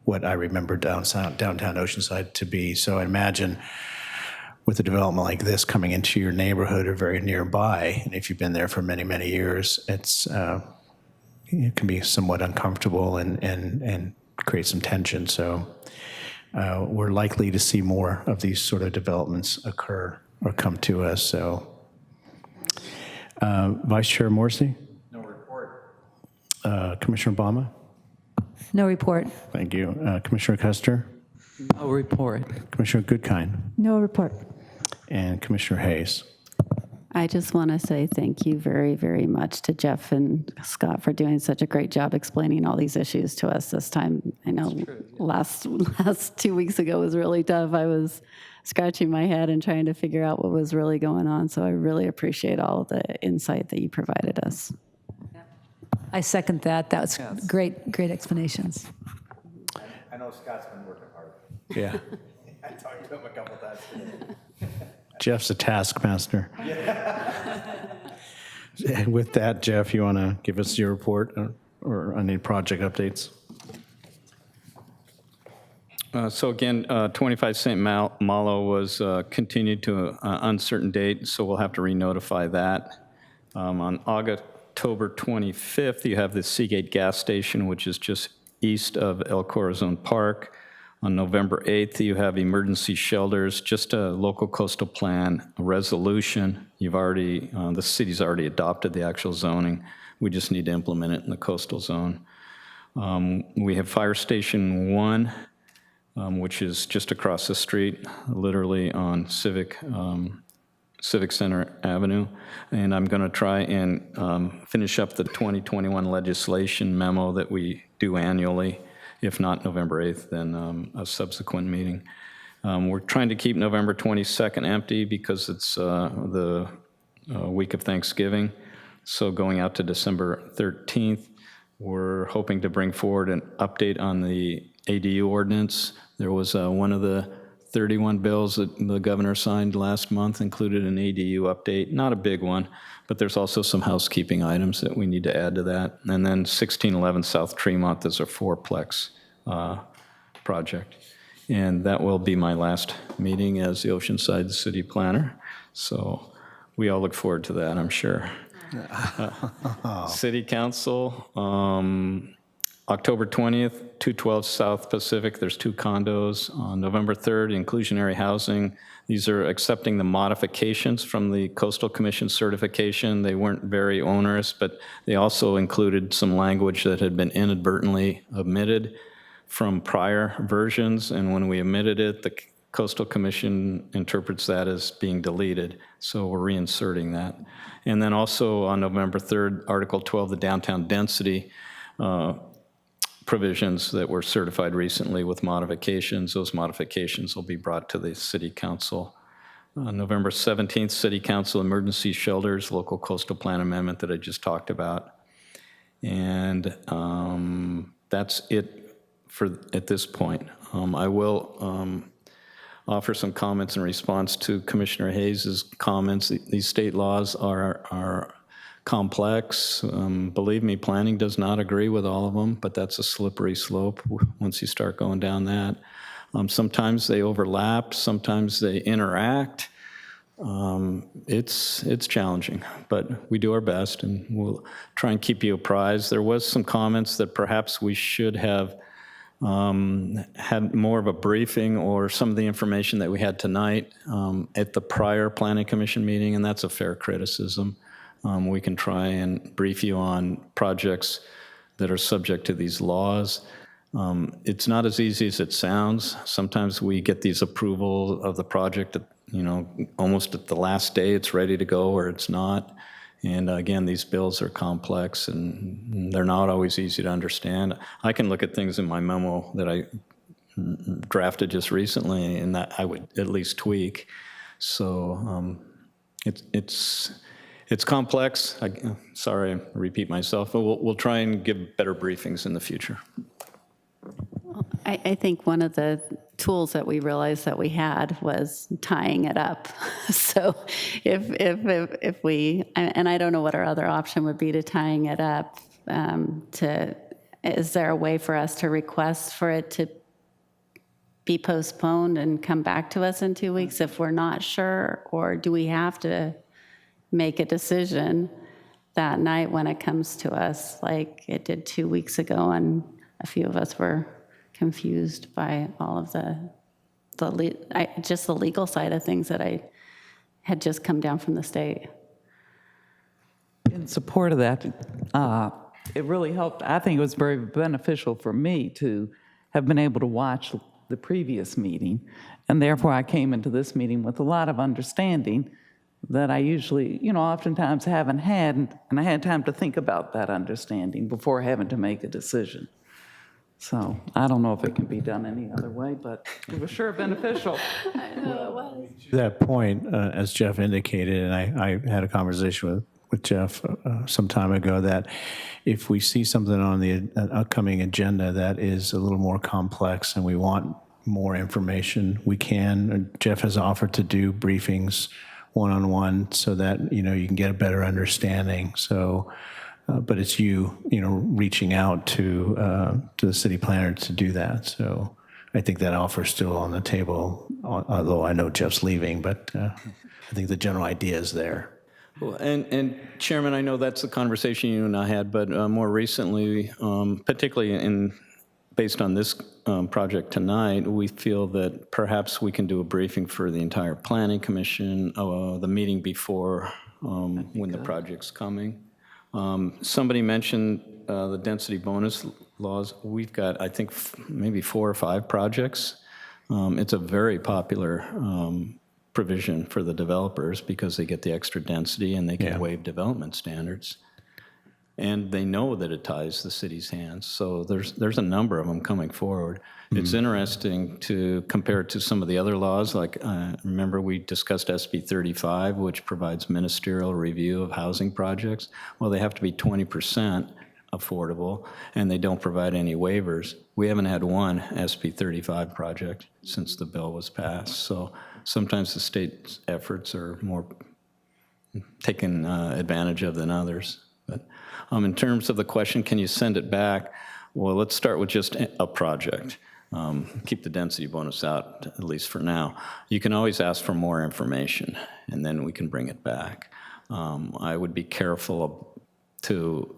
what I remember downtown Oceanside to be. So I imagine with a development like this coming into your neighborhood or very nearby, and if you've been there for many, many years, it can be somewhat uncomfortable and create some tension. So we're likely to see more of these sort of developments occur or come to us. So Vice Chair Morrissey? No report. Commissioner Obama? No report. Thank you. Commissioner Custer? No report. Commissioner Goodkind? No report. And Commissioner Hayes? I just want to say thank you very, very much to Jeff and Scott for doing such a great job explaining all these issues to us this time. I know last 2 weeks ago was really tough. I was scratching my head and trying to figure out what was really going on. So I really appreciate all of the insight that you provided us. I second that. That was great explanations. I know Scott's been working hard. Yeah. I talked to him a couple times today. Jeff's a taskmaster. And with that, Jeff, you want to give us your report or any project updates? So again, 25 St. Malo was continued to an uncertain date, so we'll have to re-notify that. On October 25th, you have the Seagate gas station, which is just east of El Corazon Park. On November 8th, you have emergency shelters, just a local coastal plan resolution. You've already, the city's already adopted the actual zoning. We just need to implement it in the coastal zone. We have Fire Station 1, which is just across the street, literally on Civic Center Avenue. And I'm going to try and finish up the 2021 legislation memo that we do annually. If not November 8th, then a subsequent meeting. We're trying to keep November 22nd empty because it's the week of Thanksgiving. So going out to December 13th, we're hoping to bring forward an update on the ADU ordinance. There was one of the 31 bills that the governor signed last month included an ADU update, not a big one, but there's also some housekeeping items that we need to add to that. And then 1611 South Tremont is a fourplex project. And that will be my last meeting as the Oceanside city planner. So we all look forward to that, I'm sure. City Council, October 20th, 212 South Pacific, there's 2 condos. On November 3rd, inclusionary housing. These are accepting the modifications from the Coastal Commission certification. They weren't very onerous, but they also included some language that had been inadvertently omitted from prior versions. And when we omitted it, the Coastal Commission interprets that as being deleted. So we're reinserting that. And then also on November 3rd, Article 12, the downtown density provisions that were certified recently with modifications. Those modifications will be brought to the City Council November 17th, City Council Emergency Shelters, Local Coastal Plan Amendment that I just talked about. And that's it at this point. I will offer some comments in response to Commissioner Hayes's comments. These state laws are complex. Believe me, planning does not agree with all of them, but that's a slippery slope once you start going down that. Sometimes they overlap, sometimes they interact. It's challenging, but we do our best, and we'll try and keep you apprised. There was some comments that perhaps we should have had more of a briefing or some of the information that we had tonight at the prior Planning Commission meeting, and that's a fair criticism. We can try and brief you on projects that are subject to these laws. It's not as easy as it sounds. Sometimes we get these approval of the project at, almost at the last day it's ready to go, or it's not. And again, these bills are complex and they're not always easy to understand. I can look at things in my memo that I drafted just recently and that I would at least tweak. So it's complex. Sorry, I repeat myself, but we'll try and give better briefings in the future. I think one of the tools that we realized that we had was tying it up. So if we, and I don't know what our other option would be to tying it up, is there a way for us to request for it to be postponed and come back to us in 2 weeks if we're not sure? Or do we have to make a decision that night when it comes to us, like it did 2 weeks ago, and a few of us were confused by all of just the legal side of things that I had just come down from the state. In support of that, it really helped. I think it was very beneficial for me to have been able to watch the previous meeting, and therefore I came into this meeting with a lot of understanding that I usually, oftentimes haven't had, and I had time to think about that understanding before having to make a decision. So I don't know if it can be done any other way, but it was sure beneficial. I know it was. To that point, as Jeff indicated, and I had a conversation with Jeff some time ago, that if we see something on the upcoming agenda that is a little more complex and we want more information, we can. Jeff has offered to do briefings one-on-one so that, you can get a better understanding. So, but it's reaching out to the city planner to do that. So I think that offer's still on the table, although I know Jeff's leaving, but I think the general idea is there. Well, and Chairman, I know that's the conversation you and I had, but more recently, particularly based on this project tonight, we feel that perhaps we can do a briefing for the entire Planning Commission, the meeting before when the project's coming. Somebody mentioned the density bonus laws. We've got, I think, maybe 4 or 5 projects. It's a very popular provision for the developers because they get the extra density and they can waive development standards. And they know that it ties the city's hands. So there's a number of them coming forward. It's interesting to compare it to some of the other laws. Like, remember we discussed SB 35, which provides ministerial review of housing projects. Well, they have to be 20% affordable, and they don't provide any waivers. We haven't had one SB 35 project since the bill was passed. So sometimes the state's efforts are more taken advantage of than others. But in terms of the question, can you send it back? Well, let's start with just a project. Keep the density bonus out, at least for now. You can always ask for more information, and then we can bring it back. I would be careful to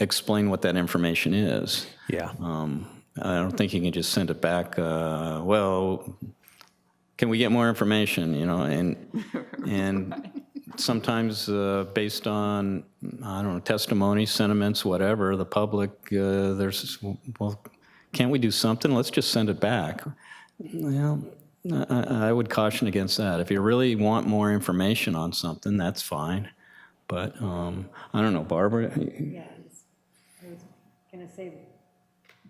explain what that information is. Yeah. I don't think you can just send it back, well, can we get more information, and sometimes based on, I don't know, testimony, sentiments, whatever, the public, well, can't we do something? Let's just send it back. Well, I would caution against that. If you really want more information on something, that's fine. But I don't know, Barbara? Yes. I was going to say,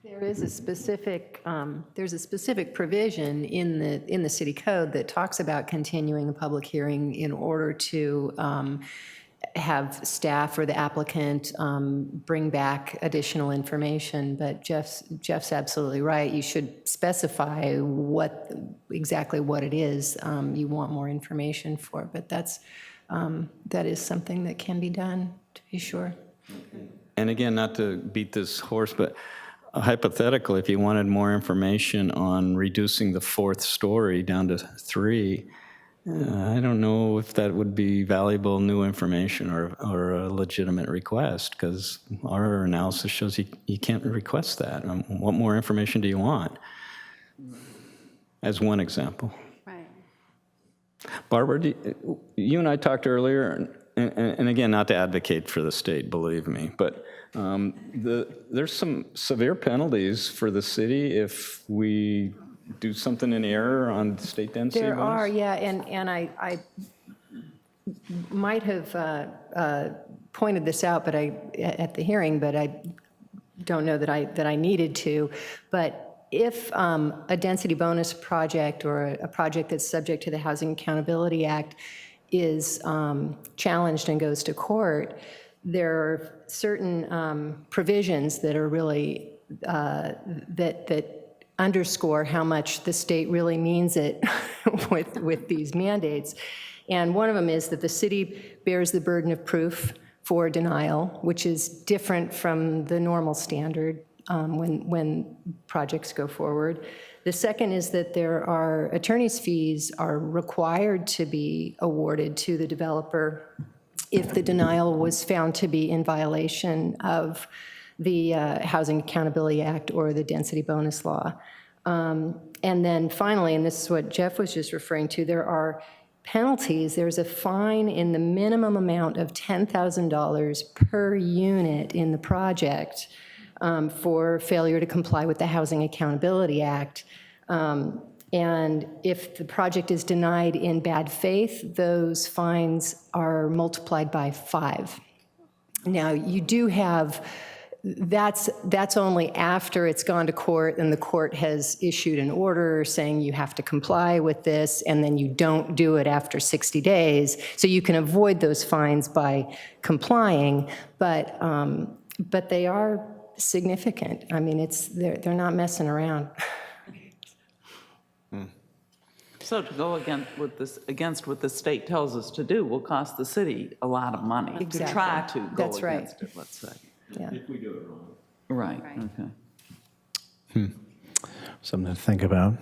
There is a specific, there's a specific provision in the city code that talks about continuing a public hearing in order to have staff or the applicant bring back additional information. But Jeff's absolutely right. You should specify exactly what it is you want more information for. But that is something that can be done, to be sure. And again, not to beat this horse, but hypothetically, if you wanted more information on reducing the fourth story down to 3, I don't know if that would be valuable new information or a legitimate request, because our analysis shows you can't request that. What more information do you want? As one example. Right. Barbara, you and I talked earlier, and again, not to advocate for the state, believe me, but there's some severe penalties for the city if we do something in error on state density There bonus? are, yeah, and I might have pointed this out, but at the hearing, but I don't know that I needed to. But if a density bonus project or a project that's subject to the Housing Accountability Act is challenged and goes to court, there are certain provisions that are really that underscore how much the state really means it with these mandates. And one of them is that the city bears the burden of proof for denial, which is different from the normal standard when projects go forward. The second is that there are attorney's fees are required to be awarded to the developer if the denial was found to be in violation of the Housing Accountability Act or the density bonus law. And then finally, and this is what Jeff was just referring to, there are penalties. There's a fine in the minimum amount of $10,000 per unit in the project for failure to comply with the Housing Accountability Act. And if the project is denied in bad faith, those fines are multiplied by 5. Now, you do have, that's only after it's gone to court and the court has issued an order saying you have to comply with this, and then you don't do it after 60 days. So you can avoid those fines by complying, but they are significant. I mean, they're not messing around. So to go against what the state tells us to do will cost the city a lot of money. Exactly. To try to go That's right. against it, let's say. Yeah. If we do it wrong. Right, okay. Something to think about.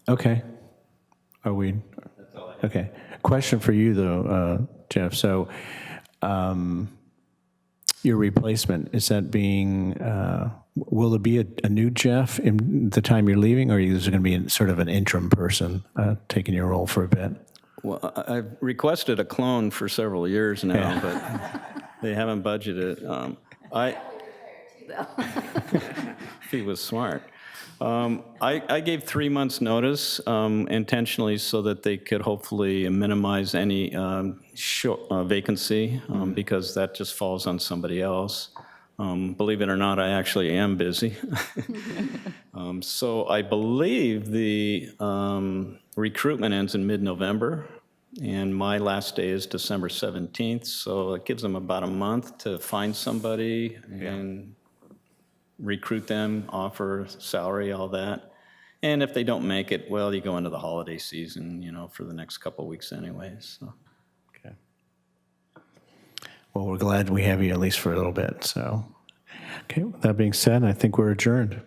Okay. Are we? Okay. Question for you, though, Jeff. So your replacement, is that being, will there be a new Jeff in the time you're leaving, or is there going to be sort of an interim person taking your role for a bit? Well, I've requested a clone for several years now, but they haven't budgeted. If he was smart. I gave 3 months' notice intentionally so that they could hopefully minimize any vacancy because that just falls on somebody else. Believe it or not, I actually am busy. So I believe the recruitment ends in mid-November, and my last day is December 17th, so it gives them about a month to find somebody and recruit them, offer salary, all that. And if they don't make it, well, you go into the holiday season, for the next couple of weeks anyways. So. Okay. Well, we're glad we have you at least for a little bit, so. Okay, with that being said, I think we're adjourned.